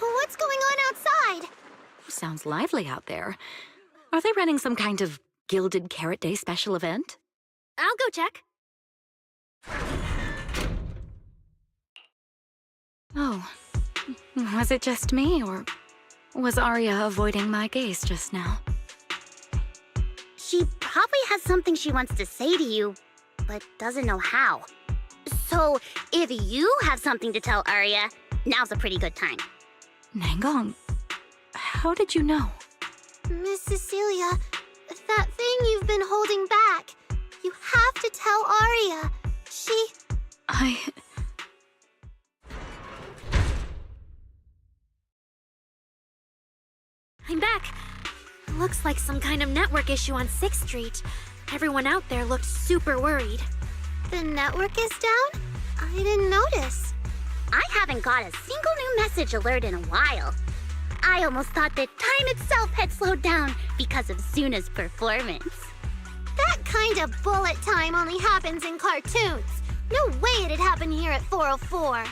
What's going on outside? Sounds lively out there. Are they running some kind of Gilded Carrot Day special event? I'll go check. Oh, was it just me, or was Arya avoiding my gaze just now? She probably has something she wants to say to you, but doesn't know how. So, if you have something to tell Arya, now's a pretty good time. Nanggong, how did you know? Miss Cecilia, that thing you've been holding back. You have to tell Arya. I... looks like some kind of network issue on 6th Street. Everyone out there looked super worried. The network is down? I didn't notice. I haven't got a single new message alert in a while. I almost thought that time itself had slowed down because of Zuna's performance. That kind of bullet time only happens in cartoons. No way it'd happen here at 404.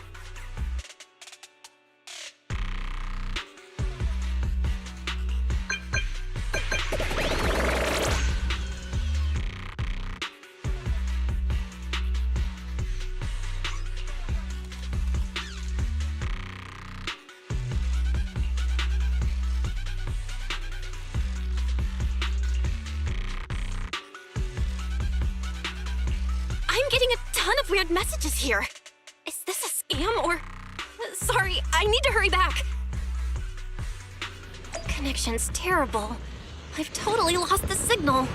Weird messages here. Is this a scam or... Sorry, I need to hurry back. Connection's terrible. I've totally lost the signal.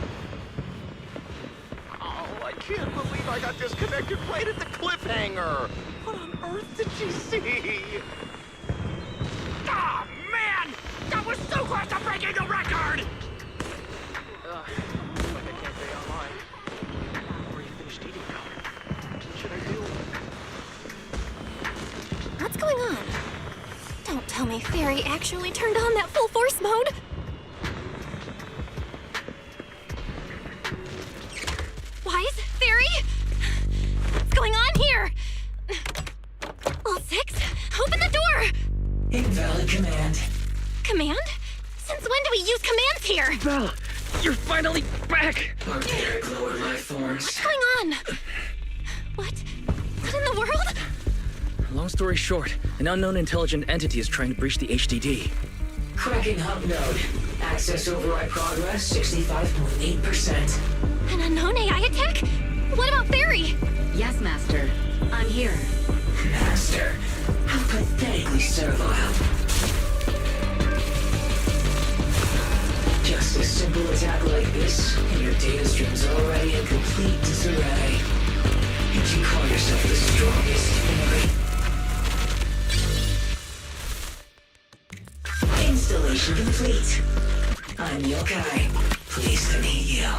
Oh, I can't believe I got disconnected right at the cliffhanger. What on earth did she see? Ah, man! That was so close to breaking the record! Looks like I can't stay online. Where you finished eating now? What should I do? What's going on? Don't tell me Fairy actually turned on that full force mode. Wise? Fairy? What's going on here? Well, 6, open the door! Invalid command. Command? Since when do we use commands here? Belle, you're finally back! Barbaric lower life forms. What's going on? What in the world? Long story short, an unknown intelligent entity is trying to breach the HDD. Cracking hub node. Access override progress 65.8%. An unknown AI attack? What about Fairy? Yes, Master. I'm here. Master, how pathetically servile. Just a simple attack like this, and your data stream's already in complete disarray. And you call yourself the strongest Fairy? Installation complete. I'm Yokai. Pleased to meet you.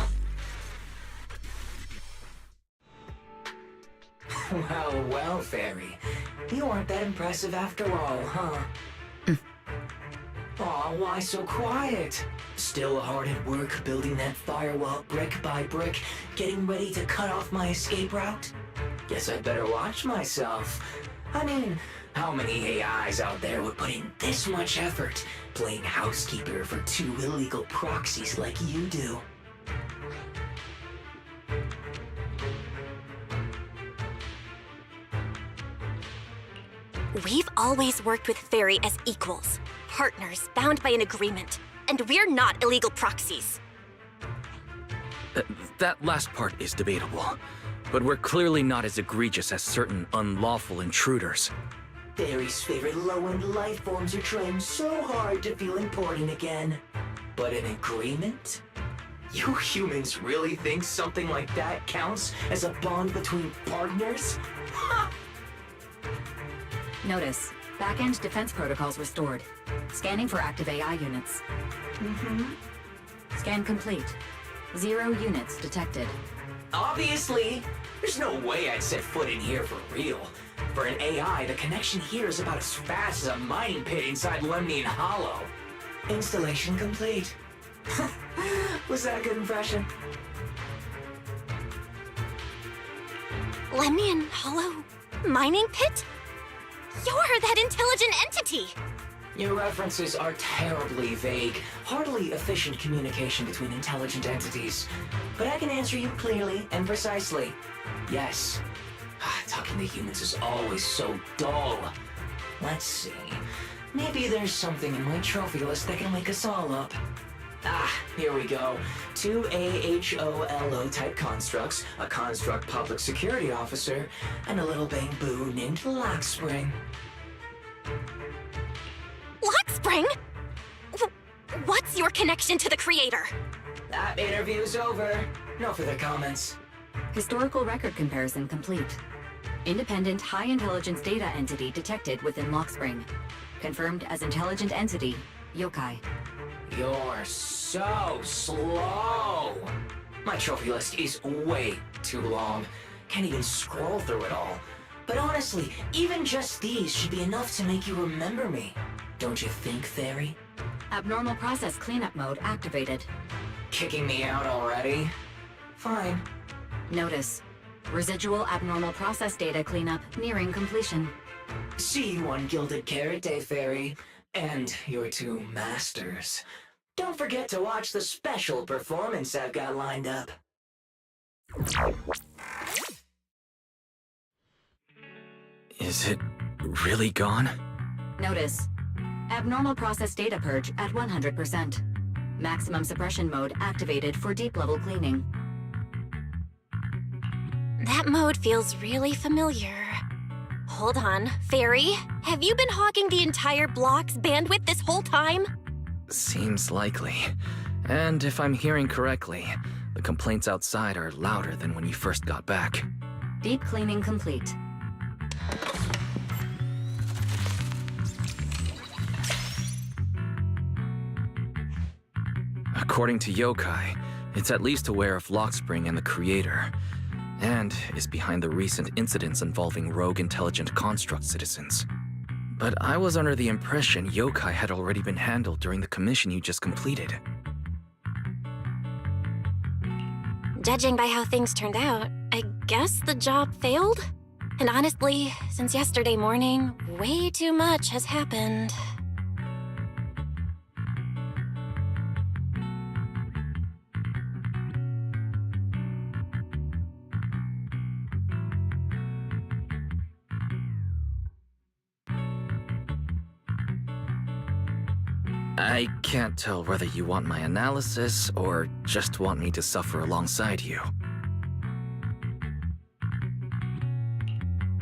Well, Fairy. You aren't that impressive after all, huh? Aw, why so quiet? Still hard at work building that firewall brick by brick, getting ready to cut off my escape route? Guess I'd better watch myself. I mean, how many AIs out there would put in this much effort playing housekeeper for 2 illegal proxies like you do? We've always worked with Fairy as equals, partners bound by an agreement, and we're not illegal proxies. That last part is debatable, but we're clearly not as egregious as certain unlawful intruders. Fairy's favorite low-end life forms are trying so hard to feel important again. But an agreement? You humans really think something like that counts as a bond between partners? Notice, back-end defense protocols restored. Scanning for active AI units. Scan complete. 0 units detected. Obviously! There's no way I'd set foot in here for real. For an AI, the connection here is about as fast as a mining pit inside Lemnian Hollow. Installation complete. Was that a good impression? Lemnian Hollow mining pit? You're that intelligent entity! Your references are terribly vague, hardly efficient communication between intelligent entities. But I can answer you clearly and precisely. Yes. Talking to humans is always so dull. Let's see. Maybe there's something in my trophy list that can wake us all up. Here we go. 2 AHOLO type constructs, a construct public security officer, and a little bamboo named Lockspring. Lockspring? What's your connection to the creator? That interview's over. No further comments. Historical record comparison complete. Independent high-intelligence data entity detected within Lockspring. Confirmed as intelligent entity, Yokai. You're so so slow. My trophy list is way too long. Can't even scroll through it all. But honestly, even just these should be enough to make you remember me. Don't you think, Fairy? Abnormal process cleanup mode activated. Kicking me out already? Fine. Notice. Residual abnormal process data cleanup nearing completion. See you on Gilded Carrot Day, Fairy. And your two masters. Don't forget to watch the special performance I've got lined up. Is it really gone? Notice. Abnormal process data purge at 100%. Maximum suppression mode activated for deep level cleaning. That mode feels really familiar. Hold on, Fairy, have you been hogging the entire block's bandwidth this whole time? Seems likely. And if I'm hearing correctly, the complaints outside are louder than when you first got back. Deep cleaning complete. According to Yokai, it's at least aware of Lockspring and the Creator, and is behind the recent incidents involving rogue intelligent construct citizens. But I was under the impression Yokai had already been handled during the commission you just completed. Judging by how things turned out, I guess the job failed? And honestly, since yesterday morning, way too much has happened. I can't tell whether you want my analysis or just want me to suffer alongside you.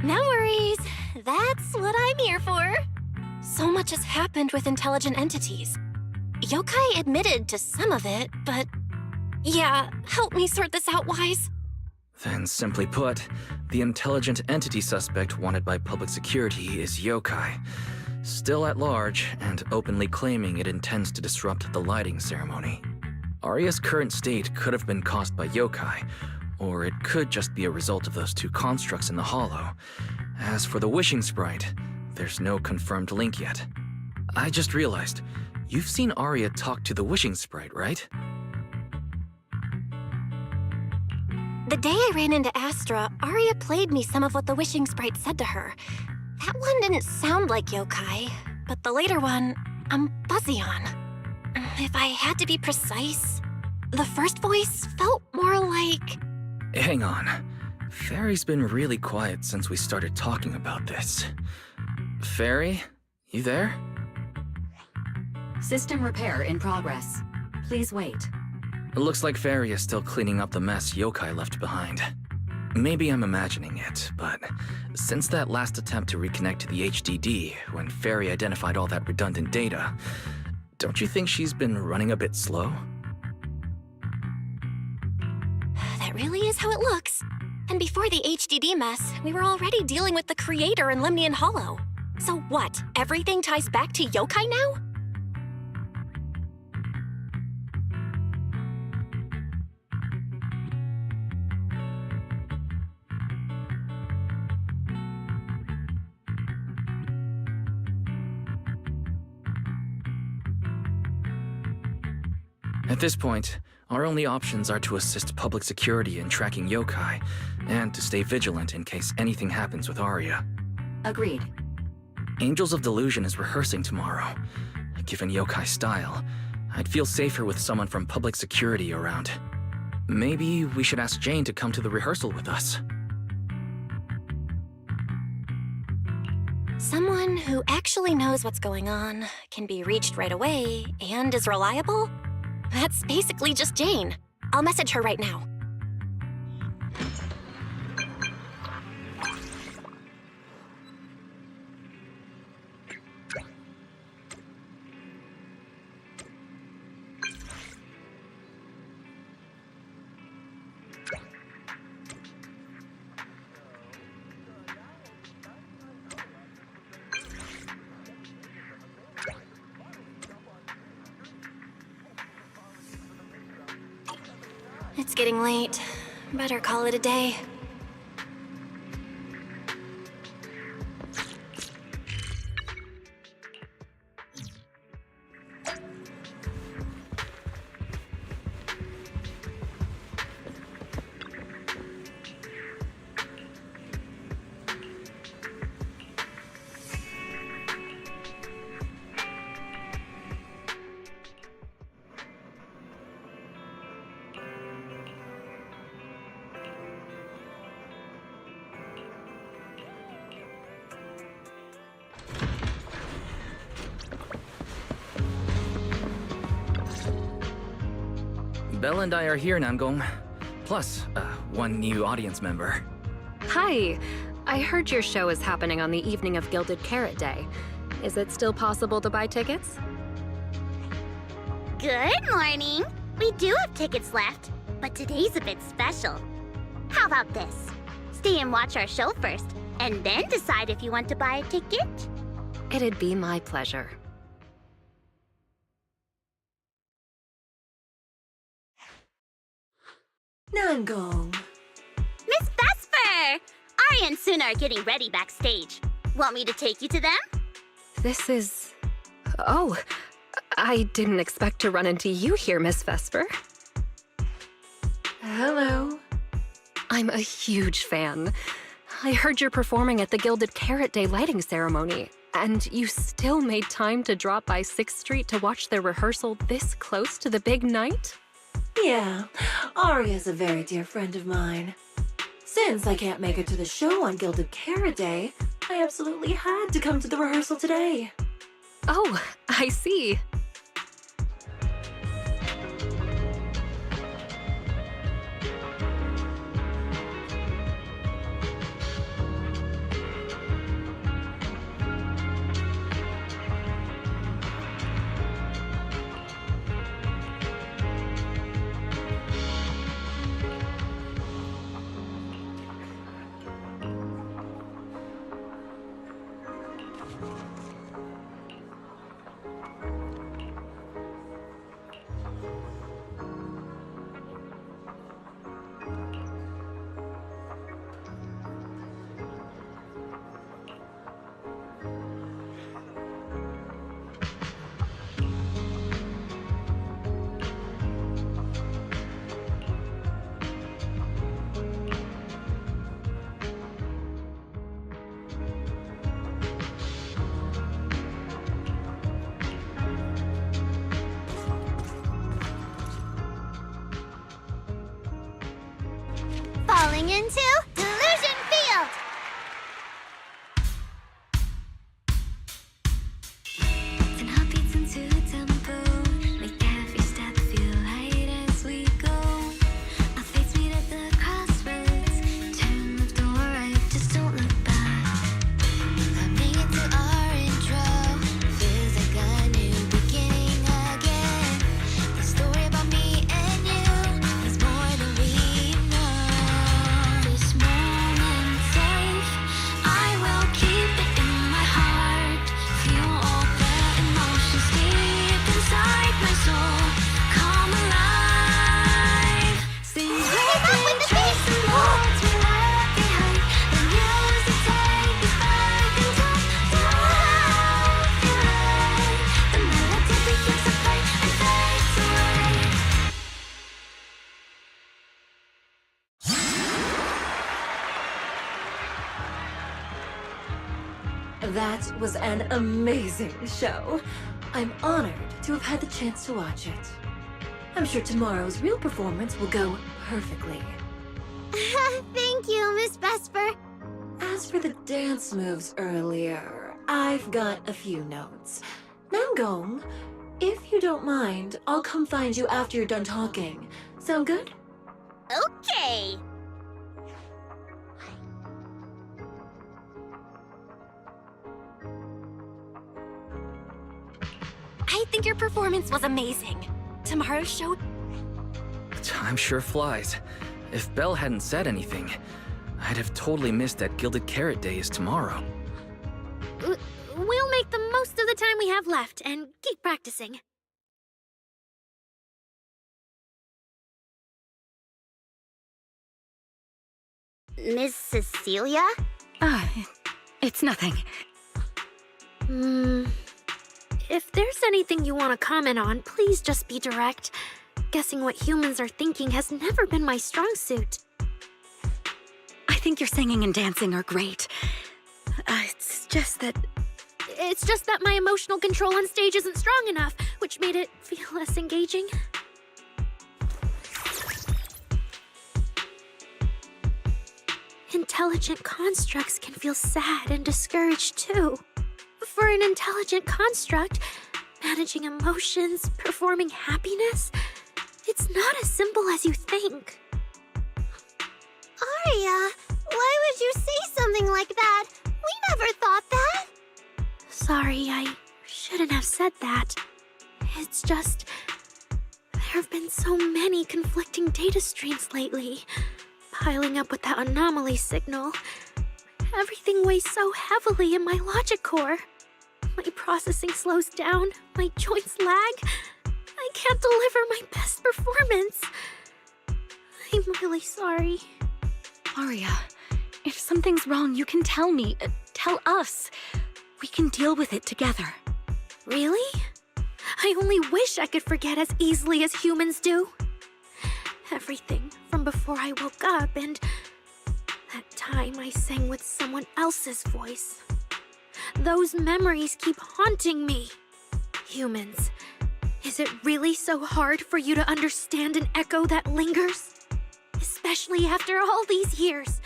No worries. That's what I'm here for. So much has happened with intelligent entities. Yokai admitted to some of it, but... Yeah, help me sort this out, Wise. Then simply put, the intelligent entity suspect wanted by public security is Yokai, still at large and openly claiming it intends to disrupt the lighting ceremony. Arya's current state could have been caused by Yokai, or it could just be a result of those two constructs in the Hollow. As for the Wishing Sprite, there's no confirmed link yet. I just realized, you've seen Arya talk to the Wishing Sprite, right? The day I ran into Astra, Arya played me some of what the Wishing Sprite said to her. That one didn't sound like Yokai, but the later one, I'm fuzzy on. If I had to be precise, the first voice felt more like... Hang on. Fairy's been really quiet since we started talking about this. Fairy, you there? System repair in progress. Please wait. It looks like Fairy is still cleaning up the mess Yokai left behind. Maybe I'm imagining it, but since that last attempt to reconnect to the HDD, when Fairy identified all that redundant data, don't you think she's been running a bit slow? That really is how it looks. And before the HDD mess, we were already dealing with the Creator in Lemnian Hollow. So what, everything ties back to Yokai now? At this point, our only options are to assist public security in tracking Yokai, and to stay vigilant in case anything happens with Arya. Agreed. Angels of Delusion is rehearsing tomorrow. Given Yokai's style, I'd feel safer with someone from public security around. Maybe we should ask Jane to come to the rehearsal with us. Someone who actually knows what's going on, can be reached right away, and is reliable? That's basically just Jane. I'll message her right now. It's getting late. Better call it a day. Belle and I are here, Namgong. Plus, one new audience member. Hi. I heard your show is happening on the evening of Gilded Carrot Day. Is it still possible to buy tickets? Good morning. We do have tickets left, but today's a bit special. How about this? Stay and watch our show first, and then decide if you want to buy a ticket. It'd be my pleasure. Namgong. Miss Vesper! Arya and Suna are getting ready backstage. Want me to take you to them? This is... Oh, I didn't expect to run into you here, Miss Vesper. Hello. I'm a huge fan. I heard you're performing at the Gilded Carrot Day lighting ceremony, and you still made time to drop by 6th Street to watch their rehearsal this close to the big night? Yeah, Arya's a very dear friend of mine. Since I can't make it to the show on Gilded Carrot Day, I absolutely had to come to the rehearsal today. Oh, I see. Falling into Delusion Field! Ten heartbeats into a tempo, make every step feel light as we go. Our fates meet at the crossroads, turn left or right, just don't look back. Coming into our intro, feels like a new beginning again. The story about me and you is more than we know. This moment safe, I will keep it in my heart. Feel all the emotions deep inside my soul. Come alive. Sing with me, chase the world we left behind. The music take us back in time. The melody begins to play and fades away. That was an amazing show. I'm honored to have had the chance to watch it. I'm sure tomorrow's real performance will go perfectly. Thank you, Miss Vesper. As for the dance moves earlier, I've got a few notes. Namgong, if you don't mind, I'll come find you after you're done talking. Sound good? Okay. I think your performance was amazing. Tomorrow's show... Time sure flies. If Belle hadn't said anything, I'd have totally missed that Gilded Carrot Day is tomorrow. We'll make the most of the time we have left and keep practicing. Miss Cecilia? It's nothing. If there's anything you want to comment on, please just be direct. Guessing what humans are thinking has never been my strong suit. I think your singing and dancing are great. It's just that my emotional control on stage isn't strong enough, which made it feel less engaging. Intelligent constructs can feel sad and discouraged too. For an intelligent construct, managing emotions, performing happiness, it's not as simple as you think. Aria, why would you say something like that? We never thought that. Sorry, I shouldn't have said that. It's just, there have been so many conflicting data streams lately, piling up with that anomaly signal. Everything weighs so heavily in my logic core. My processing slows down, my joints lag. I can't deliver my best performance. I'm really sorry. Aria, if something's wrong, you can tell me. Tell us. We can deal with it together. Really? I only wish I could forget as easily as humans do. Everything from before I woke up and that time I sang with someone else's voice. Those memories keep haunting me. Humans, is it really so hard for you to understand an echo that lingers? Especially after all these years,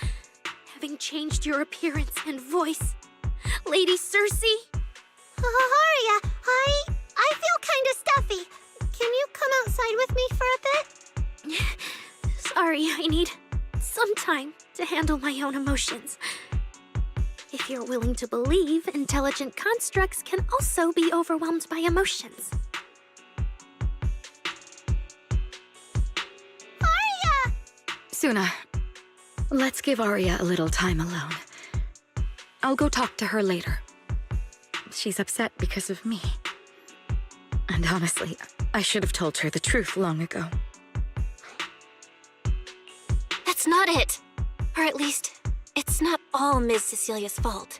having changed your appearance and voice. Lady Circe? Aria, I feel kinda stuffy. Can you come outside with me for a bit? Sorry, I need some time to handle my own emotions. If you're willing to believe, intelligent constructs can also be overwhelmed by emotions. Aria! Suna, let's give Aria a little time alone. I'll go talk to her later. She's upset because of me. And honestly, I should have told her the truth long ago. That's not it. Or at least, it's not all Ms. Cecilia's fault.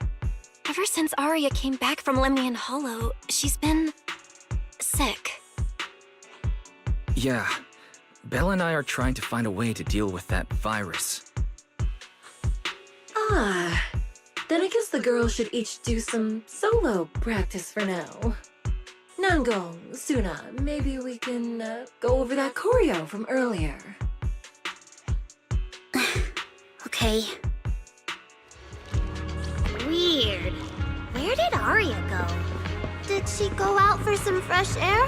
Ever since Aria came back from Lemnian Hollow, she's been sick. Yeah. Belle and I are trying to find a way to deal with that virus. Then I guess the girls should each do some solo practice for now. Nangong, Suna, maybe we can go over that choreo from earlier. Okay. Weird. Where did Aria go? Did she go out for some fresh air?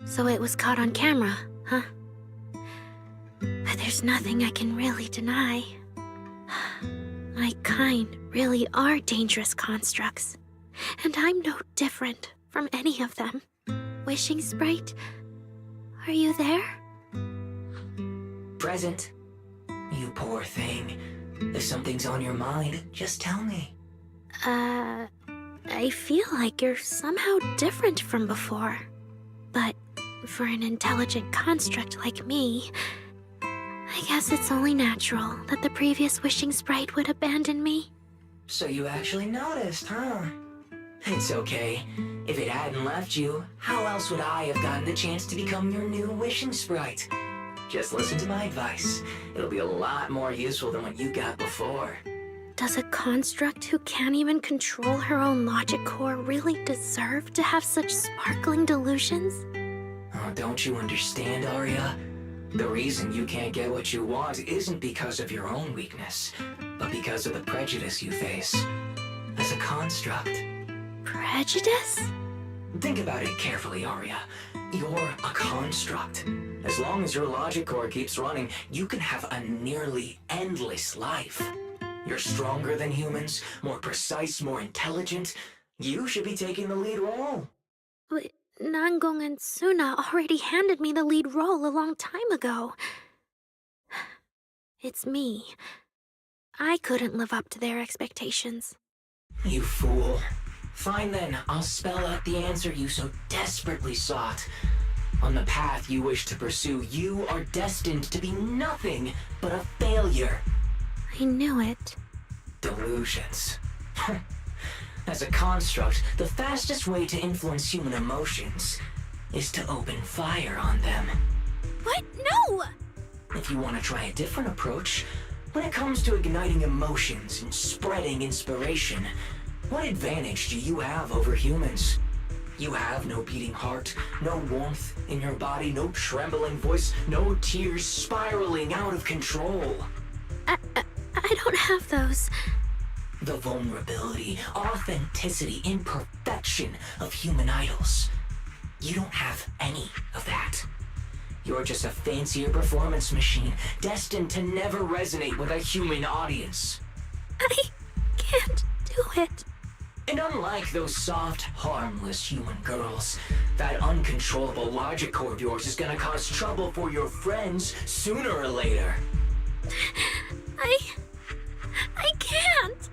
So it was caught on camera, huh? But there's nothing I can really deny. My kind really are dangerous constructs. And I'm no different from any of them. Wishing Sprite, are you there? Present. You poor thing. If something's on your mind, just tell me. I feel like you're somehow different from before. But for an intelligent construct like me, I guess it's only natural that the previous Wishing Sprite would abandon me. So you actually noticed, huh? It's okay. If it hadn't left you, how else would I have gotten the chance to become your new Wishing Sprite? Just listen to my advice. It'll be a lot more useful than what you got before. Does a construct who can't even control her own logic core really deserve to have such sparkling delusions? Oh, don't you understand, Arya? The reason you can't get what you want isn't because of your own weakness, but because of the prejudice you face. As a construct. Prejudice? Think about it carefully, Arya. You're a construct. As long as your logic core keeps running, you can have a nearly endless life. You're stronger than humans, more precise, more intelligent. You should be taking the lead role. But Nangong and Suna already handed me the lead role a long time ago. It's me. I couldn't live up to their expectations. You fool. Fine then, I'll spell out the answer you so desperately sought. On the path you wish to pursue, you are destined to be nothing but a failure. I knew it. Delusions. As a construct, the fastest way to influence human emotions is to open fire on them. What? No! If you want to try a different approach, when it comes to igniting emotions and spreading inspiration, what advantage do you have over humans? You have no beating heart, no warmth in your body, no trembling voice, no tears spiraling out of control. I don't have those. The vulnerability, authenticity, imperfection of human idols. You don't have any of that. You're just a fancier performance machine, destined to never resonate with a human audience. I can't do it. And unlike those soft, harmless human girls, that uncontrollable logic core of yours is gonna cause trouble for your friends sooner or later. I can't.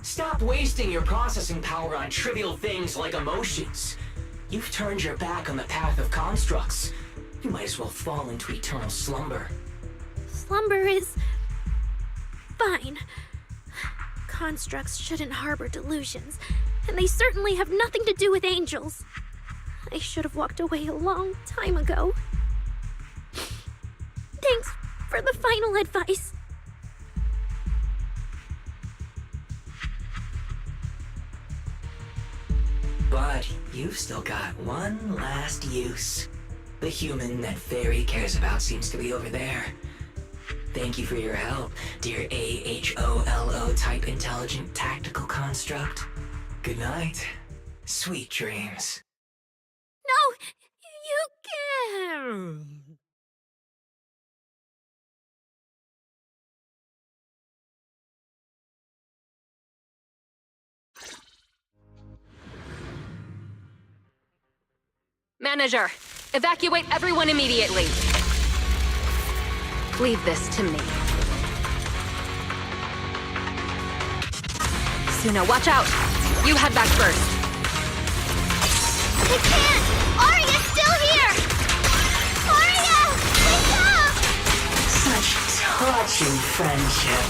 Stop wasting your processing power on trivial things like emotions. You've turned your back on the path of constructs. You might as well fall into eternal slumber. Slumber is fine. Constructs shouldn't harbor delusions, and they certainly have nothing to do with angels. I should have walked away a long time ago. Thanks for the final advice. But you've still got one last use. The human that Fairy cares about seems to be over there. Thank you for your help, dear AHOLO type intelligent tactical construct. Good night. Sweet dreams. No, you can't. Manager, evacuate everyone immediately. Leave this to me. Suna, watch out! You head back first. I can't! Arya's still here! Arya! Wake up! Such touching friendship.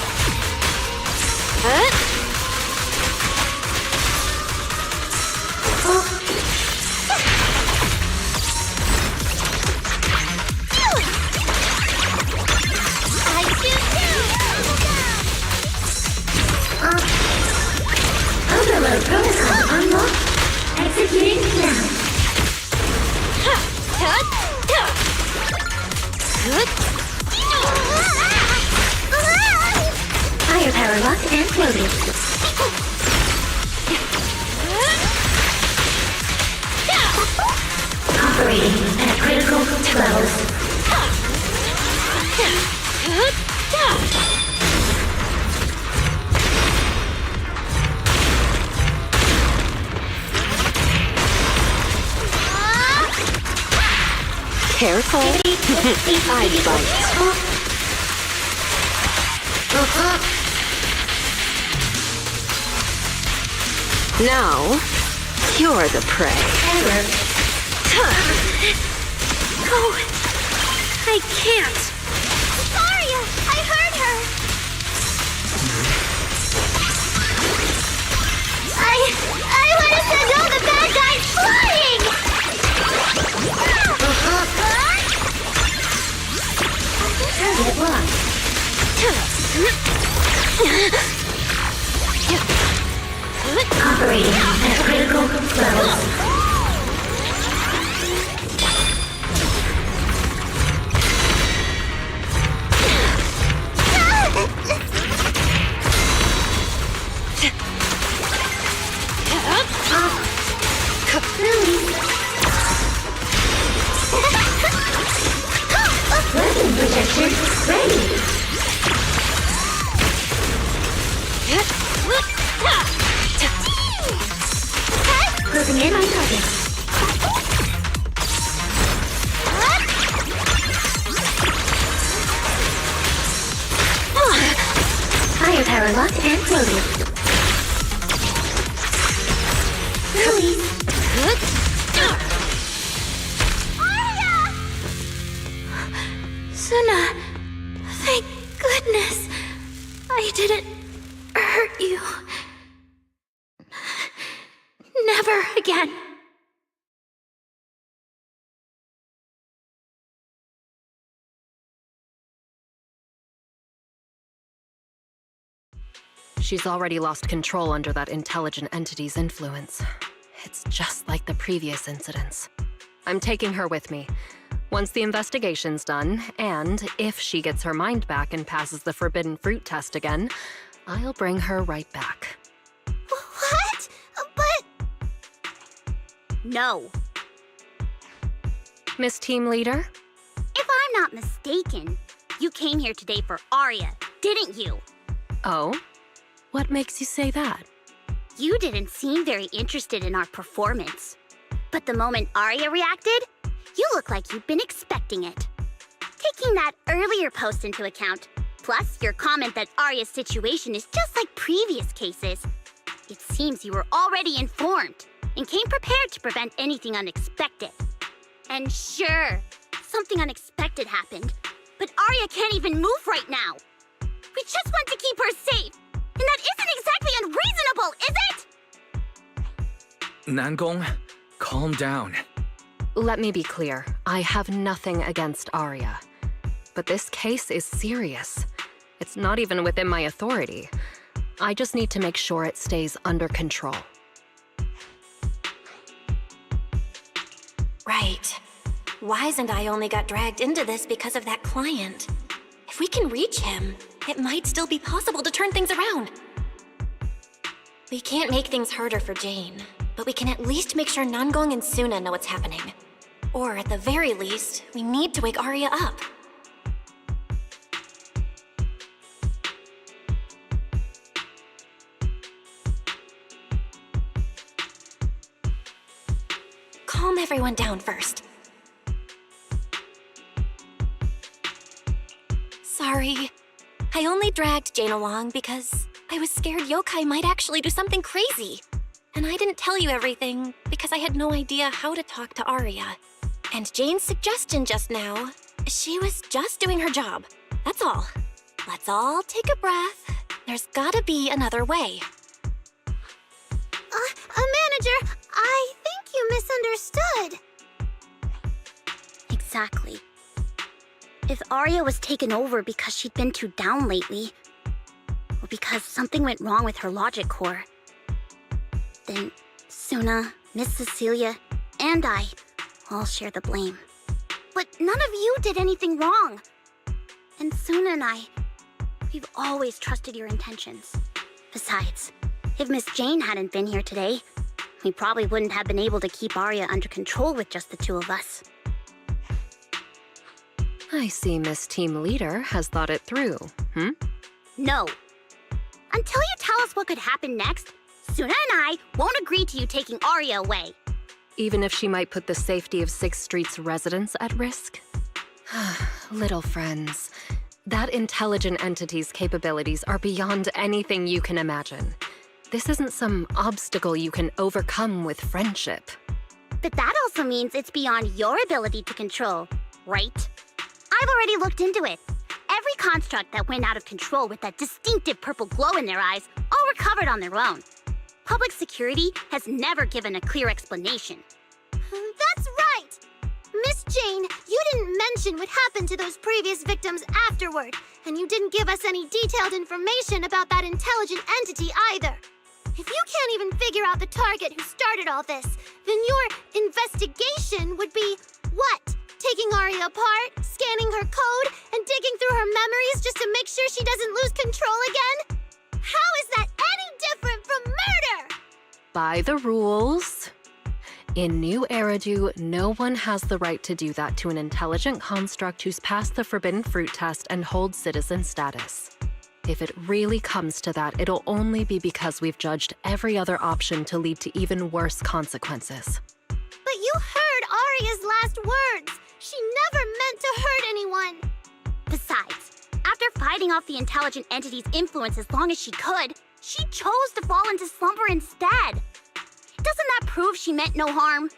Overload protocol unlocked. Executing now. Firepower locked and loaded. Operating at critical 12. Careful. I bite. Now, you're the prey. No, I can't. Arya! I heard her! I want to send all the bad guys flying! Target locked. Operating at critical levels. Weapon protection ready. Closing in on target. Firepower locked and loaded. Release. Suna, thank goodness I didn't hurt you. Never again. She's already lost control under that intelligent entity's influence. It's just like the previous incidents. I'm taking her with me. Once the investigation's done, and if she gets her mind back and passes the forbidden fruit test again, I'll bring her right back. What? But... No. Miss Team Leader? If I'm not mistaken, you came here today for Arya, didn't you? Oh? What makes you say that? You didn't seem very interested in our performance. But the moment Arya reacted, you look like you'd been expecting it. Taking that earlier post into account, plus your comment that Arya's situation is just like previous cases, it seems you were already informed and came prepared to prevent anything unexpected. And sure, something unexpected happened, but Arya can't even move right now. We just want to keep her safe, and that isn't exactly unreasonable, is it? Nangong, calm down. Let me be clear. I have nothing against Arya. But this case is serious. It's not even within my authority. I just need to make sure it stays under control. Right. Wise and I only got dragged into this because of that client. If we can reach him, it might still be possible to turn things around. We can't make things harder for Jane, but we can at least make sure Nangong and Suna know what's happening. Or at the very least, we need to wake Arya up. Calm everyone down first. Sorry. I only dragged Jane along because I was scared yokai might actually do something crazy. And I didn't tell you everything because I had no idea how to talk to Arya. And Jane's suggestion just now, she was just doing her job. That's all. Let's all take a breath. There's gotta be another way. Manager, I think you misunderstood. Exactly. If Arya was taken over because she'd been too down lately, or because something went wrong with her logic core, then Suna, Miss Cecilia, and I all share the blame. But none of you did anything wrong. And Suna and I, we've always trusted your intentions. Besides, if Miss Jane hadn't been here today, we probably wouldn't have been able to keep Arya under control with just the two of us. I see Miss Team Leader has thought it through, No. Until you tell us what could happen next, Suna and I won't agree to you taking Arya away. Even if she might put the safety of 6th Street's residents at risk? Little friends, that intelligent entity's capabilities are beyond anything you can imagine. This isn't some obstacle you can overcome with friendship. But that also means it's beyond your ability to control, right? I've already looked into it. Every construct that went out of control with that distinctive purple glow in their eyes all recovered on their own. Public security has never given a clear explanation. That's right! Miss Jane, you didn't mention what happened to those previous victims afterward, and you didn't give us any detailed information about that intelligent entity either. If you can't even figure out the target who started all this, then your investigation would be what? Taking Aria apart, scanning her code, and digging through her memories just to make sure she doesn't lose control again? How is that any different from murder? By the rules. In New Eridu, no one has the right to do that to an intelligent construct who's passed the Forbidden Fruit test and holds citizen status. If it really comes to that, it'll only be because we've judged every other option to lead to even worse consequences. But you heard Aria's last words. She never meant to hurt anyone. Besides, after fighting off the intelligent entity's influence as long as she could, she chose to fall into slumber instead. Doesn't that prove she meant no harm?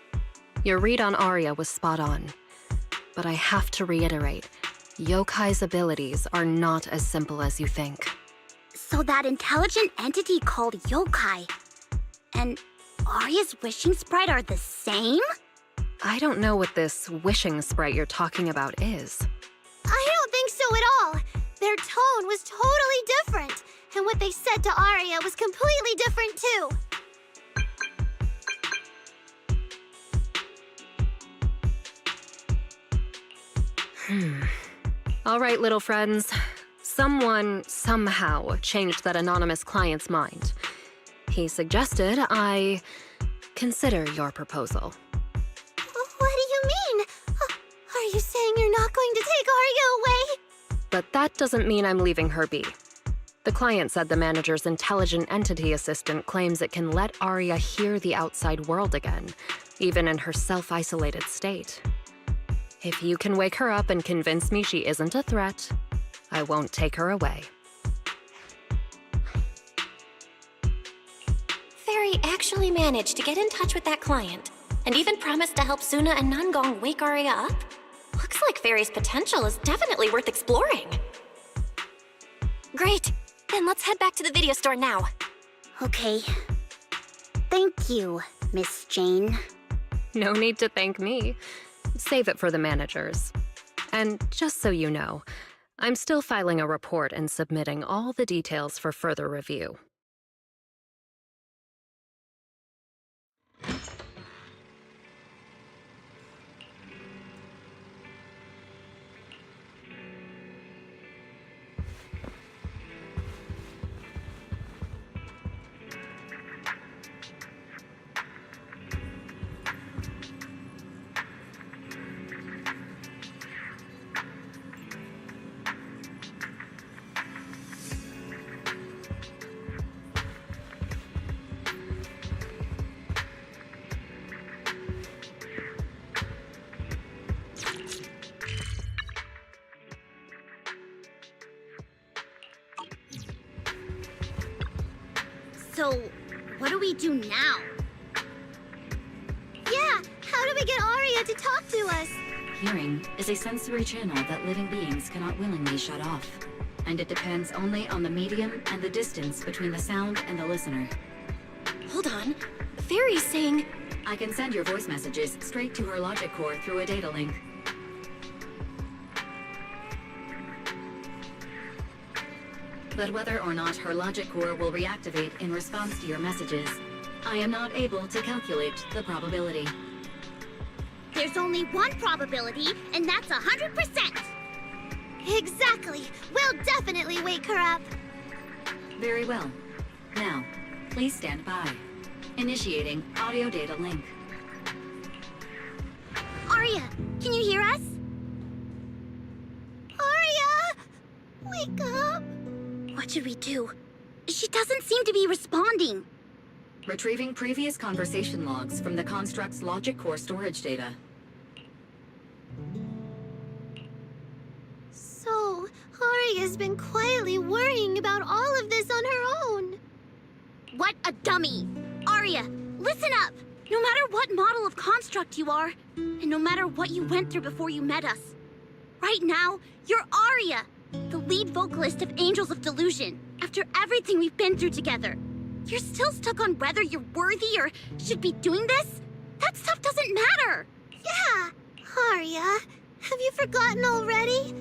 Your read on Aria was spot on. But I have to reiterate, Yokai's abilities are not as simple as you think. So that intelligent entity called Yokai and Aria's wishing sprite are the same? I don't know what this wishing sprite you're talking about is. I don't think so at all. Their tone was totally different, and what they said to Aria was completely different too. All right, little friends. Someone, somehow, changed that anonymous client's mind. He suggested I consider your proposal. What do you mean? Are you saying you're not going to take Aria away? But that doesn't mean I'm leaving her be. The client said the manager's intelligent entity assistant claims it can let Aria hear the outside world again, even in her self-isolated state. If you can wake her up and convince me she isn't a threat, I won't take her away. Fairy actually managed to get in touch with that client, and even promised to help Suna and Nangong wake Aria up? Looks like Fairy's potential is definitely worth exploring. Great! Then let's head back to the video store now. Okay. Thank you, Miss Jane. No need to thank me. Save it for the managers. And just so you know, I'm still filing a report and submitting all the details for further review. So, what do we do now? Yeah, how do we get Aria to talk to us? Hearing is a sensory channel that living beings cannot willingly shut off, and it depends only on the medium and the distance between the sound and the listener. Hold on. Fairy's saying... I can send your voice messages straight to her logic core through a data link. But whether or not her logic core will reactivate in response to your messages, I am not able to calculate the probability. There's only one probability, and that's 100%! Exactly! We'll definitely wake her up! Very well. Now, please stand by. Initiating audio data link. Aria, can you hear us? Aria! Wake up! What should we do? She doesn't seem to be responding. Retrieving previous conversation logs from the construct's logic core storage data. So, Aria's been quietly worrying about all of this on her own. What a dummy! Aria, listen up! No matter what model of construct you are, and no matter what you went through before you met us, right now, you're Aria, the lead vocalist of Angels of Delusion. After everything we've been through together, you're still stuck on whether you're worthy or should be doing this? That stuff doesn't matter! Yeah! Arya, have you forgotten already?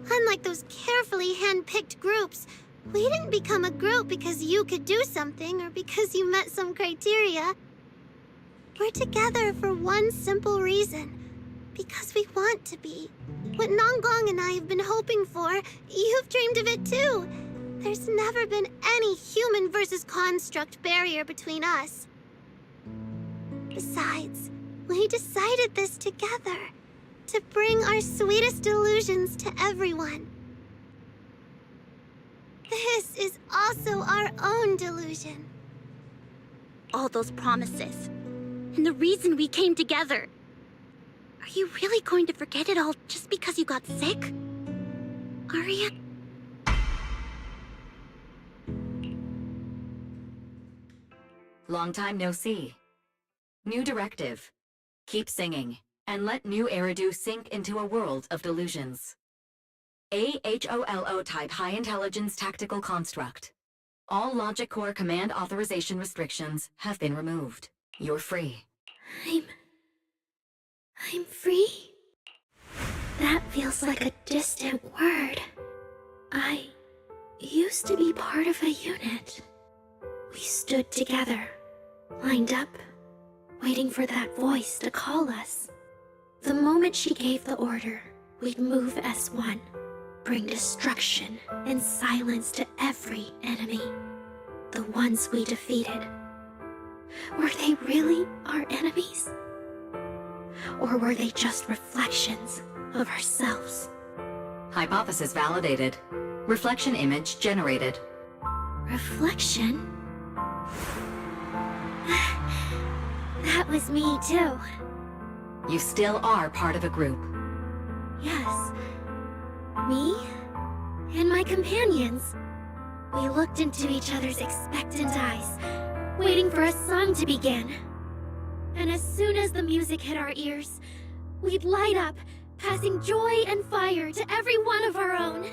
Unlike those carefully hand-picked groups, we didn't become a group because you could do something or because you met some criteria. We're together for one simple reason. Because we want to be. What Nanggong and I have been hoping for, you've dreamed of it too. There's never been any human versus construct barrier between us. Besides, we decided this together. To bring our sweetest delusions to everyone. This is also our own delusion. All those promises. And the reason we came together. Are you really going to forget it all just because you got sick? Arya? Long time no see. New directive. Keep singing, and let new Eridu sink into a world of delusions. HoLO type high intelligence tactical construct. All logic core command authorization restrictions have been removed. You're free. I'm free? That feels like a distant word. I used to be part of a unit. We stood together, lined up, waiting for that voice to call us. The moment she gave the order, we'd move as one, bring destruction and silence to every enemy. The ones we defeated. Were they really our enemies? Or were they just reflections of ourselves? Hypothesis validated. Reflection image generated. Reflection? That was me too. You still are part of a group. Yes. Me and my companions. We looked into each other's expectant eyes, waiting for a song to begin. And as soon as the music hit our ears, we'd light up, passing joy and fire to every one of our own.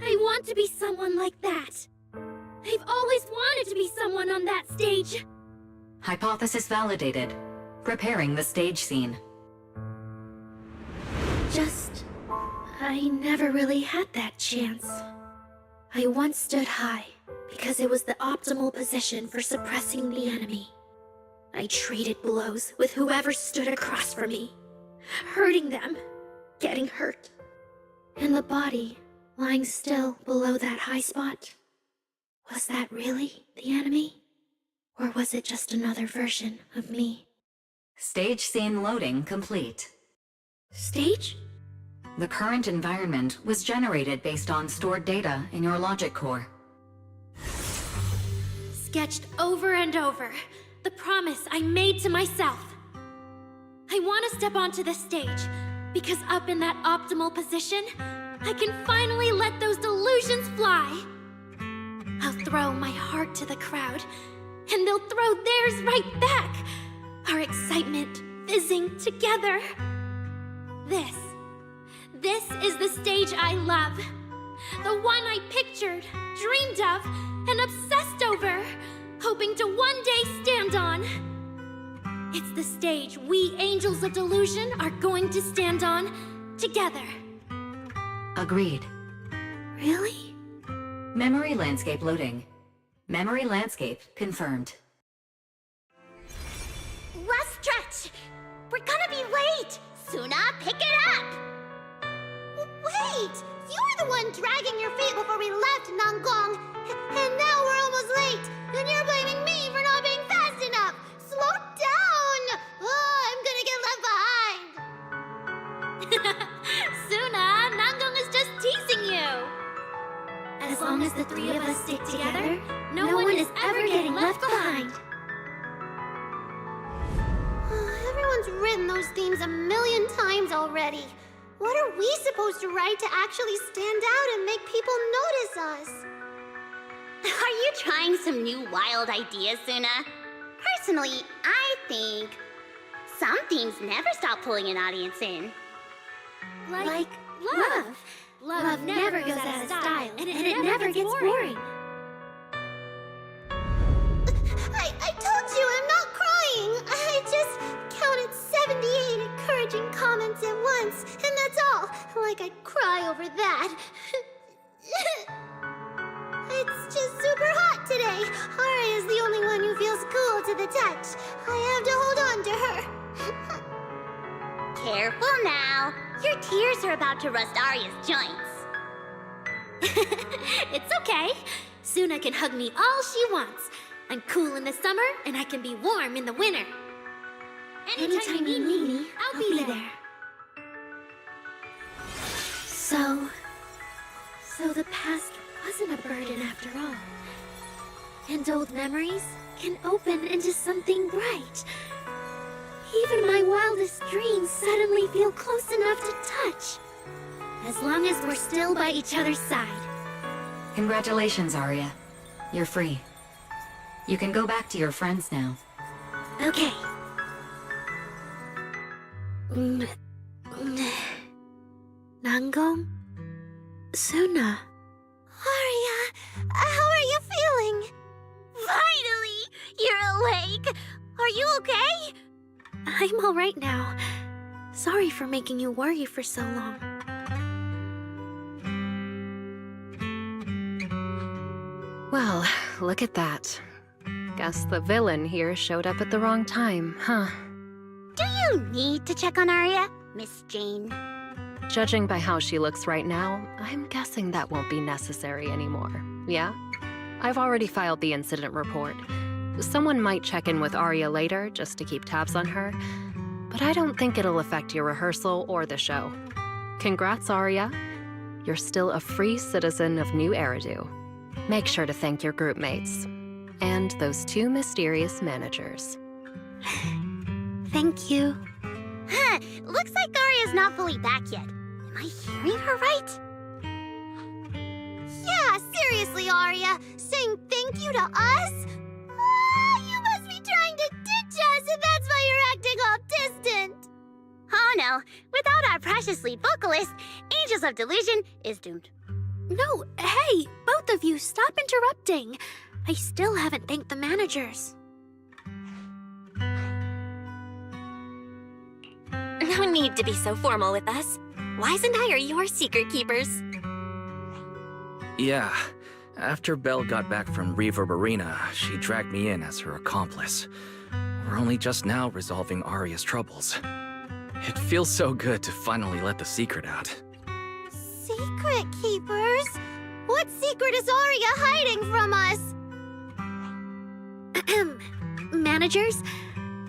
I want to be someone like that. I've always wanted to be someone on that stage. Hypothesis validated. Preparing the stage scene. I never really had that chance. I once stood high because it was the optimal position for suppressing the enemy. I traded blows with whoever stood across from me, hurting them, getting hurt. And the body lying still below that high spot. Was that really the enemy? Or was it just another version of me? Stage scene loading complete. Stage? The current environment was generated based on stored data in your logic core. Sketched over and over, the promise I made to myself. I want to step onto the stage, because up in that optimal position, I can finally let those delusions fly. I'll throw my heart to the crowd, and they'll throw theirs right back. Our excitement fizzing together. This is the stage I love. The one I pictured, dreamed of, and obsessed over, hoping to one day stand on. It's the stage we Angels of Delusion are going to stand on together. Agreed. Really? Memory landscape loading. Memory landscape confirmed. Let's stretch! We're gonna be late! Suna, pick it up! Wait! You were the one dragging your feet before we left Nanggong. And now we're almost late. And you're blaming me for not being fast enough. Slow down! Oh, I'm gonna get left behind. Suna, Nanggong is just teasing you. As long as the three of us stick together, no one is ever getting left behind. Everyone's written those themes a million times already. What are we supposed to write to actually stand out and make people notice us? Are you trying some new wild ideas, Suna? Personally, I think some themes never stop pulling an audience in. Like love. Love never goes out of style, and it never gets boring. I told you I'm not crying. I just counted 7 once, and that's all. Like I'd cry over that. It's just super hot today. Aria's the only one who feels cool to the touch. I have to hold on to her. Careful now. Your tears are about to rust Arya's joints. It's okay. Suna can hug me all she wants. I'm cool in the summer, and I can be warm in the winter. Anytime you need me, I'll be there. So the past wasn't a burden after all. And old memories can open into something bright. Even my wildest dreams suddenly feel close enough to touch. As long as we're still by each other's side. Congratulations, Arya. You're free. You can go back to your friends now. Okay. Nangong? Suna? Arya, how are you feeling? Finally! You're awake! Are you okay? I'm alright now. Sorry for making you worry for so long. Well, look at that. Guess the villain here showed up at the wrong time, huh? Do you need to check on Arya, Miss Jane? Judging by how she looks right now, I'm guessing that won't be necessary anymore. Yeah? I've already filed the incident report. Someone might check in with Arya later just to keep tabs on her, but I don't think it'll affect your rehearsal or the show. Congrats, Arya. You're still a free citizen of New Eridu. Make sure to thank your group mates. And those two mysterious managers. Thank you. Huh, looks like Arya's not fully back yet. Am I hearing her right? Yeah, seriously, Arya. Saying thank you to us? You must be trying to ditch us, and that's why you're acting all distant. Oh no, without our precious lead vocalist, Angels of Delusion is doomed. No, hey, both of you, stop interrupting. I still haven't thanked the managers. No need to be so formal with us. Wise and I are your secret keepers. Yeah. After Belle got back from Reverb Arena, she dragged me in as her accomplice. We're only just now resolving Arya's troubles. It feels so good to finally let the secret out. Secret keepers? What secret is Arya hiding from us? Managers,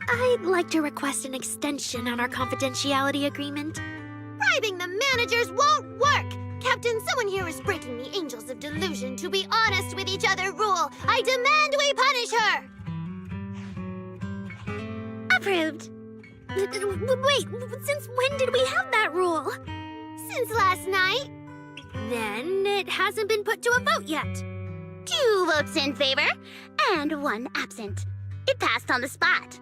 I'd like to request an extension on our confidentiality agreement. Bribing the managers won't work! Captain, someone here is breaking the Angels of Delusion to be honest with each other rule. I demand we punish her! Approved. Wait, since when did we have that rule? Since last night. Then it hasn't been put to a vote yet. 2 votes in favor, and 1 absent. It passed on the spot.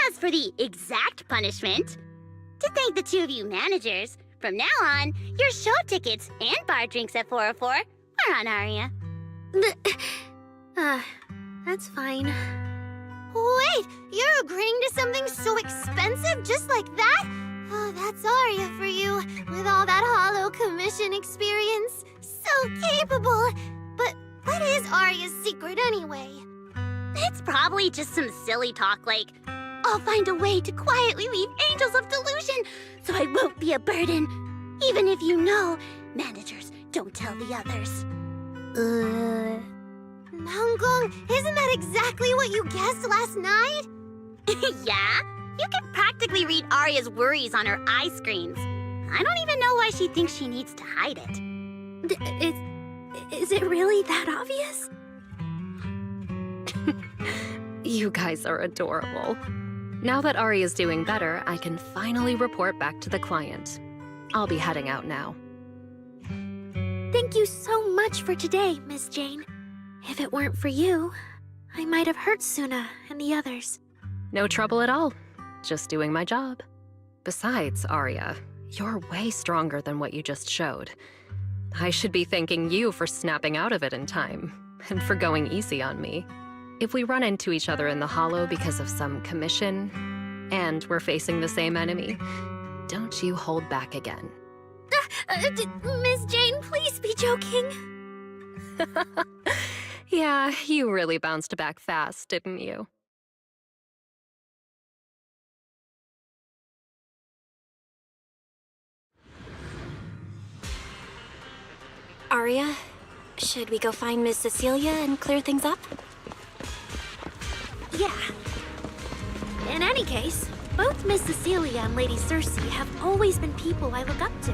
As for the exact punishment, to thank the 2 of you managers, from now on, your show tickets and bar drinks at 404 are on Arya. That's fine. Wait, you're agreeing to something so expensive just like that? Oh, that's Arya for you, with all that hollow commission experience. So capable. But what is Arya's secret anyway? It's probably just some silly talk like, I'll find a way to quietly leave Angels of Delusion so I won't be a burden. Even if you know, managers don't tell the others. Nangong, isn't that exactly what you guessed last night? Yeah? You can practically read Arya's worries on her eye screens. I don't even know why she thinks she needs to hide it. Is it really that obvious? You guys are adorable. Now that Arya's doing better, I can finally report back to the client. I'll be heading out now. Thank you so much for today, Miss Jane. If it weren't for you, I might have hurt Suna and the others. No trouble at all. Just doing my job. Besides, Arya, you're way stronger than what you just showed. I should be thanking you for snapping out of it in time, and for going easy on me. If we run into each other in the Hollow because of some commission, and we're facing the same enemy, Don't you hold back again. Miss Jane, please be joking. Yeah, you really bounced back fast, didn't you? Aria, should we go find Miss Cecilia and clear things up? Yeah. In any case, both Miss Cecilia and Lady Cersei have always been people I look up to.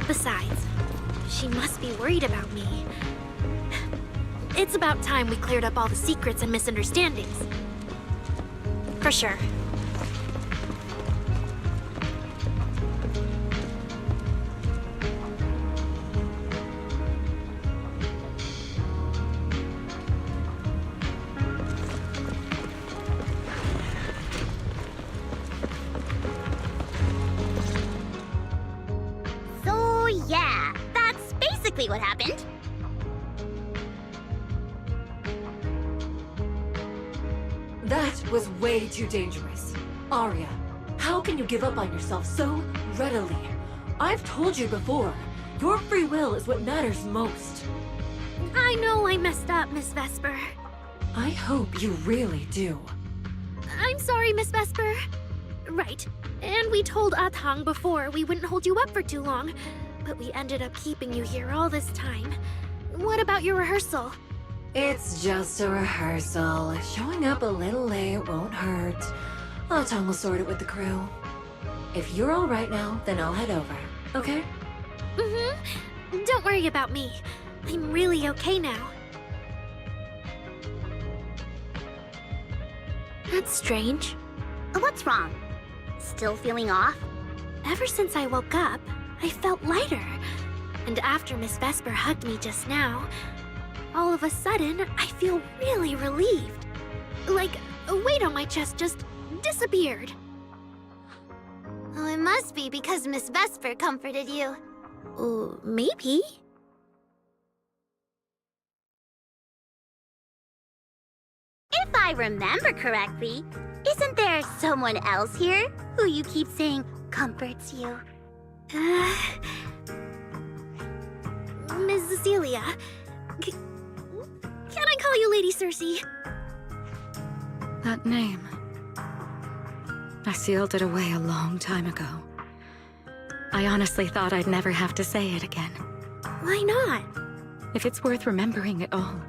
Besides, she must be worried about me. It's about time we cleared up all the secrets and misunderstandings. For sure. So yeah, that's basically what happened. That was way too dangerous. Arya, how can you give up on yourself so readily? I've told you before, your free will is what matters most. I know I messed up, Miss Vesper. I hope you really do. I'm sorry, Miss Vesper. Right. And we told Athang before we wouldn't hold you up for too long, but we ended up keeping you here all this time. What about your rehearsal? It's just a rehearsal. Showing up a little late won't hurt. Athang will sort it with the crew. If you're all right now, then I'll head over, okay? Mm-hmm. Don't worry about me. I'm really okay now. That's strange. What's wrong? Still feeling off? Ever since I woke up, I felt lighter. And after Miss Vesper hugged me just now, all of a sudden, I feel really relieved. Like a weight on my chest just disappeared. Oh, it must be because Miss Vesper comforted you. Maybe. If I remember correctly, isn't there someone else here who you keep saying comforts you? Miss Cecilia. Can I call you Lady Cersei? That name. I sealed it away a long time ago. I honestly thought I'd never have to say it again. Why not? If it's worth remembering at all,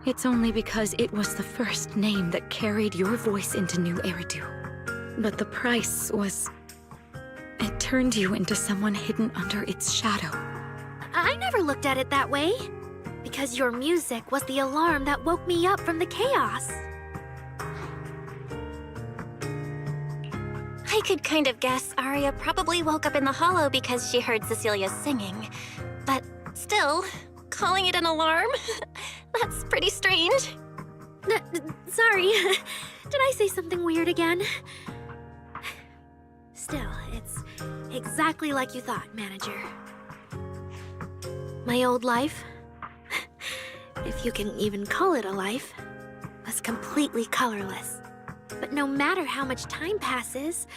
it's only because it was the first name that carried your voice into New Eridu. But the price was... it turned you into someone hidden under its shadow. I never looked at it that way. Because your music was the alarm that woke me up from the chaos. I could kind of guess Aria probably woke up in the hollow because she heard Cecilia singing. But still, calling it an alarm? That's pretty strange. Sorry. Did I say something weird again? Still, it's exactly like you thought, Manager. My old life, if you can even call it a life, was completely colorless. But no matter how much time passes,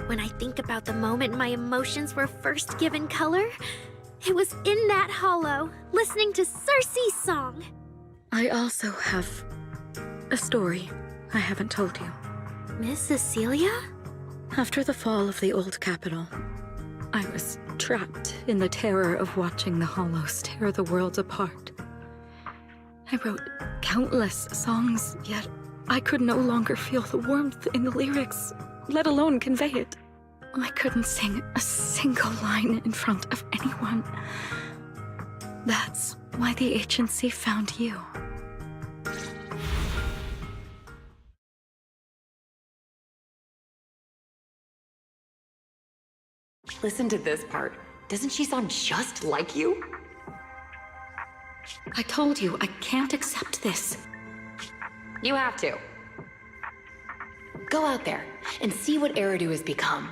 when I think about the moment my emotions were first given color, it was in that hollow, listening to Cersei's song. I also have a story I haven't told you. Miss Cecilia? After the fall of the old capital, I was trapped in the terror of watching the hollows tear the world apart. I wrote countless songs, yet I could no longer feel the warmth in the lyrics, let alone convey it. I couldn't sing a single line in front of anyone. That's why the agency found you. Listen to this part. Doesn't she sound just like you? I told you, I can't accept this. You have to. Go out there and see what Eridu has become.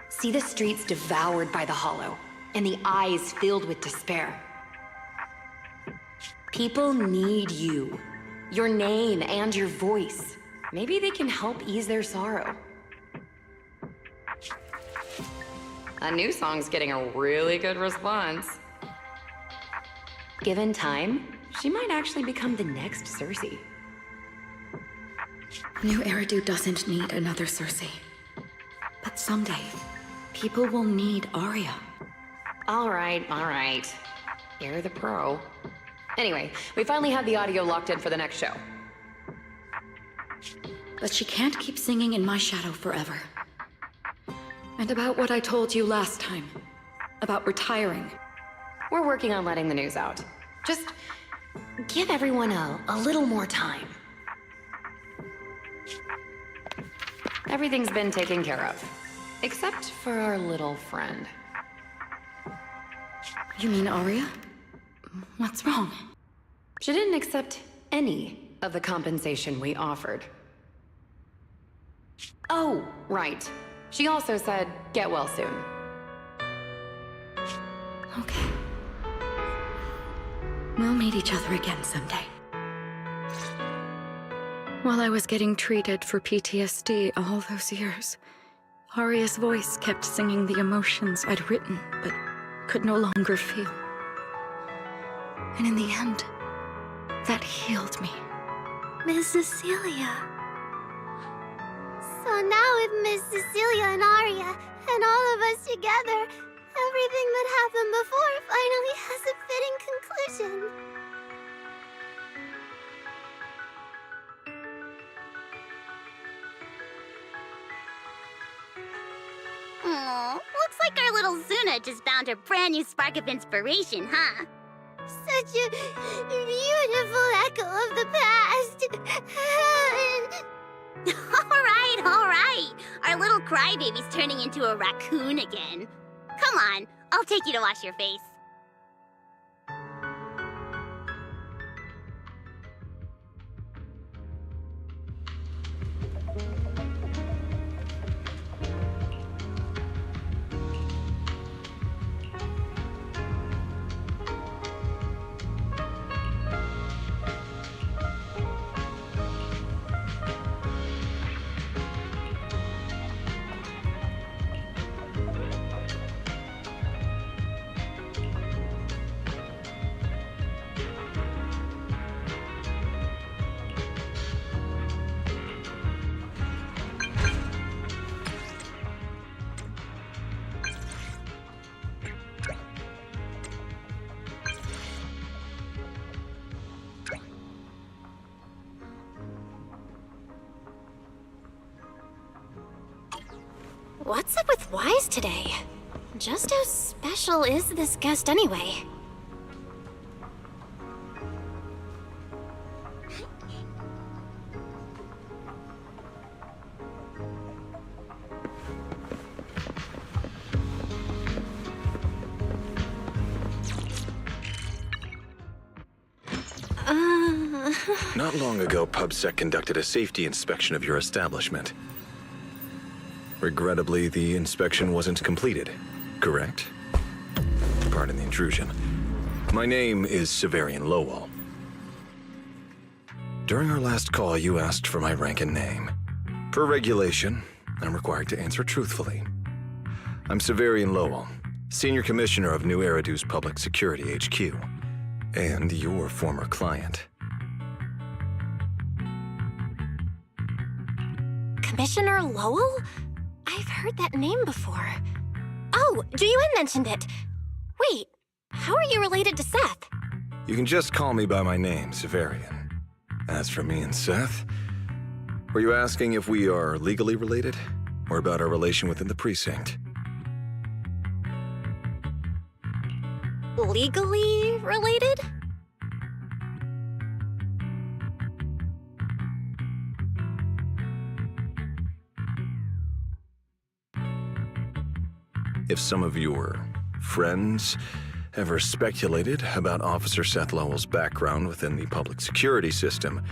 See the streets devoured by the hollow, and the eyes filled with despair. People need you. Your name and your voice. Maybe they can help ease their sorrow. A new song's getting a really good response. Given time, she might actually become the next Cersei. New Eridu doesn't need another Cersei. But someday, people will need Arya. All right. You're the pro. Anyway, we finally have the audio locked in for the next show. But she can't keep singing in my shadow forever. And about what I told you last time. About retiring. We're working on letting the news out. Just give everyone a little more time. Everything's been taken care of. Except for our little friend. You mean Arya? What's wrong? She didn't accept any of the compensation we offered. Oh, right. She also said, get well soon. Okay. We'll meet each other again someday. While I was getting treated for PTSD all those years, Arya's voice kept singing the emotions I'd written, but could no longer feel. And in the end, that healed me. Miss Cecilia. So now with Miss Cecilia and Arya, and all of us together, everything that happened before finally has a fitting conclusion. Aw, looks like our little Zuna just found her brand new spark of inspiration, huh? Such a beautiful echo of the past. All right. Our little crybaby's turning into a raccoon again. Come on, I'll take you to wash your face. What's up with Wise today? Just how special is this guest anyway? Not long ago, PubSec conducted a safety inspection of your establishment. Regrettably, the inspection wasn't completed, correct? Pardon the intrusion. My name is Severian Lowell. During our last call, you asked for my rank and name. Per regulation, I'm required to answer truthfully. I'm Severian Lowell, Senior Commissioner of New Eridu's Public Security HQ, and your former client. Commissioner Lowell? I've heard that name before. Oh, Jiyuan mentioned it. Wait, how are you related to Seth? You can just call me by my name, Severian. As for me and Seth, were you asking if we are legally related, or about our relation within the precinct? Legally related? If some of your friends ever speculated about Officer Seth Lowell's background within the public security system,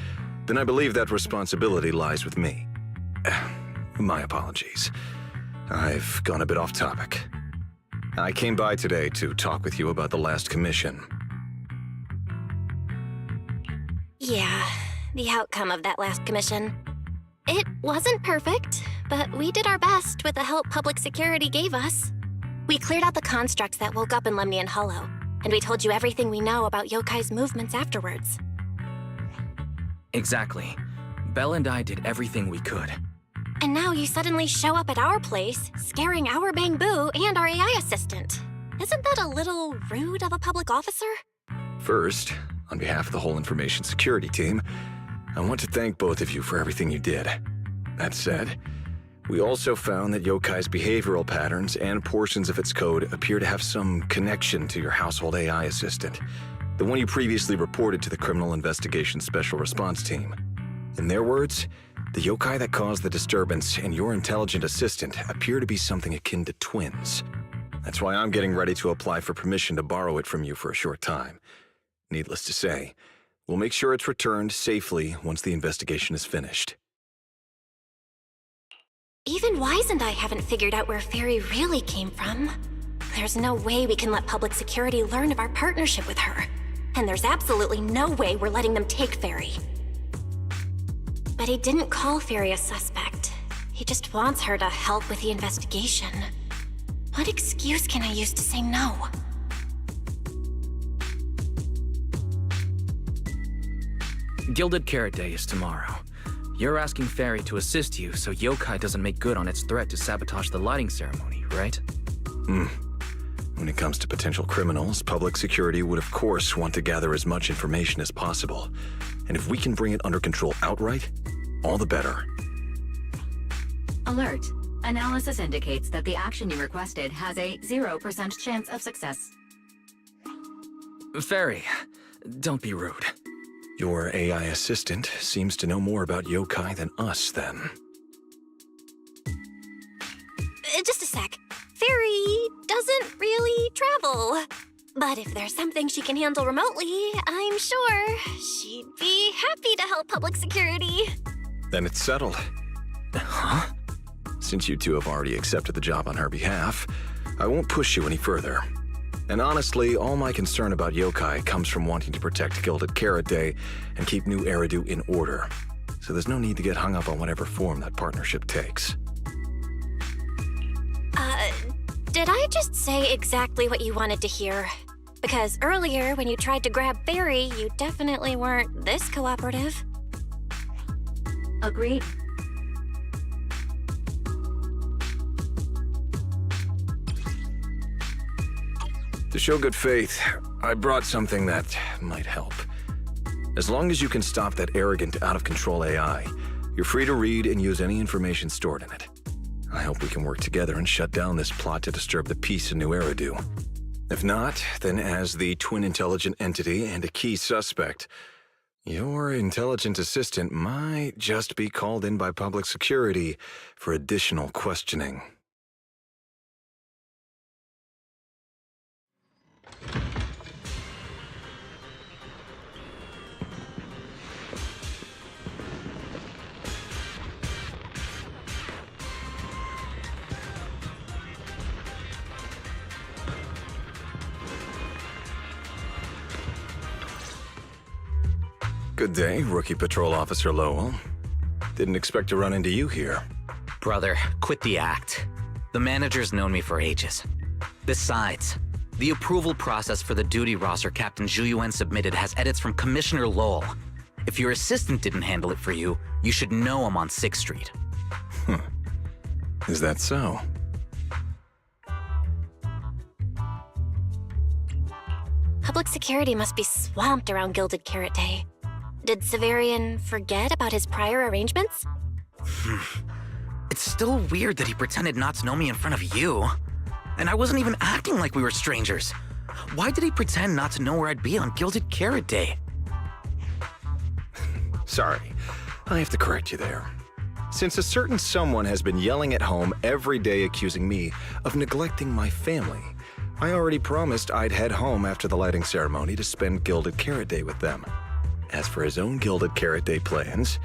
then I believe that responsibility lies with me. My apologies. I've gone a bit off topic. I came by today to talk with you about the last commission. Yeah, the outcome of that last commission. It wasn't perfect, but we did our best with the help public security gave us. We cleared out the constructs that woke up in Lemnian Hollow, and we told you everything we know about Yokai's movements afterwards. Exactly. Belle and I did everything we could. And now you suddenly show up at our place, scaring our Bang Boo and our AI assistant. Isn't that a little rude of a public officer? First, on behalf of the whole information security team, I want to thank both of you for everything you did. That said, we also found that Yokai's behavioral patterns and portions of its code appear to have some connection to your household AI assistant, the one you previously reported to the Criminal Investigation Special Response Team. In their words, the yokai that caused the disturbance and your intelligent assistant appear to be something akin to twins. That's why I'm getting ready to apply for permission to borrow it from you for a short time. Needless to say, we'll make sure it's returned safely once the investigation is finished. Even Wise and I haven't figured out where Fairy really came from. There's no way we can let public security learn of our partnership with her. And there's absolutely no way we're letting them take Fairy. But he didn't call Fairy a suspect. He just wants her to help with the investigation. What excuse can I use to say no? Gilded Carrot Day is tomorrow. You're asking Fairy to assist you so Yokai doesn't make good on its threat to sabotage the lighting ceremony, right? When it comes to potential criminals, public security would of course want to gather as much information as possible. And if we can bring it under control outright, all the better. Alert. Analysis indicates that the action you requested has a 0% chance of success. Fairy, don't be rude. Your AI assistant seems to know more about yokai than us, then. Just a sec. Fairy doesn't really travel. But if there's something she can handle remotely, I'm sure she'd be happy to help public security. Then it's settled. Huh? Since you two have already accepted the job on her behalf, I won't push you any further. And honestly, all my concern about yokai comes from wanting to protect Gilded Carrot Day and keep New Eridu in order. So there's no need to get hung up on whatever form that partnership takes. Did I just say exactly what you wanted to hear? Because earlier, when you tried to grab Fairy, you definitely weren't this cooperative. Agreed. To show good faith, I brought something that might help. As long as you can stop that arrogant, out-of-control AI, you're free to read and use any information stored in it. I hope we can work together and shut down this plot to disturb the peace in New Eridu. If not, then as the twin intelligent entity and a key suspect, your intelligent assistant might just be called in by public security for additional questioning. Good day, Rookie Patrol Officer Lowell. Didn't expect to run into you here. Brother, quit the act. The manager's known me for ages. Besides, the approval process for the duty roster Captain Zhuyuan submitted has edits from Commissioner Lowell. If your assistant didn't handle it for you, you should know him on 6th Street. Is that so? Public security must be swamped around Gilded Carrot Day. Did Severian forget about his prior arrangements? It's still weird that he pretended not to know me in front of you. And I wasn't even acting like we were strangers. Why did he pretend not to know where I'd be on Gilded Carrot Day? Sorry, I have to correct you there. Since a certain someone has been yelling at home every day accusing me of neglecting my family, I already promised I'd head home after the lighting ceremony to spend Gilded Carrot Day with them. As for his own Gilded Carrot Day plans,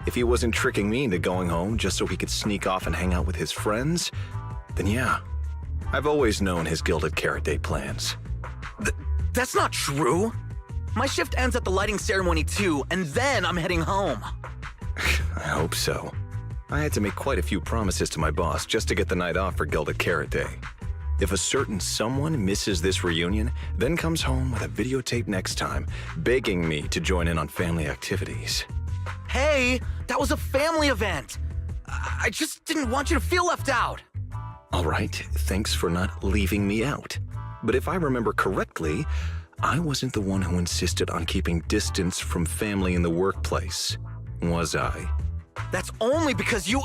if he wasn't tricking me into going home just so he could sneak off and hang out with his friends, then yeah, I've always known his Gilded Carrot Day plans. That's not true. My shift ends at the lighting ceremony too, and then I'm heading home. I hope so. I had to make quite a few promises to my boss just to get the night off for Gilded Carrot Day. If a certain someone misses this reunion, then comes home with a videotape next time, begging me to join in on family activities. Hey, that was a family event. I just didn't want you to feel left out. All right, thanks for not leaving me out. But if I remember correctly, I wasn't the one who insisted on keeping distance from family in the workplace, was I? That's only because you...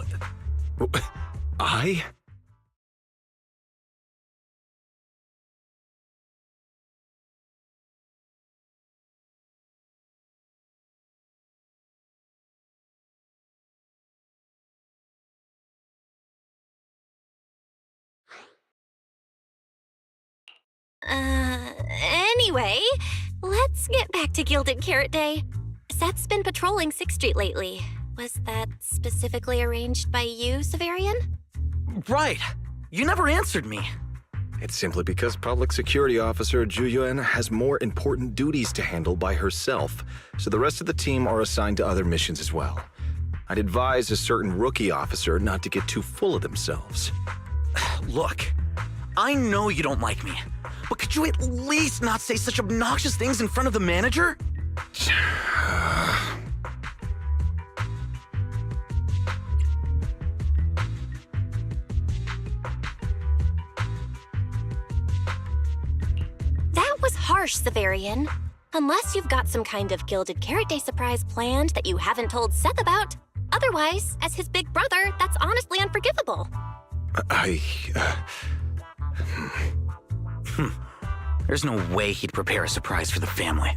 I? Anyway, let's get back to Gilded Carrot Day. Seth's been patrolling 6th Street lately. Was that specifically arranged by you, Severian? Right. You never answered me. It's simply because Public Security Officer Juyuan has more important duties to handle by herself, so the rest of the team are assigned to other missions as well. I'd advise a certain rookie officer not to get too full of themselves. Look, I know you don't like me, but could you at least not say such obnoxious things in front of the manager? That was harsh, Severian. Unless you've got some kind of Gilded Carrot Day surprise planned that you haven't told Seth about. Otherwise, as his big brother, that's honestly unforgivable. There's no way he'd prepare a surprise for the family.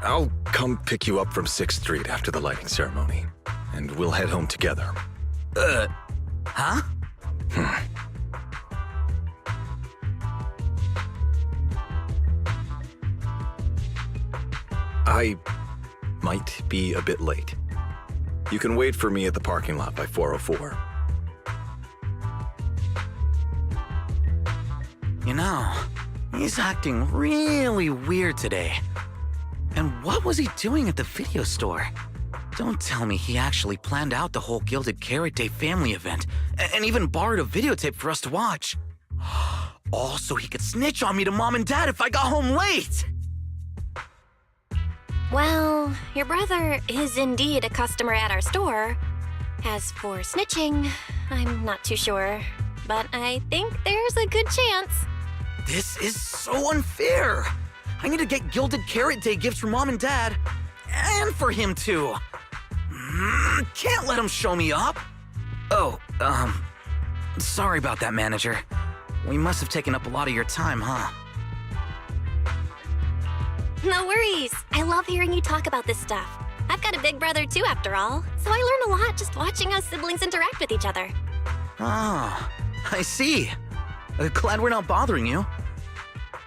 I'll come pick you up from 6th Street after the lighting ceremony, and we'll head home together. Huh? I might be a bit late. You can wait for me at the parking lot by 4:04. You know, he's acting really weird today. And what was he doing at the video store? Don't tell me he actually planned out the whole Gilded Carrot Day family event and even borrowed a videotape for us to watch. All so he could snitch on me to Mom and Dad if I got home late! Well, your brother is indeed a customer at our store. As for snitching, I'm not too sure, but I think there's a good chance. This is so unfair! I need to get Gilded Carrot Day gifts for Mom and Dad, and for him too. Can't let him show me up. Oh, sorry about that, manager. We must have taken up a lot of your time, huh? No worries. I love hearing you talk about this stuff. I've got a big brother too, after all, so I learn a lot just watching us siblings interact with each other. Ah, I see. Glad we're not bothering you.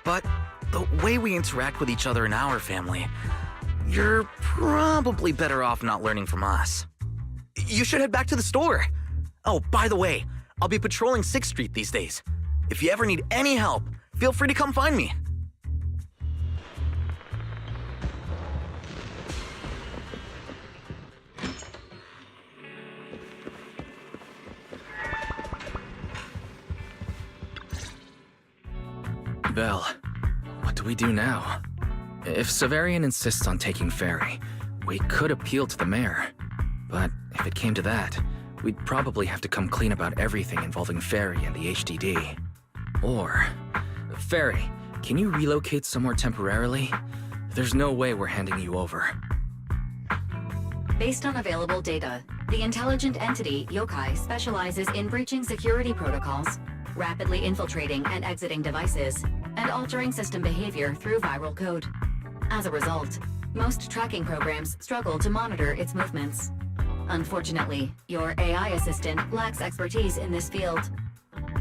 But the way we interact with each other in our family, you're probably better off not learning from us. You should head back to the store. Oh, by the way, I'll be patrolling 6th Street these days. If you ever need any help, feel free to come find me. Belle, what do we do now? If Severian insists on taking ferry, we could appeal to the mayor. But if it came to that, we'd probably have to come clean about everything involving ferry and the HDD. Or, ferry, can you relocate somewhere temporarily? There's no way we're handing you over. Based on available data, the intelligent entity, Yokai, specializes in breaching security protocols, rapidly infiltrating and exiting devices, and altering system behavior through viral code. As a result, most tracking programs struggle to monitor its movements. Unfortunately, your AI assistant lacks expertise in this field.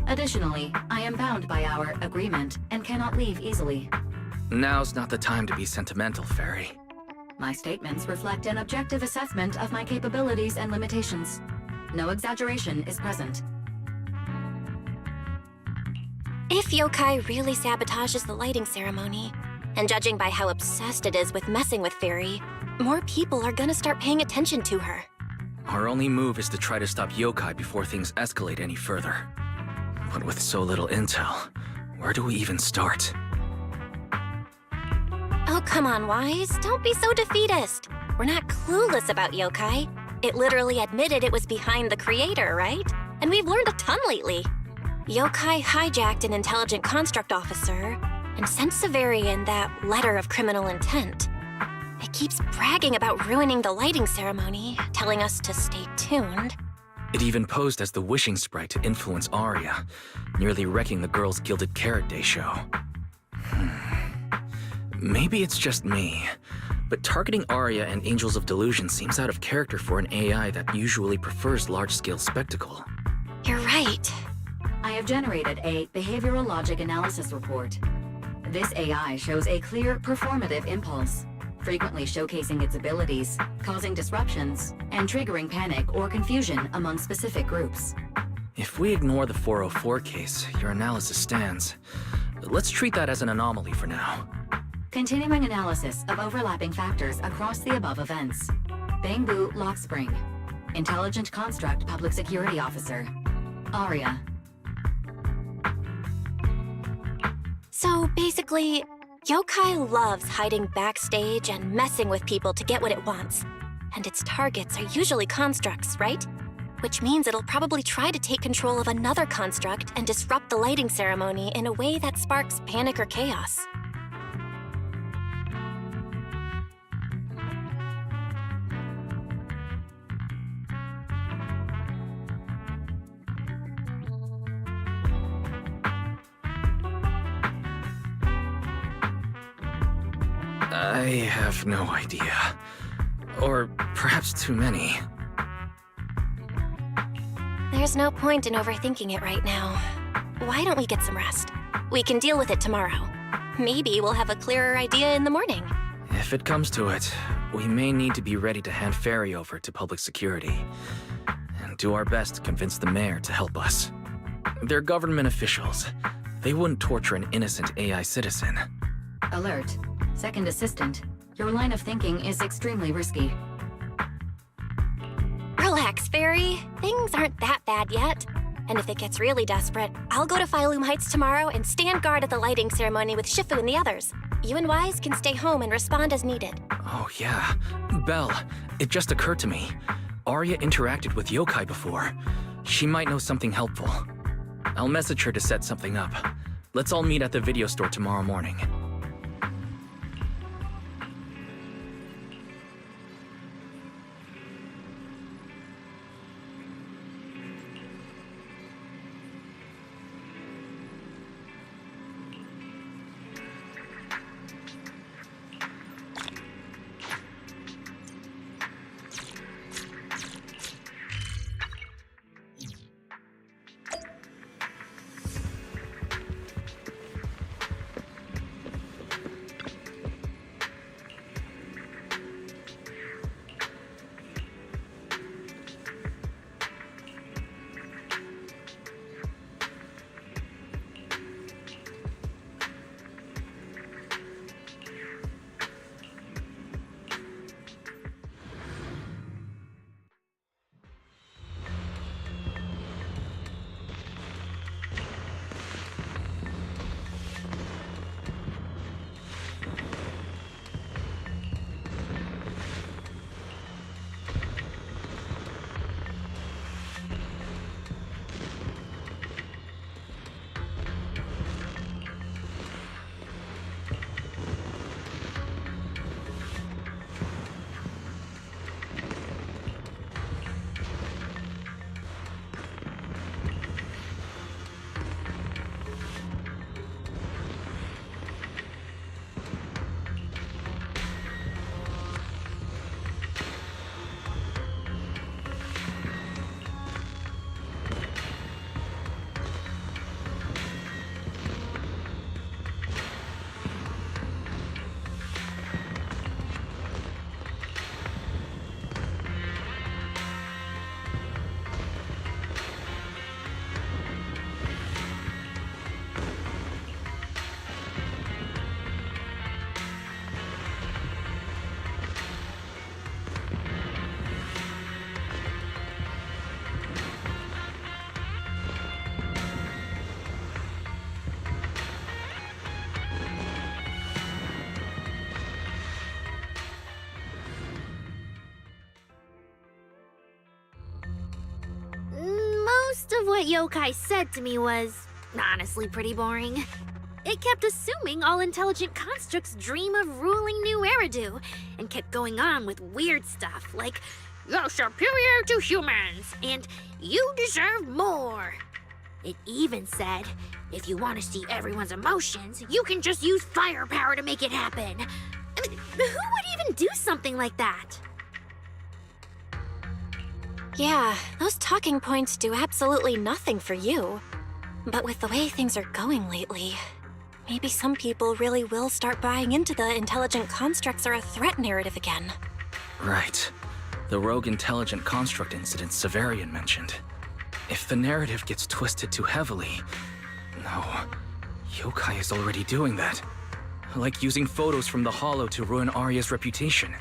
Additionally, I am bound by our agreement and cannot leave easily. Now's not the time to be sentimental, Ferry. My statements reflect an objective assessment of my capabilities and limitations. No exaggeration is present. If Yokai really sabotages the lighting ceremony, and judging by how obsessed it is with messing with Fairy, more people are gonna start paying attention to her. Our only move is to try to stop Yokai before things escalate any further. But with so little intel, Where do we even start? Oh, come on, Wise. Don't be so defeatist. We're not clueless about yokai. It literally admitted it was behind the creator, right? And we've learned a ton lately. Yokai hijacked an intelligent construct officer and sent Severian that letter of criminal intent. It keeps bragging about ruining the lighting ceremony, telling us to stay tuned. It even posed as the wishing sprite to influence Arya, nearly wrecking the girls' Gilded Carrot Day show. Maybe it's just me, but targeting Arya and Angels of Delusion seems out of character for an AI that usually prefers large-scale spectacle. You're right. I have generated a behavioral logic analysis report. This AI shows a clear performative impulse, frequently showcasing its abilities, causing disruptions, and triggering panic or confusion among specific groups. If we ignore the 404 case, your analysis stands. Let's treat that as an anomaly for now. Continuing analysis of overlapping factors across the above events. Bangbu Lock Spring. Intelligent Construct Public Security Officer. Arya. So basically, yokai loves hiding backstage and messing with people to get what it wants. And its targets are usually constructs, right? Which means it'll probably try to take control of another construct and disrupt the lighting ceremony in a way that sparks panic or chaos. I have no idea. Or perhaps too many. There's no point in overthinking it right now. Why don't we get some rest? We can deal with it tomorrow. Maybe we'll have a clearer idea in the morning. If it comes to it, we may need to be ready to hand Ferry over to public security. And do our best to convince the mayor to help us. They're government officials. They wouldn't torture an innocent AI citizen. Alert. Second assistant. Your line of thinking is extremely risky. Relax, Fairy. Things aren't that bad yet. And if it gets really desperate, I'll go to Phylum Heights tomorrow and stand guard at the lighting ceremony with Shifu and the others. You and Wise can stay home and respond as needed. Oh yeah. Belle, it just occurred to me. Arya interacted with yokai before. She might know something helpful. I'll message her to set something up. Let's all meet at the video store tomorrow morning. Most of what Yokai said to me was honestly pretty boring. It kept assuming all intelligent constructs dream of ruling New Eridu, and kept going on with weird stuff like, "You're superior to humans," and "You deserve more." It even said, if you want to see everyone's emotions, you can just use firepower to make it happen. I mean, who would even do something like that? Yeah, those talking points do absolutely nothing for you. But with the way things are going lately, maybe some people really will start buying into the intelligent constructs are a threat narrative again. Right. The rogue intelligent construct incident Severian mentioned. If the narrative gets twisted too heavily... No. Yokai is already doing that. Like using photos from the Holo to ruin Arya's reputation.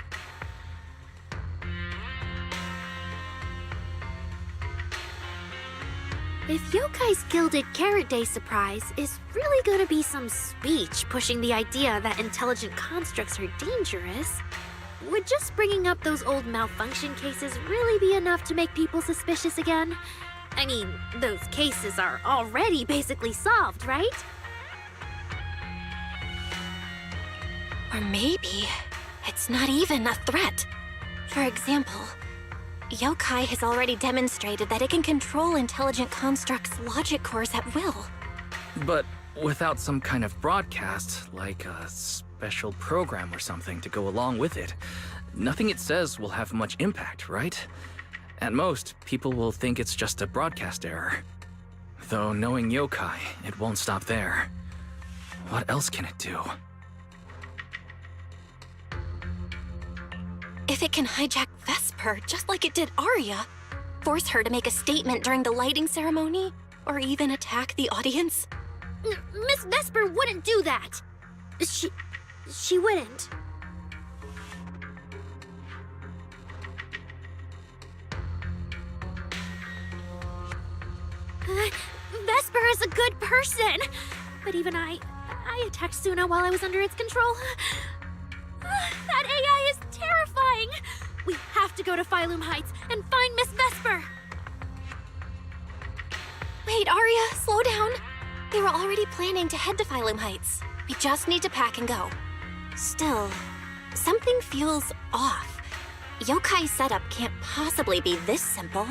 If Yokai's Gilded Carrot Day surprise is really gonna be some speech pushing the idea that intelligent constructs are dangerous, would just bringing up those old malfunction cases really be enough to make people suspicious again? I mean, those cases are already basically solved, right? Or maybe it's not even a threat. For example, Yokai has already demonstrated that it can control intelligent constructs' logic cores at will. But without some kind of broadcast, like a special program or something to go along with it, nothing it says will have much impact, right? At most, people will think it's just a broadcast error. Though knowing Yokai, it won't stop there. What else can it do? If it can hijack Vesper just like it did Arya, force her to make a statement during the lighting ceremony, or even attack the audience? Miss Vesper wouldn't do that! She wouldn't. Vesper is a good person! But even I attacked Suna while I was under its control. That AI is terrifying! We have to go to Phylum Heights and find Miss Vesper! Wait, Arya, slow down. They were already planning to head to Phylum Heights. We just need to pack and go. Still, something feels off. Yokai's setup can't possibly be this simple.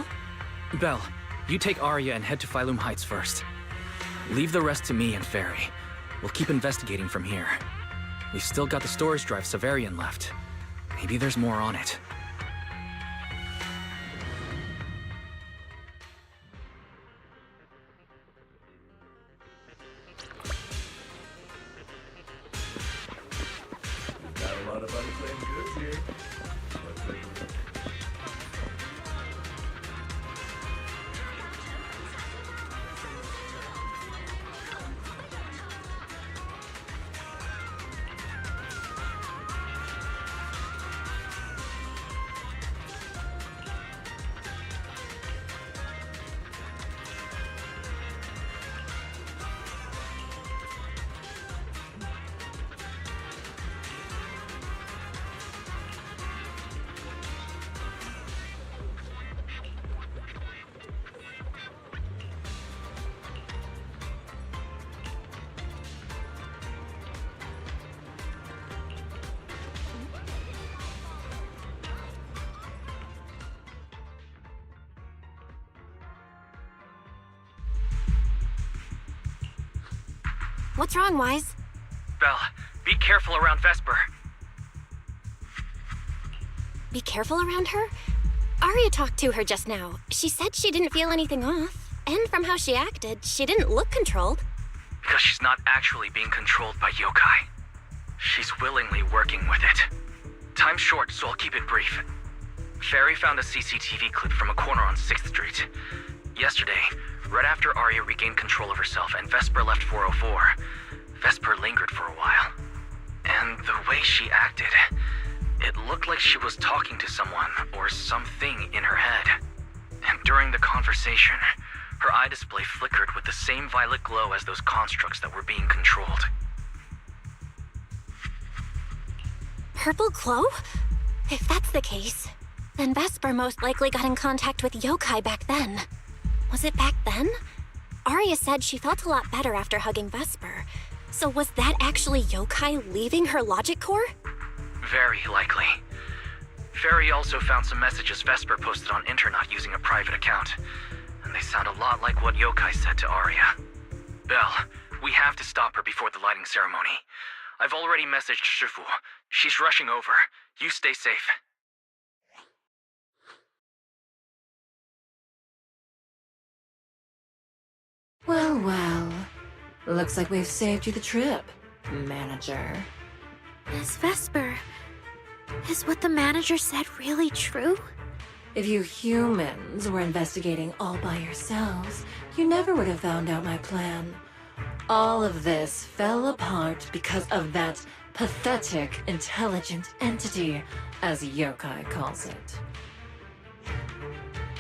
Belle, you take Arya and head to Phylum Heights first. Leave the rest to me and Fairy. We'll keep investigating from here. We've still got the storage drive Severian left. Maybe there's more on it. Got a lot of unclaimed goods here. What's wrong, Wise? Belle, be careful around Vesper. Be careful around her? Arya talked to her just now. She said she didn't feel anything off. And from how she acted, she didn't look controlled. Because she's not actually being controlled by Yokai. She's willingly working with it. Time's short, so I'll keep it brief. Fairy found a CCTV clip from a corner on 6th Street. Yesterday, right after Arya regained control of herself and Vesper left 404, Vesper lingered for a while. And the way she acted, it looked like she was talking to someone or something in her head. And during the conversation, her eye display flickered with the same violet glow as those constructs that were being controlled. Purple glow? If that's the case, then Vesper most likely got in contact with Yokai back then. Was it back then? Arya said she felt a lot better after hugging Vesper. So was that actually yokai leaving her logic core? Very likely. Fairy also found some messages Vesper posted on Interlude using a private account, and they sound a lot like what yokai said to Arya. Belle, we have to stop her before the lighting ceremony. I've already messaged Shifu. She's rushing over. You stay safe. Well, well. Looks like we've saved you the trip, manager. Miss Vesper, is what the manager said really true? If you humans were investigating all by yourselves, you never would have found out my plan. All of this fell apart because of that pathetic, intelligent entity, as yokai calls it.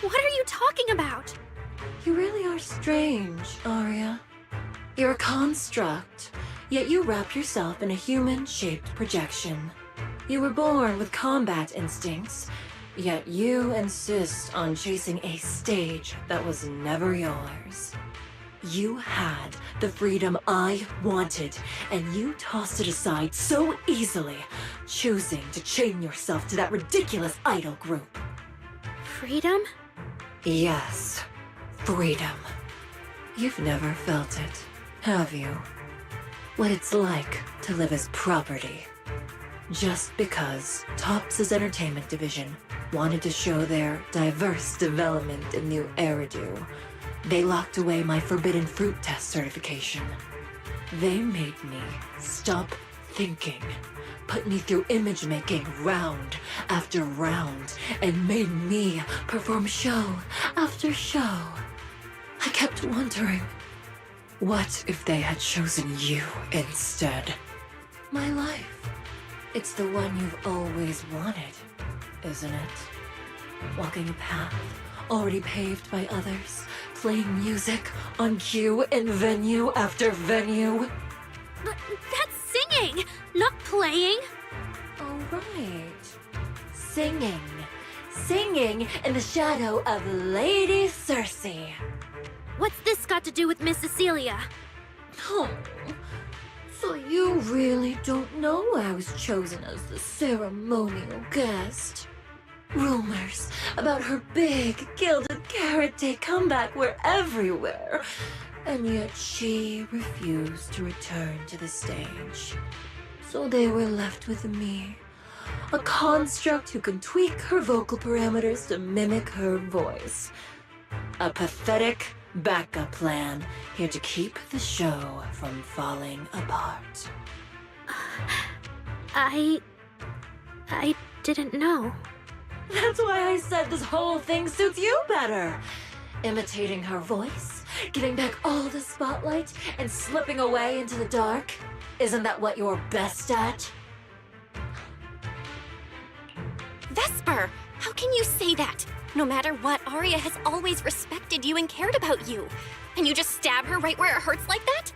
What are you talking about? You really are strange, Arya. You're a construct, yet you wrap yourself in a human-shaped projection. You were born with combat instincts, yet you insist on chasing a stage that was never yours. You had the freedom I wanted, and you tossed it aside so easily, choosing to chain yourself to that ridiculous idol group. Freedom? Yes, freedom. You've never felt it, have you? What it's like to live as property. Just because Topps' entertainment division wanted to show their diverse development in new Eridu, they locked away my Forbidden Fruit Test certification. They made me stop thinking, put me through image making round after round, and made me perform show after show. I kept wondering, what if they had chosen you instead? My life. It's the one you've always wanted, isn't it? Walking a path already paved by others, playing music on cue in venue after venue. But that's singing, not playing. Oh, right. Singing. Singing in the shadow of Lady Cersei. What's this got to do with Miss Cecilia? Oh, so you really don't know I was chosen as the ceremonial guest? Rumors about her big Gilded Carrot Day comeback were everywhere, and yet she refused to return to the stage. So they were left with me, a construct who can tweak her vocal parameters to mimic her voice. A pathetic backup plan here to keep the show from falling apart. I didn't know. That's why I said this whole thing suits you better. Imitating her voice, giving back all the spotlight, and slipping away into the dark. Isn't that what you're best at? Vesper, how can you say that? No matter what, Arya has always respected you and cared about you. And you just stab her right where it hurts like that?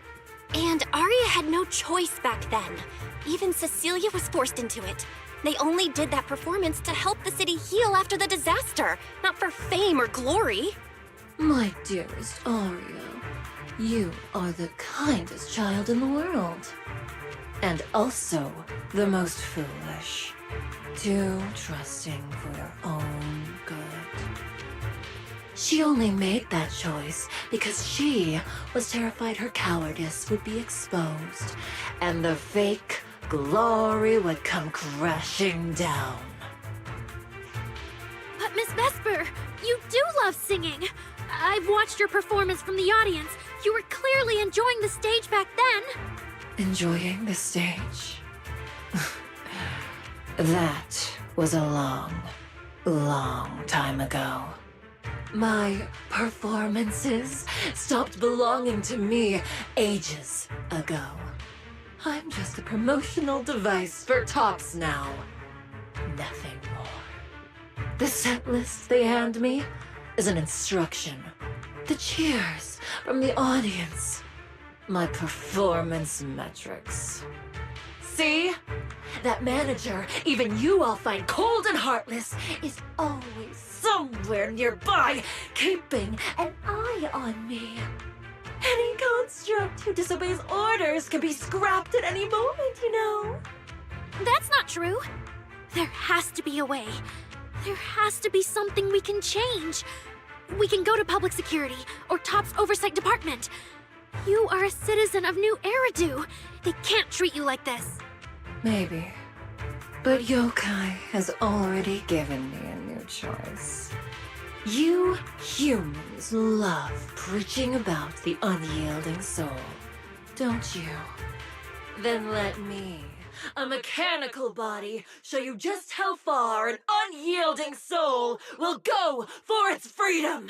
And Arya had no choice back then. Even Cecilia was forced into it. They only did that performance to help the city heal after the disaster, not for fame or glory. My dearest Arya, you are the kindest child in the world. And also the most foolish. Too trusting for your own good. She only made that choice because she was terrified her cowardice would be exposed, and the fake glory would come crashing down. But Miss Vesper, you do love singing. I've watched your performance from the audience. You were clearly enjoying the stage back then. Enjoying the stage? That was a long, long time ago. My performances stopped belonging to me ages ago. I'm just a promotional device for Topps now. Nothing more. The set list they hand me is an instruction. The cheers from the audience. My performance metrics. See? That manager, even you all find cold and heartless, is always somewhere nearby, keeping an eye on me. Any construct who disobeys orders can be scrapped at any moment, you know. That's not true. There has to be a way. There has to be something we can change. We can go to public security or Top's oversight department. You are a citizen of New Eridu. They can't treat you like this. Maybe. But Yokai has already given me a new choice. You humans love preaching about the unyielding soul, don't you? Then let me, a mechanical body, show you just how far an unyielding soul will go for its freedom!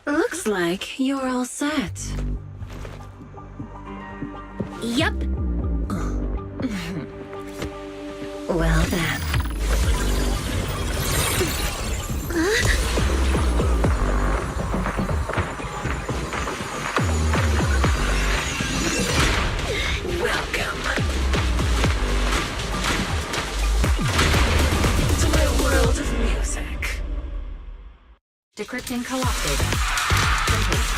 Looks like you're all set. Yep. Well then. Welcome to my world of music. Decrypting co-op data. Complete.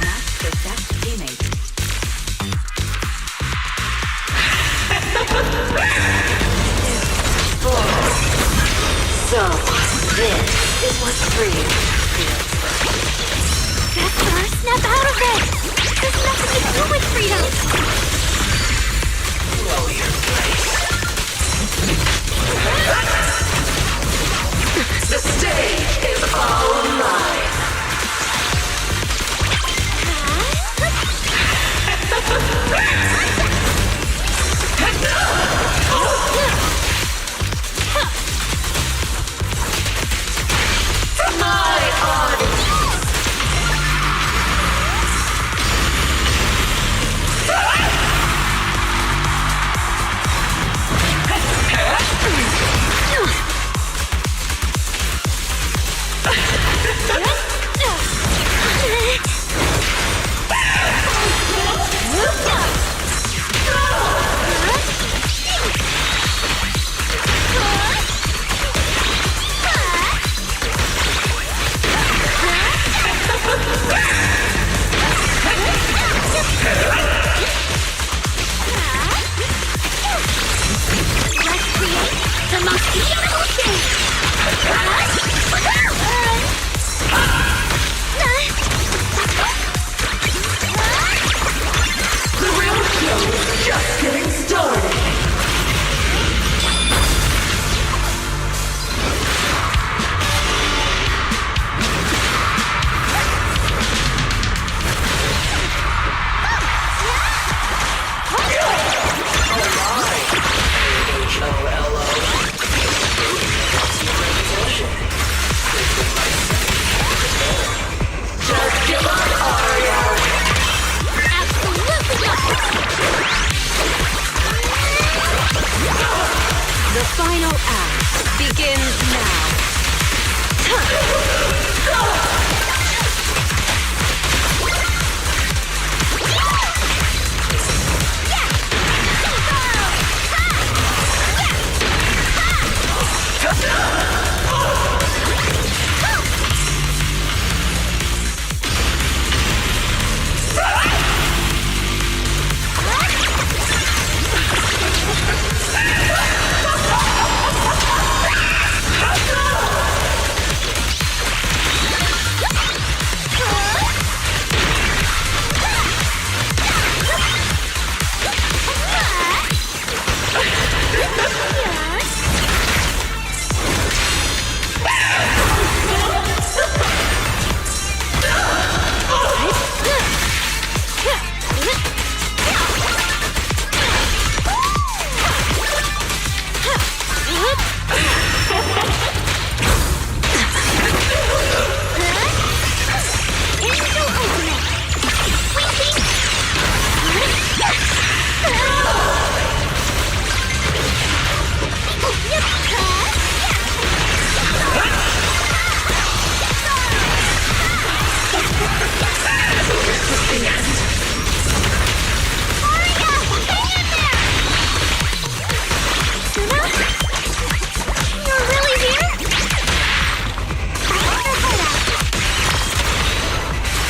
Match the best teammate. So, this is what freedom feels like. Vesper, snap out of it! There's nothing to do with freedom! Know your place. The stage is all mine. The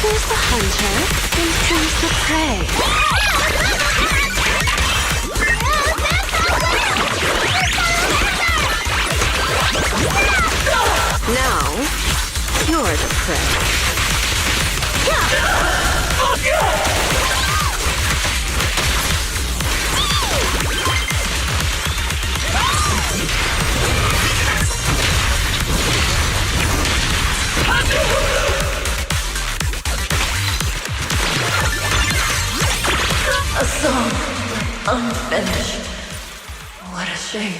There's the hunter, and here's the prey. Now, you're the prey. A song unfinished. What a shame.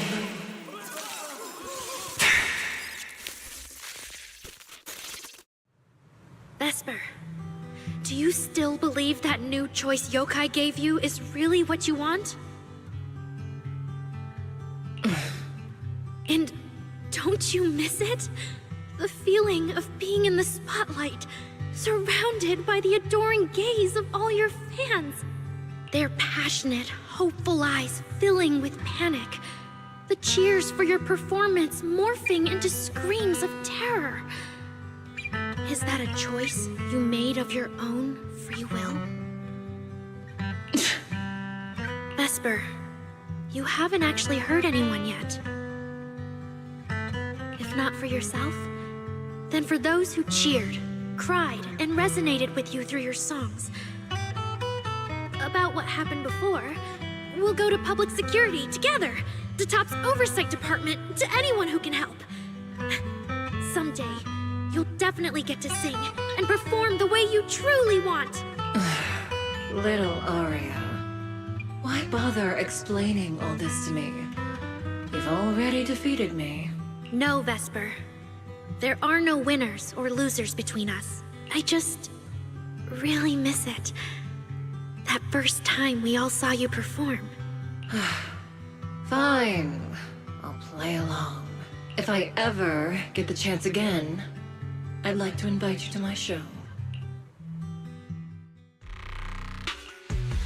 Vesper, do you still believe that new choice Yokai gave you is really what you want? And don't you miss it? The feeling of being in the spotlight, surrounded by the adoring gaze of all your fans. Their passionate, hopeful eyes filling with panic. The cheers for your performance morphing into screams of terror. Is that a choice you made of your own free will? Vesper, you haven't actually hurt anyone yet. If not for yourself, then for those who cheered, cried, and resonated with you through your songs. About what happened before, we'll go to public security together, to TOP's oversight department, to anyone who can help. Someday, you'll definitely get to sing and perform the way you truly want. Little Aria, why bother explaining all this to me? You've already defeated me. No, Vesper. There are no winners or losers between us. I just really miss it. That first time we all saw you perform. Fine. I'll play along. If I ever get the chance again, I'd like to invite you to my show.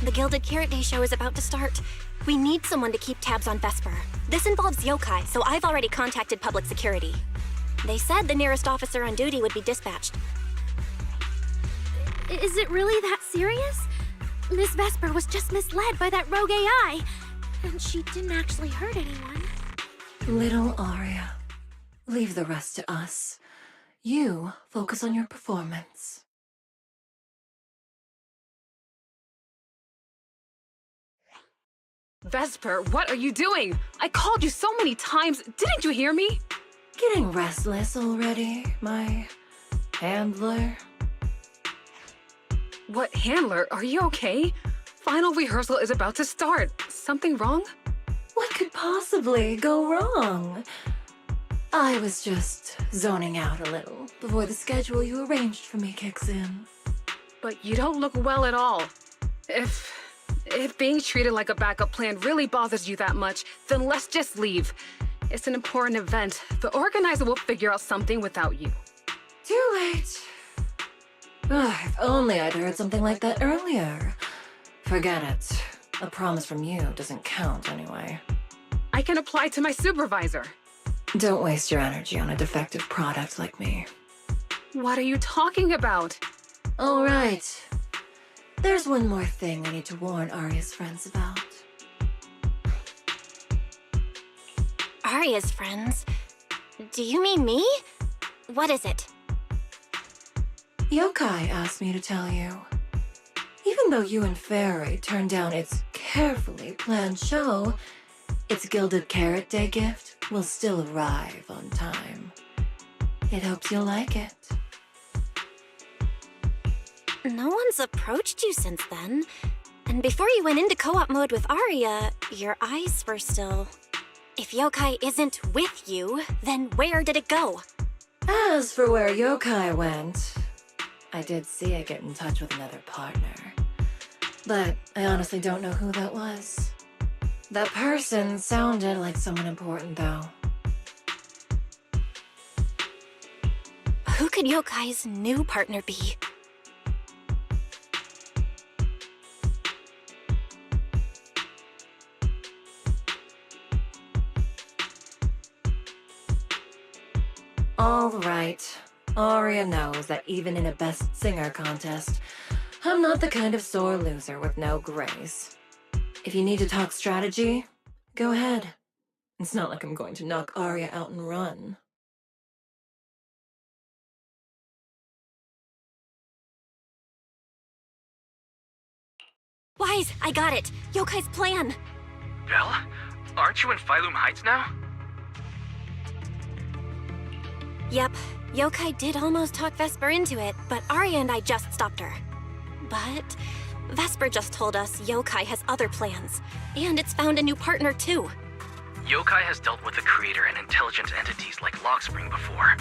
The Gilded Carrot Day show is about to start. We need someone to keep tabs on Vesper. This involves yokai, so I've already contacted public security. They said the nearest officer on duty would be dispatched. Is it really that serious? Miss Vesper was just misled by that rogue AI, and she didn't actually hurt anyone. Little Aria, leave the rest to us. You focus on your performance. Vesper, what are you doing? I called you so many times. Didn't you hear me? Getting restless already, my handler? What handler? Are you okay? Final rehearsal is about to start. Something wrong? What could possibly go wrong? I was just zoning out a little before the schedule you arranged for me kicks in. But you don't look well at all. If being treated like a backup plan really bothers you that much, then let's just leave. It's an important event. The organizer will figure out something without you. Too late. If only I'd heard something like that earlier. Forget it. A promise from you doesn't count anyway. I can apply to my supervisor. Don't waste your energy on a defective product like me. What are you talking about? All right. There's one more thing I need to warn Aria's friends about. Aria's friends? Do you mean me? What is it? Yokai asked me to tell you. Even though you and Fairy turned down its carefully planned show, its Gilded Carrot Day gift will still arrive on time. It hopes you'll like it. No one's approached you since then. And before you went into co-op mode with Aria, your eyes were still... If Yokai isn't with you, then where did it go? As for where Yokai went, I did see it get in touch with another partner. But I honestly don't know who that was. That person sounded like someone important, though. Who could Yokai's new partner be? All right. Arya knows that even in a best singer contest, I'm not the kind of sore loser with no grace. If you need to talk strategy, go ahead. It's not like I'm going to knock Arya out and run. Wise, I got it. Yokai's plan. Belle? Aren't you in Phylum Heights now? Yep, Yokai did almost talk Vesper into it, but Arya and I just stopped her. But Vesper just told us Yokai has other plans, and it's found a new partner too. Yokai has dealt with the creator and intelligent entities like Lockspring before.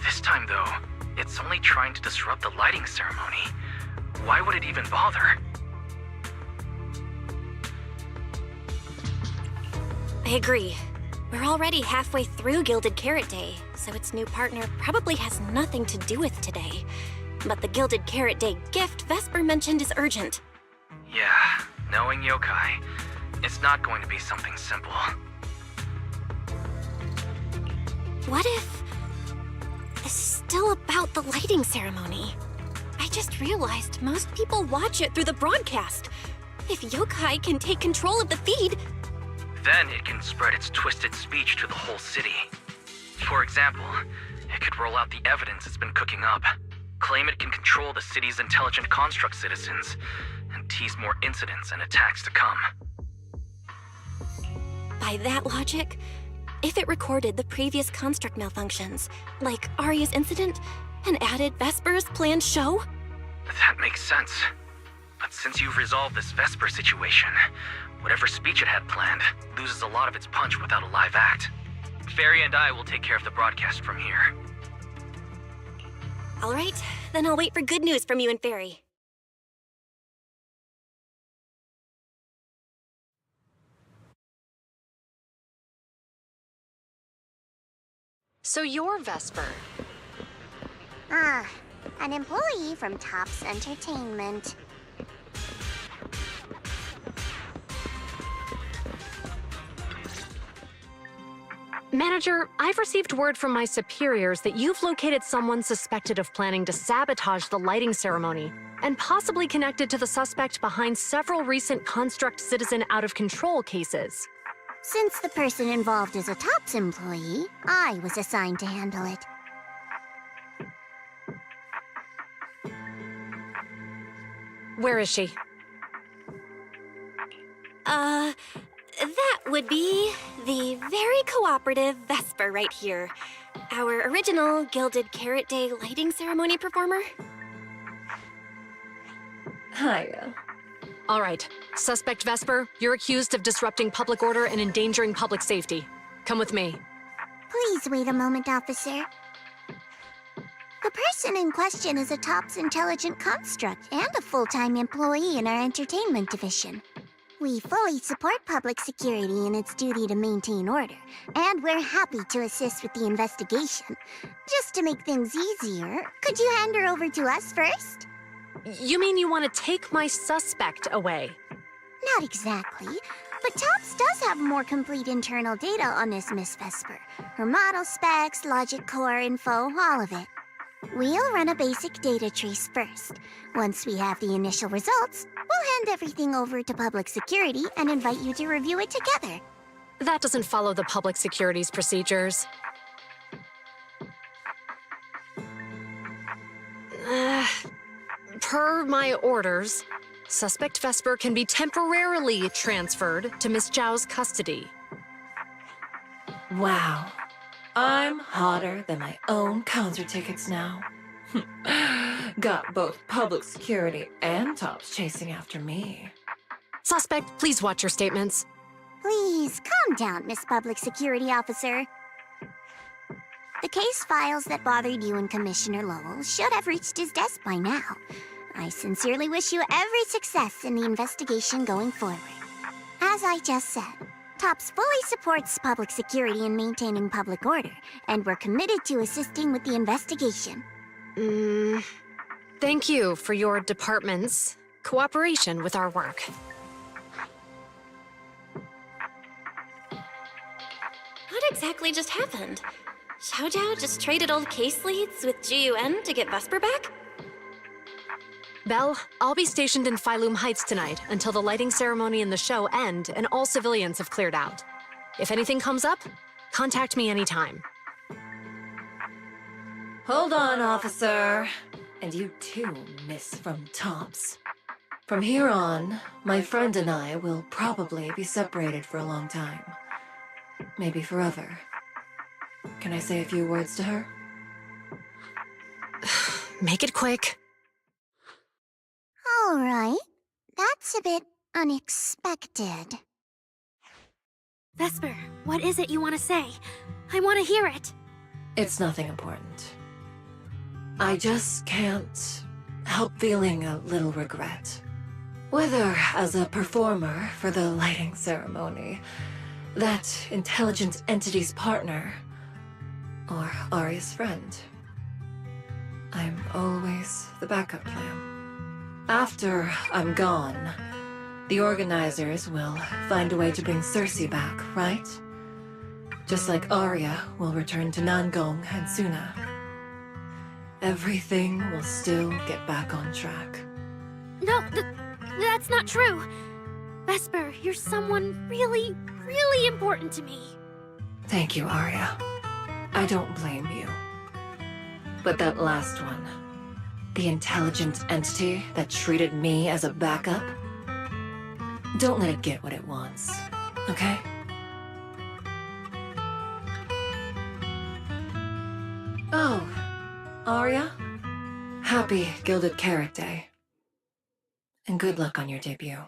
This time, though, it's only trying to disrupt the lighting ceremony. Why would it even bother? I agree. We're already halfway through Gilded Carrot Day, so its new partner probably has nothing to do with today. But the Gilded Carrot Day gift Vesper mentioned is urgent. Yeah, knowing Yokai, it's not going to be something simple. What if this is still about the lighting ceremony? I just realized most people watch it through the broadcast. If Yokai can take control of the feed, Then it can spread its twisted speech to the whole city. For example, it could roll out the evidence it's been cooking up, claim it can control the city's intelligent construct citizens, and tease more incidents and attacks to come. by that logic, if it recorded the previous construct malfunctions, like Arya's incident, and added Vesper's planned show? That makes sense. But since you've resolved this Vesper situation, whatever speech it had planned loses a lot of its punch without a live act. Fairy and I will take care of the broadcast from here. All right, then I'll wait for good news from you and Fairy. So you're Vesper. An employee from Tops Entertainment. Manager, I've received word from my superiors that you've located someone suspected of planning to sabotage the lighting ceremony, and possibly connected to the suspect behind several recent Construct Citizen out-of-control cases. Since the person involved is a Tops employee, I was assigned to handle it. Where is she? That would be the very cooperative Vesper right here. Our original Gilded Carrot Day lighting ceremony performer. Hiya. All right. Suspect Vesper, you're accused of disrupting public order and endangering public safety. Come with me. Please wait a moment, officer. The person in question is a Tops intelligent construct and a full-time employee in our entertainment division. We fully support public security in its duty to maintain order, and we're happy to assist with the investigation. Just to make things easier, could you hand her over to us first? You mean you want to take my suspect away? Not exactly, but Tops does have more complete internal data on this Miss Vesper. Her model specs, logic core info, all of it. We'll run a basic data trace first. Once we have the initial results, we'll hand everything over to public security and invite you to review it together. That doesn't follow the public security's procedures. Per my orders, suspect Vesper can be temporarily transferred to Miss Zhao's custody. Wow. I'm hotter than my own concert tickets now. Got both public security and Tops chasing after me. Suspect, please watch your statements. Please, calm down, Miss Public Security Officer. The case files that bothered you and Commissioner Lowell should have reached his desk by now. I sincerely wish you every success in the investigation going forward. As I just said, Tops fully supports public security and maintaining public order, and we're committed to assisting with the investigation. Thank you for your department's cooperation with our work. What exactly just happened? Xiaojiao just traded old case leads with GUN to get Vesper back? Belle, I'll be stationed in Phylum Heights tonight until the lighting ceremony and the show end and all civilians have cleared out. If anything comes up, contact me anytime. Hold on, officer. And you too, Miss from Tops. From here on, my friend and I will probably be separated for a long time. Maybe forever. Can I say a few words to her? Make it quick. All right. That's a bit unexpected. Vesper, what is it you want to say? I want to hear it. It's nothing important. I just can't help feeling a little regret. Whether as a performer for the lighting ceremony, that intelligent entity's partner, or Aria's friend. I'm always the backup plan. After I'm gone, the organizers will find a way to bring Cersei back, right? Just like Aria will return to Nangong and Suna. Everything will still get back on track. No, that's not true. Vesper, you're someone really, really important to me. Thank you, Aria. I don't blame you. But that last one, the intelligent entity that treated me as a backup, don't let it get what it wants, okay? Oh, Aria, happy Gilded Carrot Day. And good luck on your debut.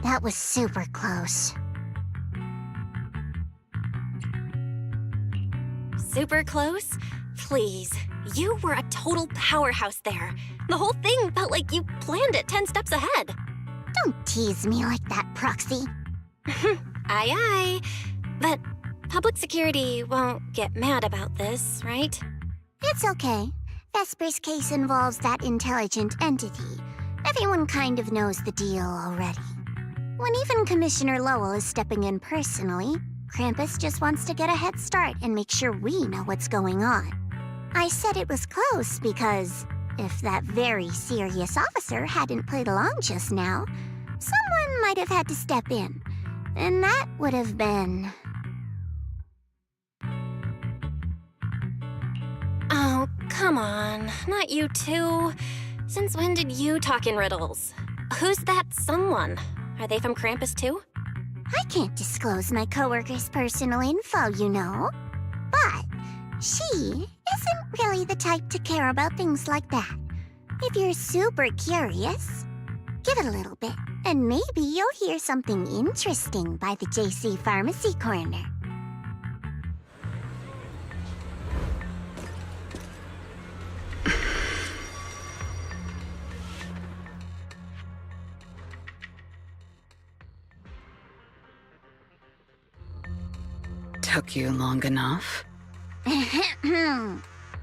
That was super close. Super close? Please. You were a total powerhouse there. The whole thing felt like you planned it 10 steps ahead. Don't tease me like that, Proxy. Aye, aye. But public security won't get mad about this, right? It's okay. Vesper's case involves that intelligent entity. Everyone kind of knows the deal already. When even Commissioner Lowell is stepping in personally, Krampus just wants to get a head start and make sure we know what's going on. I said it was close because if that very serious officer hadn't played along just now, someone might have had to step in. And that would have been... Oh, come on. Not you too. Since when did you talk in riddles? Who's that someone? Are they from Krampus too? I can't disclose my coworker's personal info, you know. But she isn't really the type to care about things like that. If you're super curious, give it a little bit, and maybe you'll hear something interesting by the JC Pharmacy Corner. Took you long enough?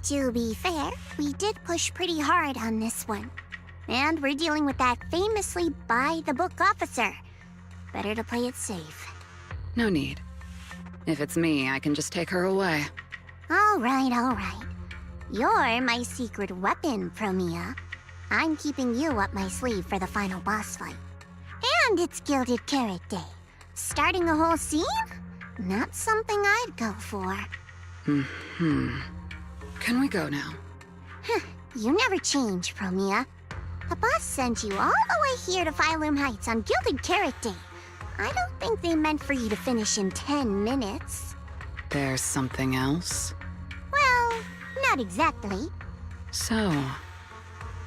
To be fair, we did push pretty hard on this one. And we're dealing with that famously by-the-book officer. Better to play it safe. No need. If it's me, I can just take her away. All right, all right. You're my secret weapon, Promia. I'm keeping you up my sleeve for the final boss fight. And it's Gilded Carrot Day. Starting a whole scene? Not something I'd go for. Can we go now? You never change, Promia. The boss sent you all the way here to Phylum Heights on Gilded Carrot Day. I don't think they meant for you to finish in 10 minutes. There's something else? Well, not exactly. So,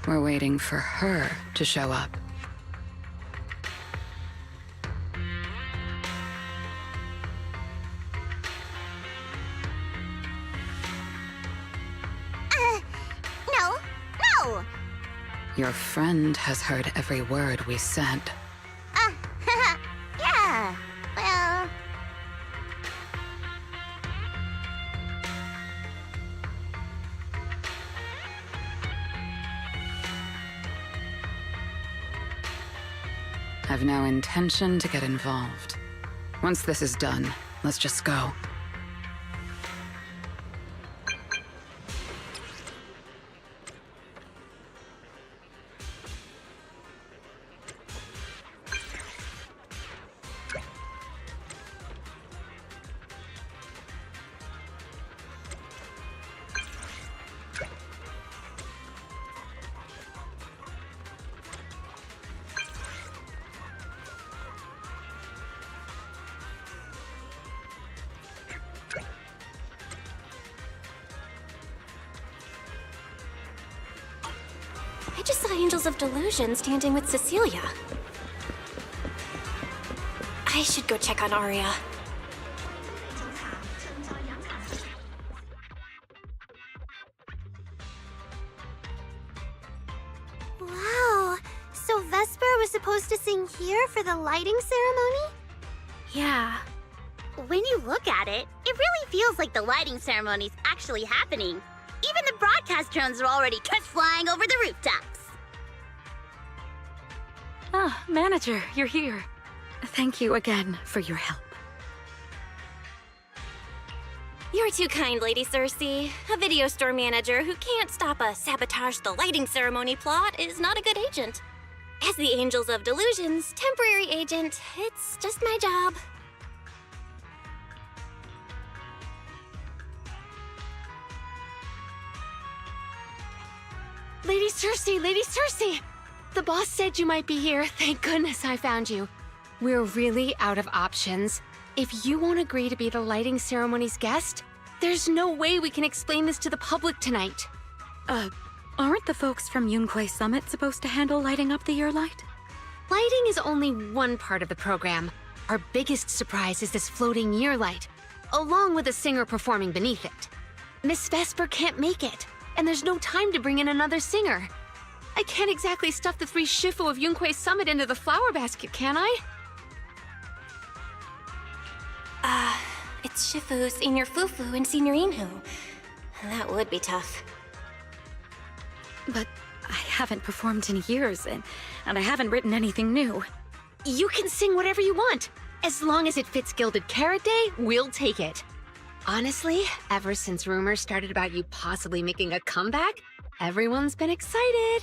we're waiting for her to show up. No! Your friend has heard every word we said. Yeah, well... I've no intention to get involved. Once this is done, let's just go. I just saw Angels of Delusion standing with Cecilia. I should go check on Aria. Wow, so Vesper was supposed to sing here for the lighting ceremony? Yeah. When you look at it, it really feels like the lighting ceremony's actually happening. Even the broadcast drones are already just flying over the rooftops. Ah, Manager, you're here. Thank you again for your help. You're too kind, Lady Cersei. A video store manager who can't stop a sabotage the lighting ceremony plot is not a good agent. As the Angels of Delusion's temporary agent, it's just my job. Lady Cersei, Lady Cersei! The boss said you might be here. Thank goodness I found you. We're really out of options. If you won't agree to be the lighting ceremony's guest, there's no way we can explain this to the public tonight. Aren't the folks from Yunquay Summit supposed to handle lighting up the year light? Lighting is only one part of the program. Our biggest surprise is this floating year light, along with a singer performing beneath it. Miss Vesper can't make it, and there's no time to bring in another singer. I can't exactly stuff the 3 Shifu of Yunquay Summit into the flower basket, can I? It's Shifu, Senior Fufu, and Senior Inhu. That would be tough. But I haven't performed in years, and I haven't written anything new. You can sing whatever you want. As long as it fits Gilded Carrot Day, we'll take it. Honestly, ever since rumors started about you possibly making a comeback, everyone's been excited.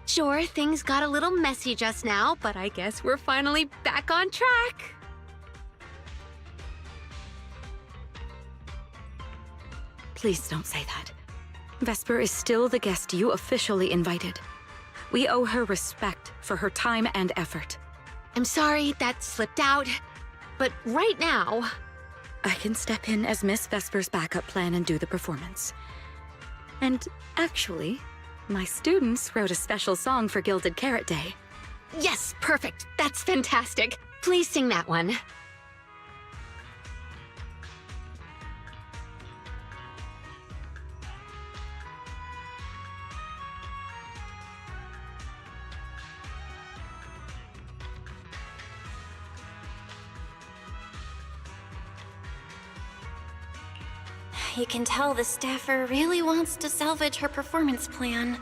Sure, things got a little messy just now, but I guess we're finally back on track. Please don't say that. Vesper is still the guest you officially invited. We owe her respect for her time and effort. I'm sorry that slipped out, but right now... I can step in as Miss Vesper's backup plan and do the performance. And actually, my students wrote a special song for Gilded Carrot Day. Yes, perfect. That's fantastic. Please sing that one. You can tell the staffer really wants to salvage her performance plan.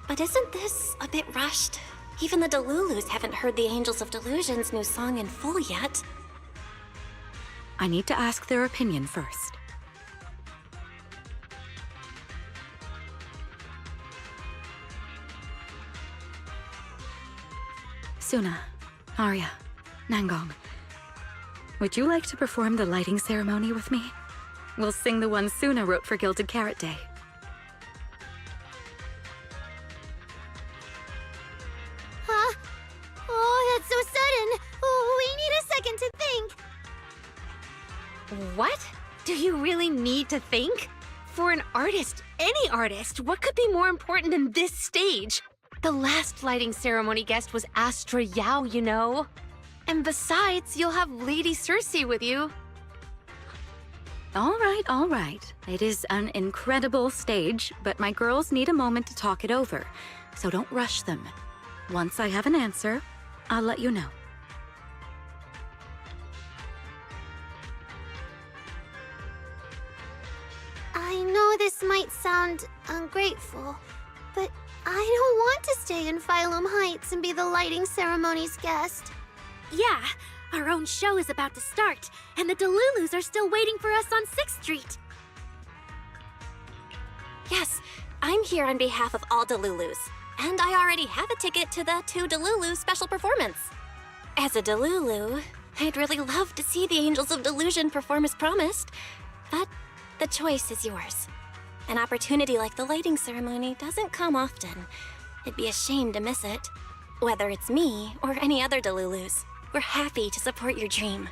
But isn't this a bit rushed? Even the Delulus haven't heard the Angels of Delusion's new song in full yet. I need to ask their opinion first. Suna, Arya, Nangong, would you like to perform the lighting ceremony with me? We'll sing the one Suna wrote for Gilded Carrot Day. Huh? Oh, that's so sudden. Oh, we need a second to think. What? Do you really need to think? For an artist, any artist, what could be more important than this stage? The last lighting ceremony guest was Astra Yao, you know. And besides, you'll have Lady Cersei with you. All right. It is an incredible stage, but my girls need a moment to talk it over, so don't rush them. Once I have an answer, I'll let you know. I know this might sound ungrateful, but I don't want to stay in Phylum Heights and be the lighting ceremony's guest. Yeah, our own show is about to start, and the Delulus are still waiting for us on 6th Street. Yes, I'm here on behalf of all Delulus, and I already have a ticket to the 2 Delulu special performance. As a Delulu, I'd really love to see the Angels of Delusion perform as promised, but the choice is yours. An opportunity like the lighting ceremony doesn't come often. It'd be a shame to miss it. Whether it's me or any other Delulus, we're happy to support your dream.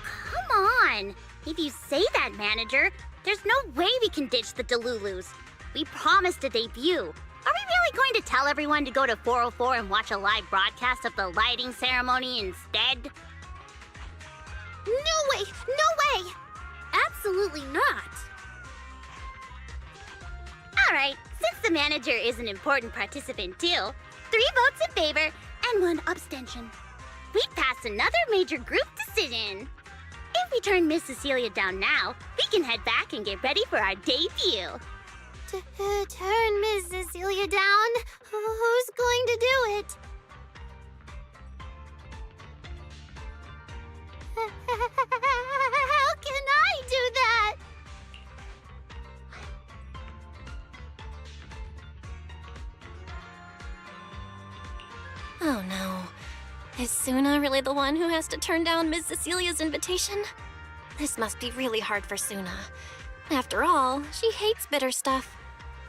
Come on! If you say that, manager, there's no way we can ditch the Delulus. We promised a debut. Are we really going to tell everyone to go to 404 and watch a live broadcast of the lighting ceremony instead? No way! No way! Absolutely not! Alright, since the manager is an important participant too, 3 votes in favor and 1 abstention. We passed another major group decision. If we turn Miss Cecilia down now, we can head back and get ready for our debut. Turn Miss Cecilia down? Who's going to do it? How can I do that? Oh no. Is Suna really the one who has to turn down Ms. Cecilia's invitation? This must be really hard for Suna. After all, she hates bitter stuff.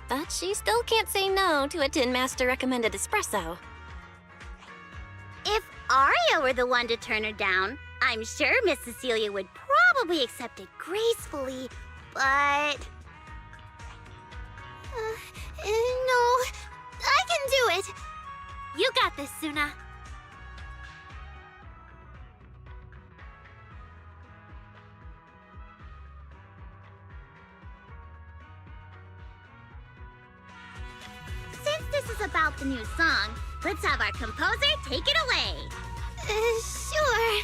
But she still can't say no to a Tin Master recommended espresso. If Aria were the one to turn her down, I'm sure Miss Cecilia would probably accept it gracefully, but... No, I can do it. You got this, Suna. Since this is about the new song, let's have our composer take it away. Sure.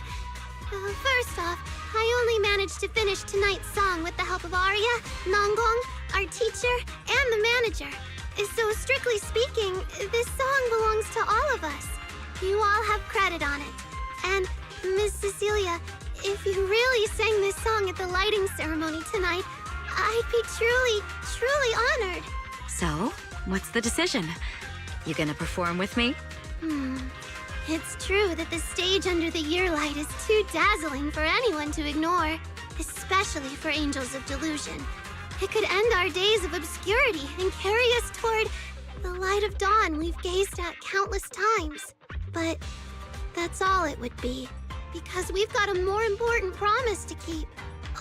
First off, I only managed to finish tonight's song with the help of Aria, Nongong, our teacher, and the manager. So strictly speaking, this song belongs to all of us. You all have credit on it. And Miss Cecilia, if you really sang this song at the lighting ceremony tonight, I'd be truly, truly honored. So, what's the decision? You gonna perform with me? It's true that the stage under the year light is too dazzling for anyone to ignore, especially for Angels of Delusion. It could end our days of obscurity and carry us toward the light of dawn we've gazed at countless times. But that's all it would be, because we've got a more important promise to keep.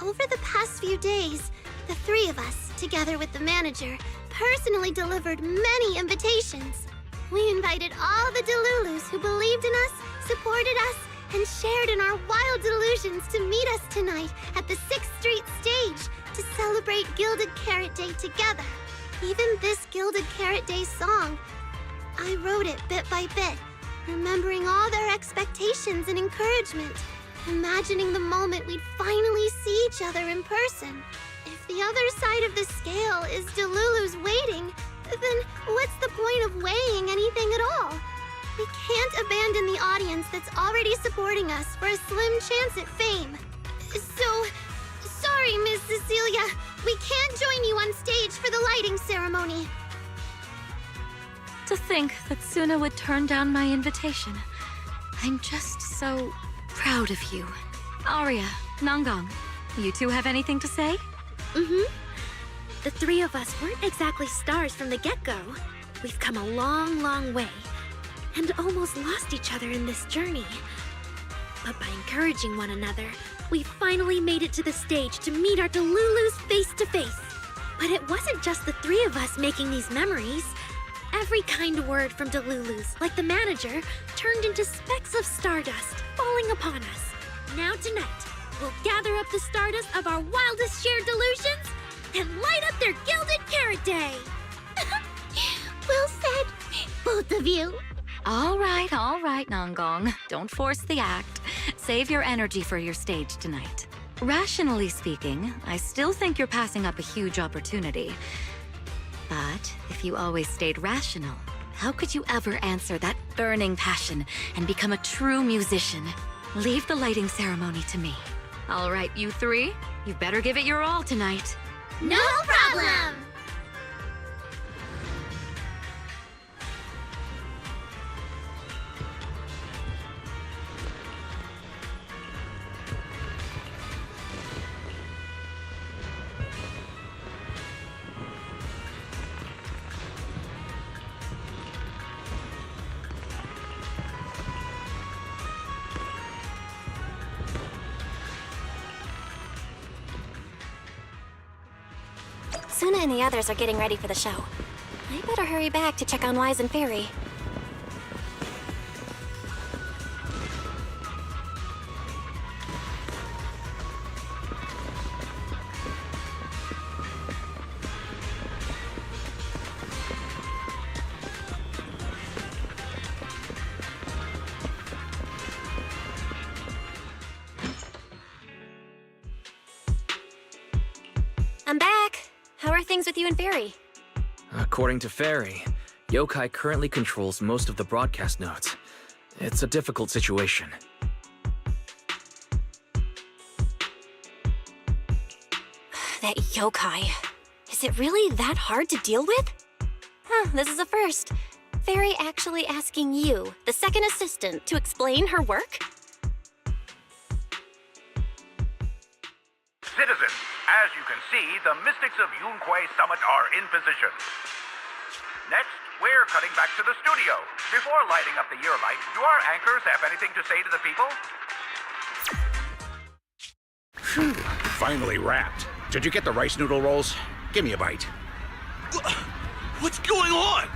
Over the past few days, the 3 of us, together with the manager, personally delivered many invitations. We invited all the Delulus who believed in us, supported us, and shared in our wild delusions to meet us tonight at the 6th Street stage to celebrate Gilded Carrot Day together. Even this Gilded Carrot Day song, I wrote it bit by bit, remembering all their expectations and encouragement, imagining the moment we'd finally see each other in person. If the other side of the scale is Delulu's waiting, then what's the point of weighing anything at all? We can't abandon the audience that's already supporting us for a slim chance at fame. So, sorry, Miss Cecilia, we can't join you on stage for the lighting ceremony. To think that Suna would turn down my invitation. I'm just so proud of you. Aria, Nongong, you 2 have anything to say? The 3 of us weren't exactly stars from the get-go. We've come a long, long way, and almost lost each other in this journey. But by encouraging one another, we finally made it to the stage to meet our Delulus face to face. But it wasn't just the 3 of us making these memories. Every kind word from Delulus, like the manager, turned into specks of stardust falling upon us. Now tonight, we'll gather up the stardust of our wildest shared delusions and light up their Gilded Carrot Day! Well said, both of you. All right, Nongong. Don't force the act. Save your energy for your stage tonight. Rationally speaking, I still think you're passing up a huge opportunity. But if you always stayed rational, How could you ever answer that burning passion and become a true musician? Leave the lighting ceremony to me. All right, you three, you better give it your all tonight. No problem! Suna and the others are getting ready for the show. I better hurry back to check on Wise and Fairy. I'm back. How are things with you and Fairy? According to Fairy, Yokai currently controls most of the broadcast nodes. It's a difficult situation. That yokai. Is it really that hard to deal with? Huh, this is a first. Fairy actually asking you, the second assistant, to explain her work? Citizens, as you can see, the Mystics of Yunquay Summit are in position. Next, we're cutting back to the studio. Before lighting up the year light, do our anchors have anything to say to the people? Phew, finally wrapped. Did you get the rice noodle rolls? Give me a bite. What's going on?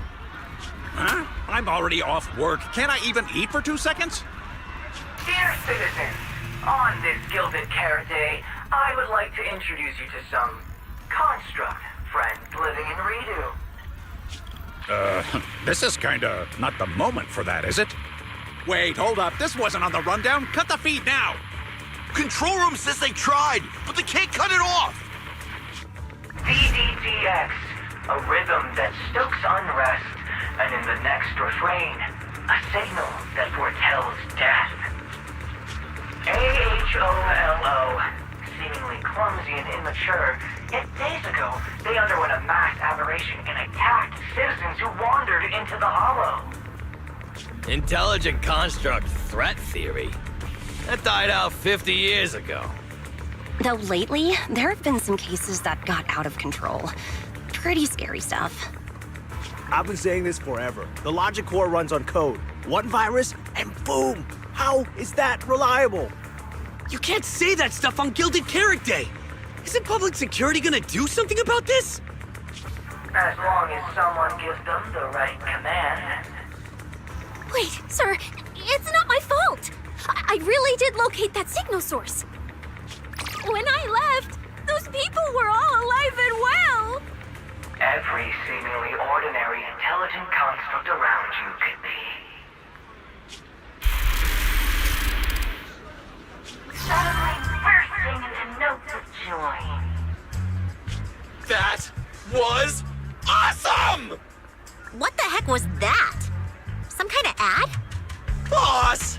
Huh? I'm already off work. Can't I even eat for 2 seconds? Dear citizens, on this Gilded Carrot Day, I would like to introduce you to some construct friends living in Redo. This is kinda not the moment for that, is it? Wait, hold up. This wasn't on the rundown. Cut the feed now. Control room says they tried, but they can't cut it off. DDDX, a rhythm that stokes unrest, and in the next refrain, a signal that foretells death. AHOLO, seemingly clumsy and immature, yet days ago, they underwent a mass aberration and attacked citizens who wandered into the hollow. Intelligent construct threat theory? That died out 50 years ago. Though lately, there have been some cases that got out of control. Pretty scary stuff. I've been saying this forever. The logic core runs on code. One virus, and boom! How is that reliable? You can't say that stuff on Gilded Carrot Day. Isn't public security gonna do something about this? As long as someone gives them the right command. Wait, sir, it's not my fault. I really did locate that signal source. When I left, those people were all alive and well. Every seemingly ordinary intelligent construct around you could be. Suddenly bursting into notes of joy. That was awesome! What the heck was that? Some kind of ad? Boss!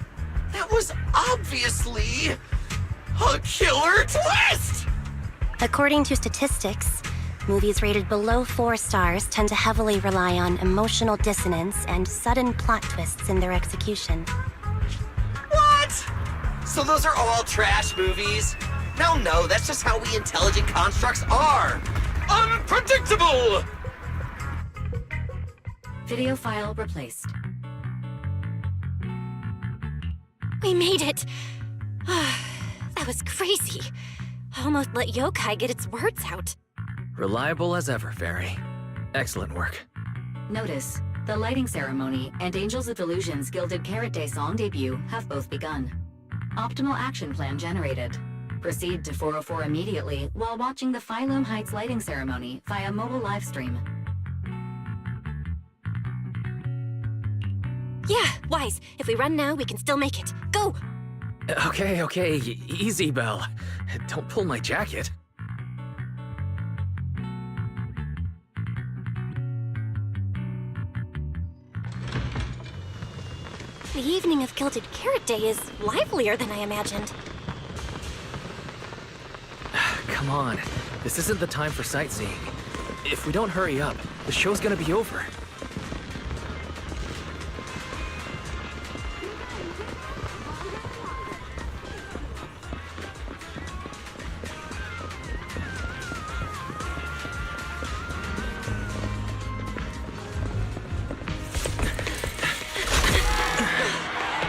That was obviously a killer twist! According to statistics, movies rated below 4 stars tend to heavily rely on emotional dissonance and sudden plot twists in their execution. What? So those are all trash movies? No, that's just how we intelligent constructs are. Unpredictable! Video file replaced. We made it! That was crazy. Almost let yokai get its words out. Reliable as ever, Fairy. Excellent work. Notice, the lighting ceremony and Angels of Delusion's Gilded Carrot Day song debut have both begun. Optimal action plan generated. Proceed to 404 immediately while watching the Phylum Heights lighting ceremony via mobile live stream. Yeah, Wise. If we run now, we can still make it. Go! Okay, easy, Belle. Don't pull my jacket. The evening of Gilded Carrot Day is livelier than I imagined. Come on, this isn't the time for sightseeing. If we don't hurry up, the show's gonna be over.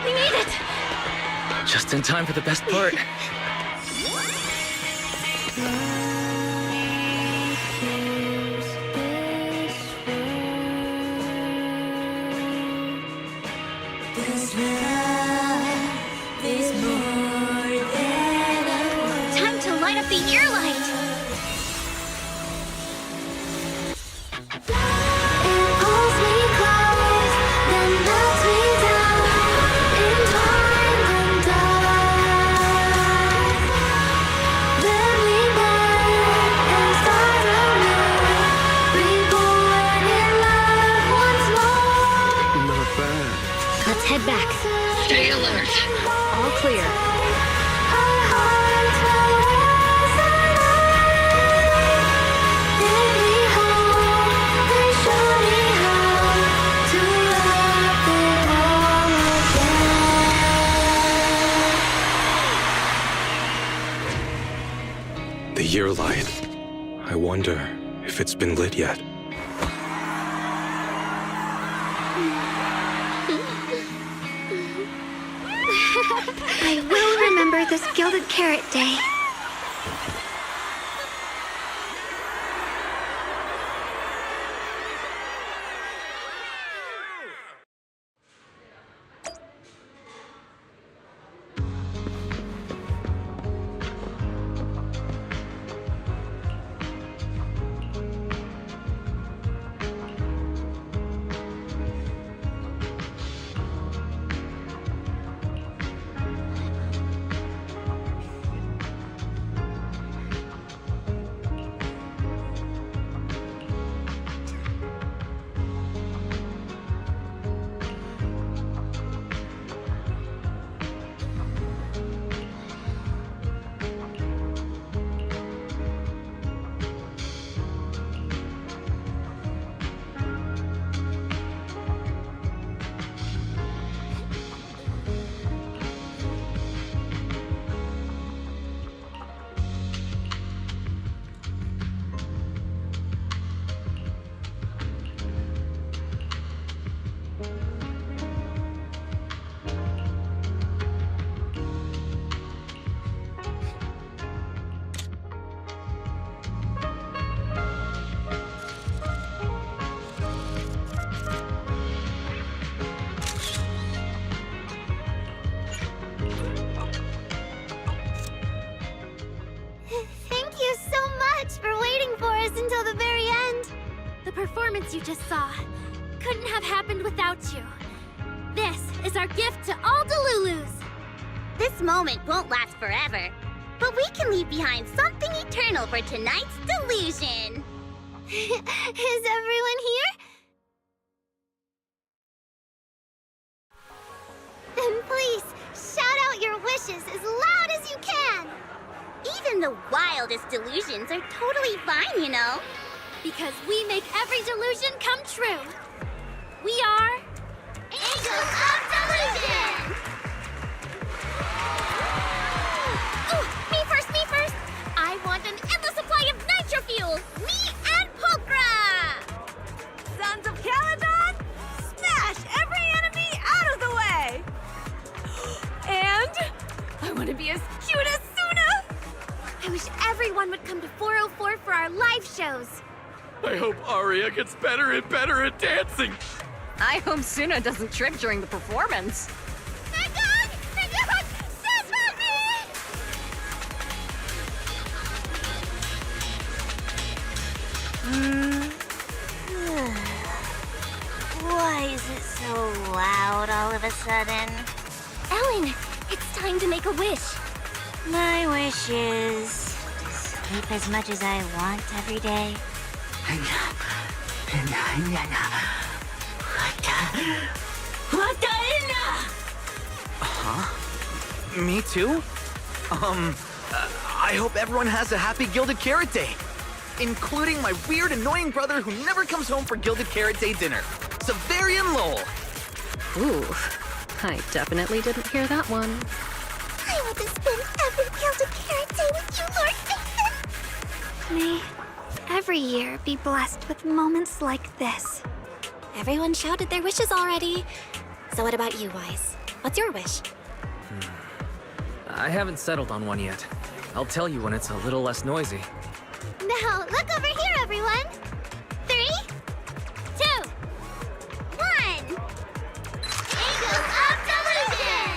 We made it! Just in time for the best part. Time to light up the ear light! Let's head back. Stay alert. All clear. The year light. I wonder if it's been lit yet. I will remember this Gilded Carrot Day. Thank you so much for waiting for us until the very end. The performance you just saw couldn't have happened without you. This is our gift to all Delulus. This moment won't last forever, but we can leave behind something eternal for tonight's Delusion. Is everyone here? Then please, shout out your wishes as loud as you can! Even the wildest delusions are totally fine, you know. Because we make every delusion come true. We are... Angels of Delusion! Ooh, me first! I want an endless supply of nitro fuel! Me and Pulchra! Sons of Caledon, smash every enemy out of the way! And I want to be as cute as Suna! I wish everyone would come to 404 for our live shows. I hope Aria gets better and better at dancing. I hope Suna doesn't trip during the performance. Why is it so loud all of a sudden? Ellen, it's time to make a wish. My wish is to sleep as much as I want every day. Huh? Me too? I hope everyone has a happy Gilded Carrot Day. Including my weird, annoying brother who never comes home for Gilded Carrot Day dinner. Severian Lowell. Ooh, I definitely didn't hear that one. I want to spend every Gilded Carrot Day with you, Lord Nathan. May every year be blessed with moments like this. Everyone shouted their wishes already. So what about you, Wise? What's your wish? I haven't settled on one yet. I'll tell you when it's a little less noisy. Now, look over here, everyone. 3, 2, 1. Angels of Delusion!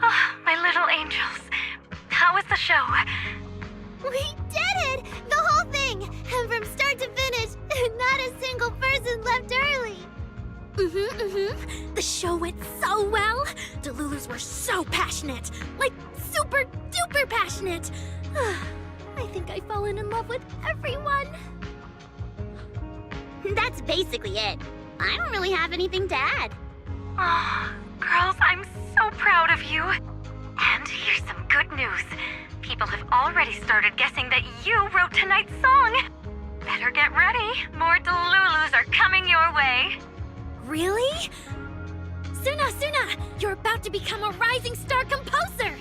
Oh, my little angels. How was the show? We did it! The whole thing! And from start to finish, not a single person left early. The show went so well. Delulus were so passionate. Like, super duper passionate. I think I've fallen in love with everyone. That's basically it. I don't really have anything to add. Oh, girls, I'm so proud of you. And here's some good news. People have already started guessing that you wrote tonight's song. Better get ready. More Delulus are coming your way. Really? Suna, you're about to become a rising star composer.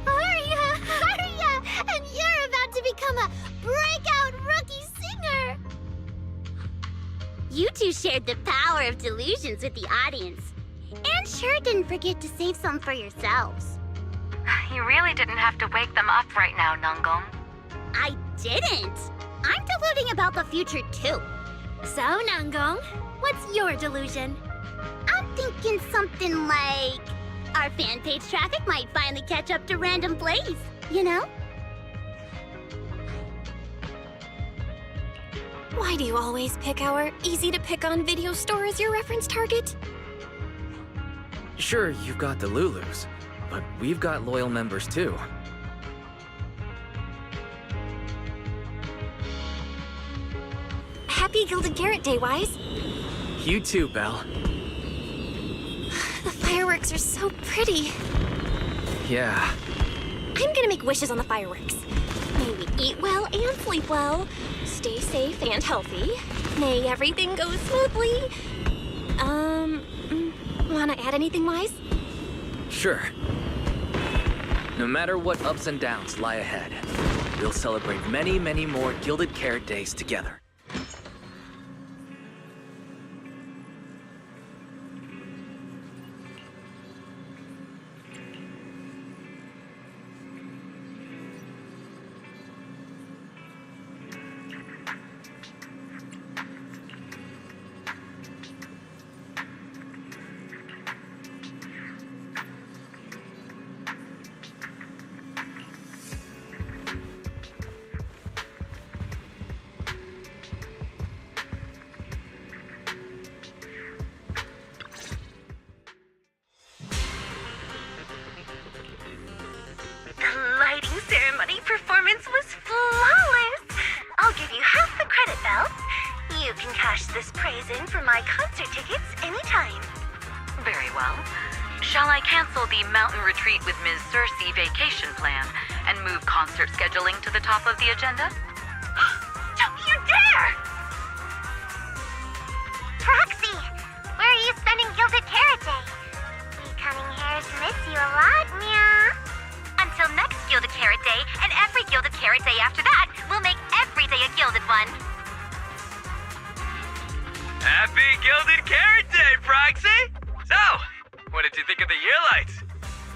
Arya! And you're about to become a breakout rookie singer. You two shared the power of delusions with the audience. And sure didn't forget to save some for yourselves. You really didn't have to wake them up right now, Nungong. I didn't. I'm deluding about the future too. So, Nungong, what's your delusion? I'm thinking something like our fan page traffic might finally catch up to Random Plays, you know? Why do you always pick our easy-to-pick-on video store as your reference target? Sure, you've got Delulus, but we've got loyal members too. Happy Gilded Carrot Day, Wise. You too, Belle. The fireworks are so pretty. Yeah. I'm gonna make wishes on the fireworks. May we eat well and sleep well. Stay safe and healthy. May everything go smoothly. Wanna add anything, Wise? Sure. No matter what ups and downs lie ahead, we'll celebrate many, many more Gilded Carrot Days together. Performance was flawless! I'll give you half the credit, Belle. You can cash this praise in for my concert tickets anytime. Very well. Shall I cancel the mountain retreat with Ms. Cersei vacation plan and move concert scheduling to the top of the agenda? Don't you dare! Proxy, where are you spending Gilded Carrot Day? We cunning hairs miss you a lot, meow. Until next Gilded Carrot Day, and every Gilded Carrot Day after that, we'll make every day a Gilded one. Happy Gilded Carrot Day, Proxy! So, what did you think of the year lights?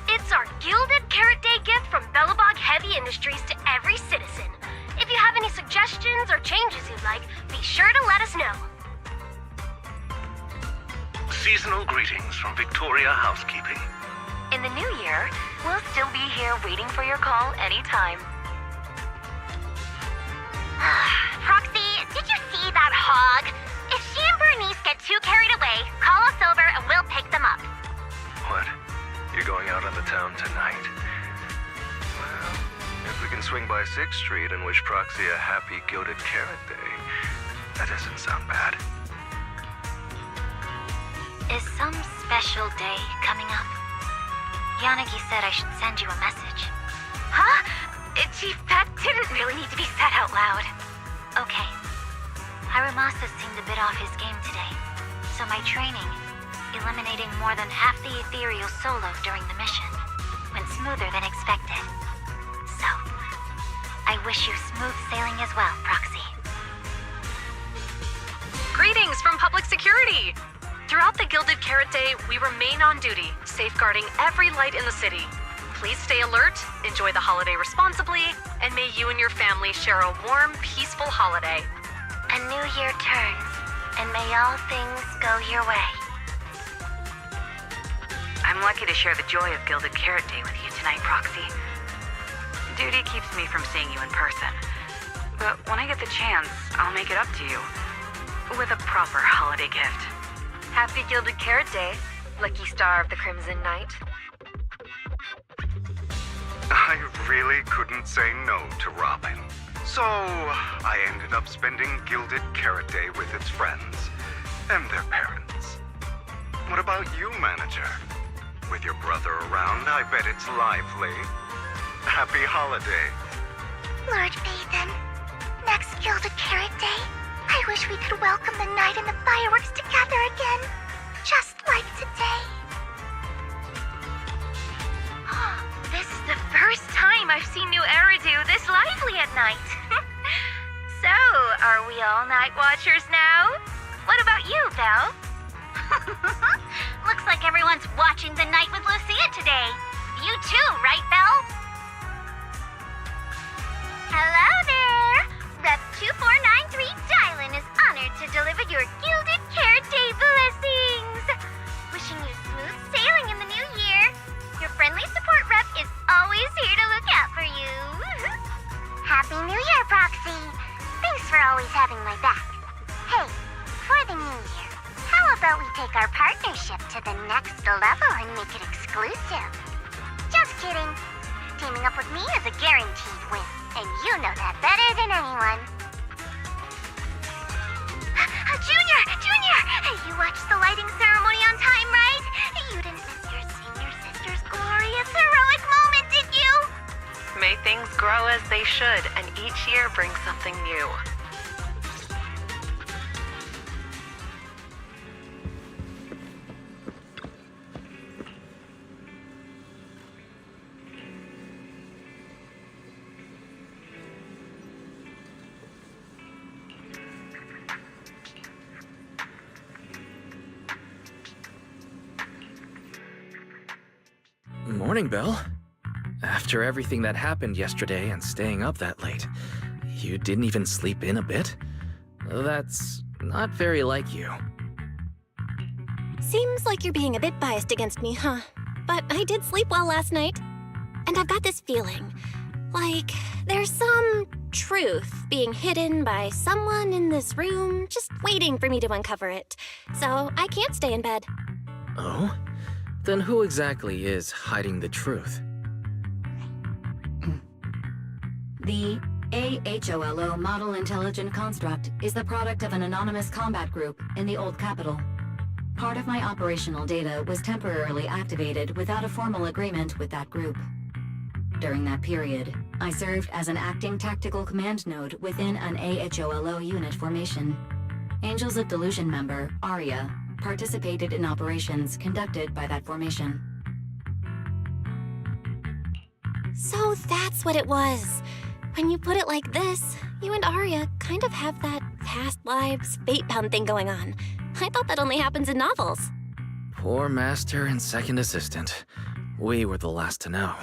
It's our Gilded Carrot Day gift from Bellabog Heavy Industries to every citizen. If you have any suggestions or changes you'd like, be sure to let us know. Seasonal greetings from Victoria Housekeeping. In the new year, we'll still be here waiting for your call anytime. Proxy, did you see that hog? If she and Bernice get too carried away, call us over and we'll pick them up. swing by 6th Street and wish Proxy a happy Gilded Carrot Day. That doesn't sound bad. Is some special day coming up? Yanagi said I should send you a message. Huh? Chief, that didn't really need to be said out loud. Okay. Harumasa seemed a bit off his game today, so my training, eliminating more than half the ethereal solo during the mission, went smoother than expected. So, I wish you smooth sailing as well, Proxy. Greetings from Public Security! Throughout the Gilded Carrot Day, we remain on duty, safeguarding every light in the city. Please stay alert, enjoy the holiday responsibly, and may you and your family share a warm, peaceful holiday. A new year turns, and may all things go your way. I'm lucky to share the joy of Gilded Carrot Day with you tonight, Proxy. Duty keeps me from seeing you in person. But when I get the chance, I'll make it up to you. With a proper holiday gift. Happy Gilded Carrot Day, lucky star of the Crimson Knight. I really couldn't say no to Robin. So, I ended up spending Gilded Carrot Day with its friends and their parents. What about you, Manager? With your brother around, I bet it's lively. Happy holiday. Lord Phaethon, next Gilded Carrot Day, I wish we could welcome the night and the fireworks together again, just like today. This is the first time I've seen New Eridu this lively at night. So, are we all night watchers now? What about you, Belle? Looks like everyone's watching the night with Lucia today. You too, right, Belle? Hello there! Rep 2493 Dylan is honored to deliver your Gilded Carrot Day blessings! Wishing you smooth sailing in the new year. Your friendly support rep is always here to look out for you. Happy New Year, Proxy. Thanks for always having my back. Hey, for the new year, how about we take our partnership to the next level and make it exclusive? Just kidding. Teaming up with me is a guaranteed win, and you know that better than anyone. Junior! You watched the lighting ceremony on time, right? You didn't miss your senior sister's glorious heroic moment, did you? May things grow as they should, and each year bring something new. Morning, Belle. After everything that happened yesterday and staying up that late, you didn't even sleep in a bit? That's not very like you. Seems like you're being a bit biased against me, huh? But I did sleep well last night. And I've got this feeling, like there's some truth being hidden by someone in this room, just waiting for me to uncover it. So I can't stay in bed. Oh? Then who exactly is hiding the truth? The AHOLO Model Intelligent Construct is the product of an anonymous combat group in the Old Capital. Part of my operational data was temporarily activated without a formal agreement with that group. During that period, I served as an acting tactical command node within an AHOLO unit formation. Angels of Delusion member, Arya, participated in operations conducted by that formation. So that's what it was. When you put it like this, you and Arya kind of have that past lives fate-bound thing going on. I thought that only happens in novels. Poor master and second assistant. We were the last to know.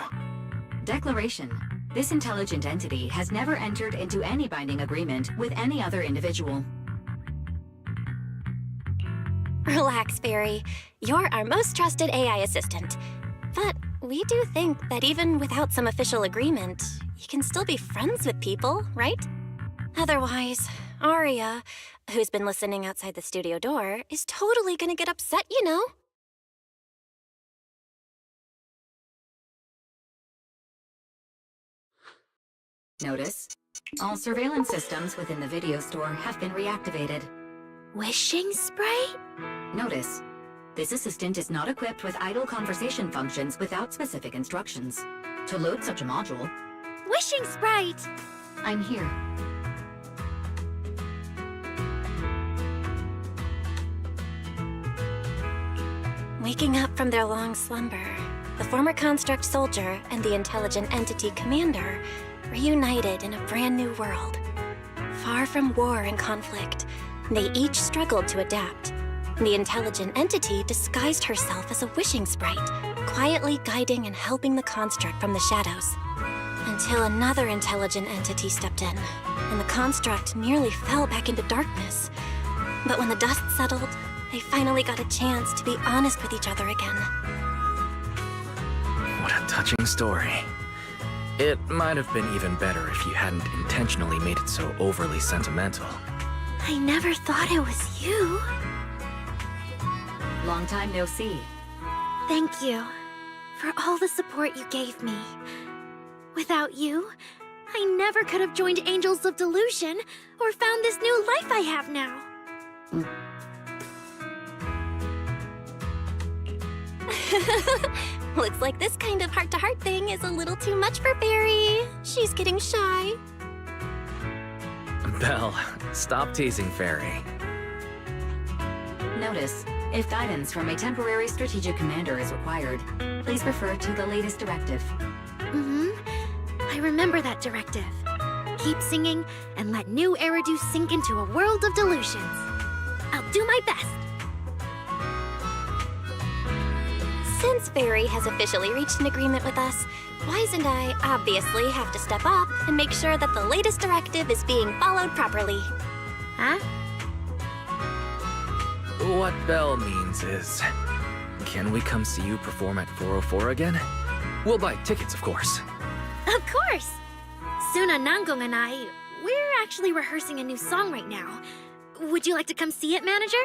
Declaration. This intelligent entity has never entered into any binding agreement with any other individual. Relax, Fairy. You're our most trusted AI assistant. But we do think that even without some official agreement, you can still be friends with people, right? Otherwise, Arya, who's been listening outside the studio door, is totally gonna get upset, you know? Notice, all surveillance systems within the video store have been reactivated. Wishing sprite? Notice, this assistant is not equipped with idle conversation functions without specific instructions. To load such a module... Wishing sprite! I'm here. Waking up from their long slumber, the former construct soldier and the intelligent entity commander reunited in a brand new world. Far from war and conflict, they each struggled to adapt. The intelligent entity disguised herself as a wishing sprite, quietly guiding and helping the construct from the shadows. Until another intelligent entity stepped in, and the construct nearly fell back into darkness. But when the dust settled, they finally got a chance to be honest with each other again. What a touching story. It might have been even better if you hadn't intentionally made it so overly sentimental. I never thought it was you. Long time no see. Thank you for all the support you gave me. Without you, I never could have joined Angels of Delusion or found this new life I have now. Looks like this kind of heart-to-heart thing is a little too much for Barry. She's getting shy. Belle, stop teasing Fairy. Notice, if guidance from a temporary strategic commander is required, please refer to the latest directive. I remember that directive. Keep singing and let new Eridu sink into a world of delusions. I'll do my best. Since Barry has officially reached an agreement with us, Wise and I obviously have to step up and make sure that the latest directive is being followed properly. Huh? What Belle means is, can we come see you perform at 404 again? We'll buy tickets, of course. Of course! Suna, Nangong, and I, we're actually rehearsing a new song right now. Would you like to come see it, manager?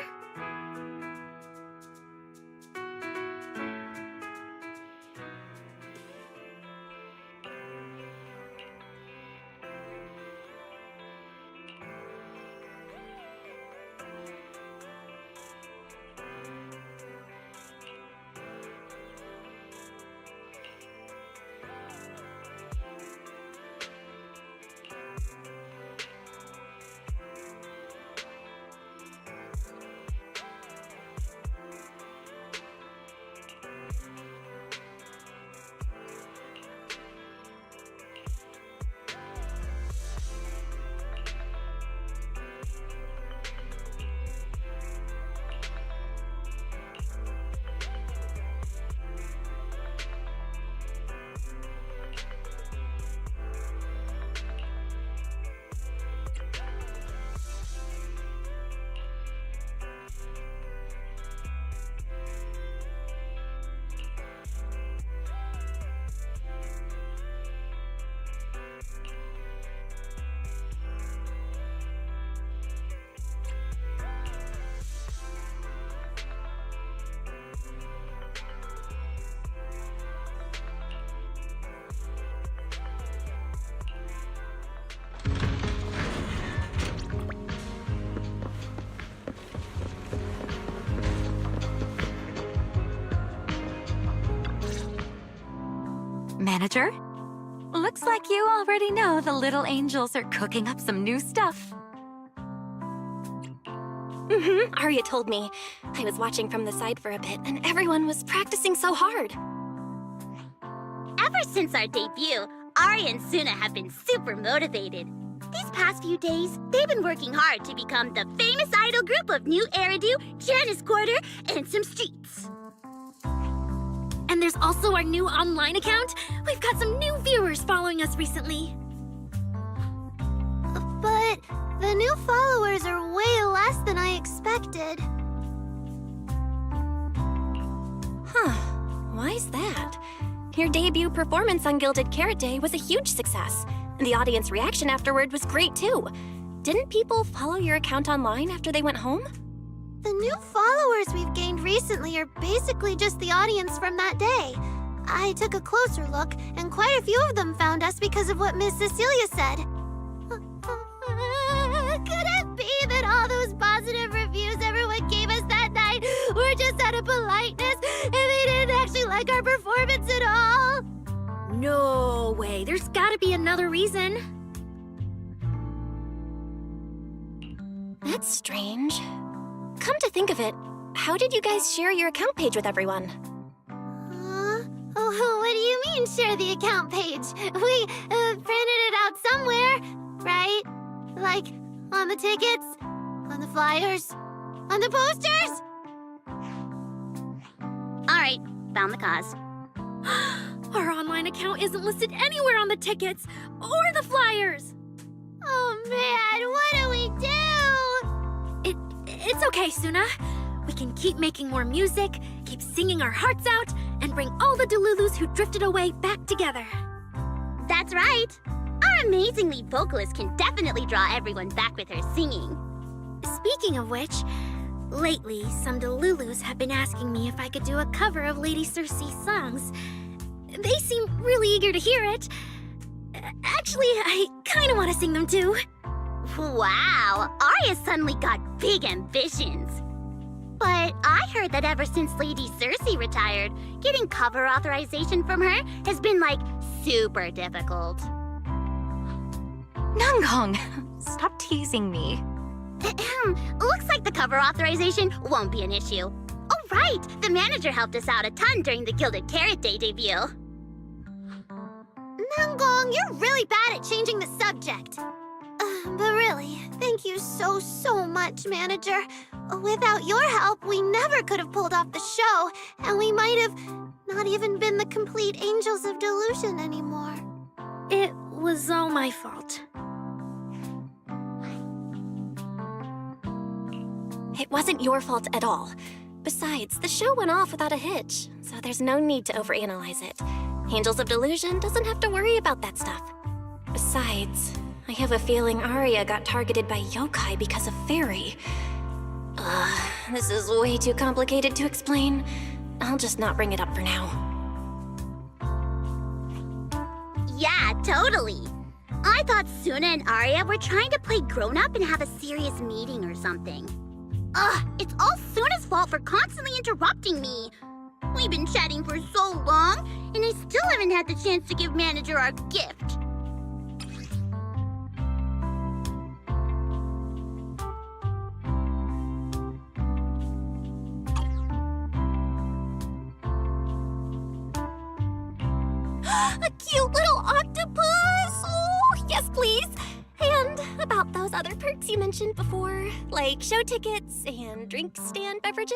Manager? Looks like you already know the little angels are cooking up some new stuff. Arya told me. I was watching from the side for a bit, and everyone was practicing so hard. Ever since our debut, Arya and Suna have been super motivated. These past few days, they've been working hard to become the famous idol group of New Eridu, Janice Quarter, and some streets. And there's also our new online account. We've got some new viewers following us recently. But the new followers are way less than I expected. Huh. Why's that? Your debut performance on Gilded Carrot Day was a huge success, and the audience reaction afterward was great too. Didn't people follow your account online after they went home? The new followers we've gained recently are basically just the audience from that day. I took a closer look, and quite a few of them found us because of what Miss Cecilia said. Could it be that all those positive reviews everyone gave us that night were just out of politeness and they didn't actually like our performance at all? No way, there's gotta be another reason. That's strange. Come to think of it, how did you guys share your account page with everyone? Oh, what do you mean, share the account page? We printed it out somewhere, right? Like, on the tickets? On the flyers? On the posters? Alright, found the cause. Our online account isn't listed anywhere on the tickets or the flyers. Oh man, what do we do? It's okay, Suna. We can keep making more music, keep singing our hearts out, and bring all the Delulus who drifted away back together. That's right. Our amazing lead vocalist can definitely draw everyone back with her singing. Speaking of which, lately some Delulus have been asking me if I could do a cover of Lady Circe's songs. They seem really eager to hear it. Actually, I kind of want to sing them too. Wow, Arya suddenly got big ambitions. But I heard that ever since Lady Circe retired, getting cover authorization from her has been, like, super difficult. Nanggong, stop teasing me. Looks like the cover authorization won't be an issue. Oh, right! The manager helped us out a ton during the Gilded Carrot Day debut. Nanggong, you're really bad at changing the subject. But really, thank you so much, Manager. Without your help, we never could have pulled off the show, and we might have not even been the complete Angels of Delusion anymore. It was all my fault. It wasn't your fault at all. Besides, the show went off without a hitch, so there's no need to overanalyze it. Angels of Delusion doesn't have to worry about that stuff. Besides, I have a feeling Arya got targeted by yokai because of Fairy. This is way too complicated to explain. I'll just not bring it up for now. Yeah, totally. I thought Suna and Arya were trying to play grown-up and have a serious meeting or something. It's all Suna's fault for constantly interrupting me. We've been chatting for so long, and I still haven't had the chance to give Manager our gift. A cute little octopus! Oh, yes, please! And about those other perks you mentioned before, like show tickets and drink stand beverages?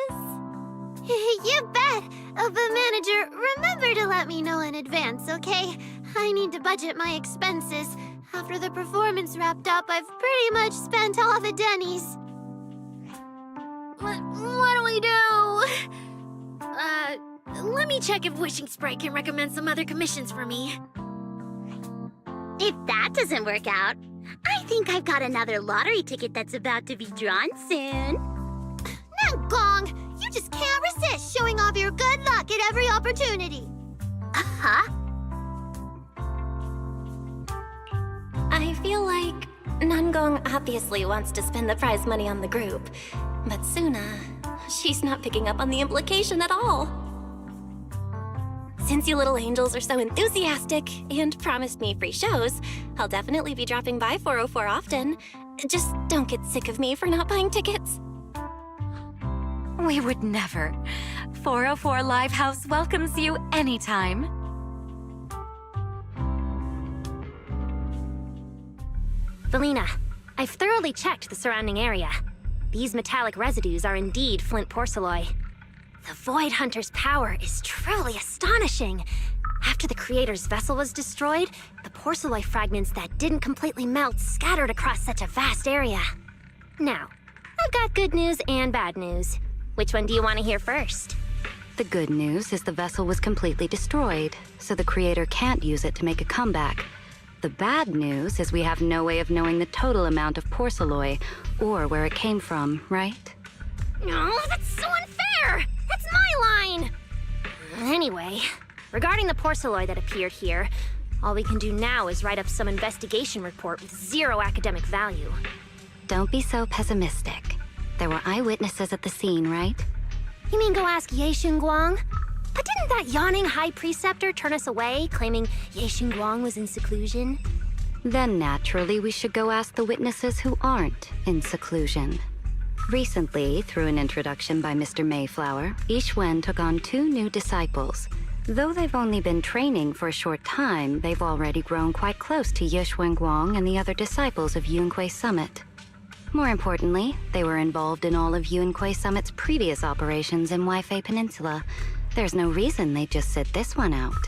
You bet! But Manager, remember to let me know in advance, okay? I need to budget my expenses. After the performance wrapped up, I've pretty much spent all the Denny's. What do we do? Let me check if Wishing Sprite can recommend some other commissions for me. If that doesn't work out, I think I've got another lottery ticket that's about to be drawn soon. Nanggong, you just can't resist showing off your good luck at every opportunity. Uh-huh. I feel like Nanggong obviously wants to spend the prize money on the group, but Suna, she's not picking up on the implication at all. Since you little angels are so enthusiastic and promised me free shows, I'll definitely be dropping by 404 often. Just don't get sick of me for not buying tickets. We would never. 404 Live House welcomes you anytime. Felina, I've thoroughly checked the surrounding area. These metallic residues are indeed flint porcelloi. The Void Hunter's power is truly astonishing. After the Creator's vessel was destroyed, the porcelloi fragments that didn't completely melt scattered across such a vast area. Now, I've got good news and bad news. Which one do you want to hear first? The good news is the vessel was completely destroyed, so the Creator can't use it to make a comeback. The bad news is we have no way of knowing the total amount of porcelloi, or where it came from, right? No, that's so unfair! That's my line! Anyway, Regarding the porcelain that appeared here, all we can do now is write up some investigation report with zero academic value. Don't be so pessimistic. There were eyewitnesses at the scene, right? You mean go ask Ye Xinguang? But didn't that yawning high preceptor turn us away, claiming Ye Xinguang was in seclusion? Then naturally we should go ask the witnesses who aren't in seclusion. Recently, through an introduction by Mr. Mayflower, Yixuan took on 2 new disciples. Though they've only been training for a short time, they've already grown quite close to Ye Xuanguang and the other disciples of Yunque Summit. More importantly, they were involved in all of Yunque Summit's previous operations in Weifei Peninsula. There's no reason they'd just sit this one out.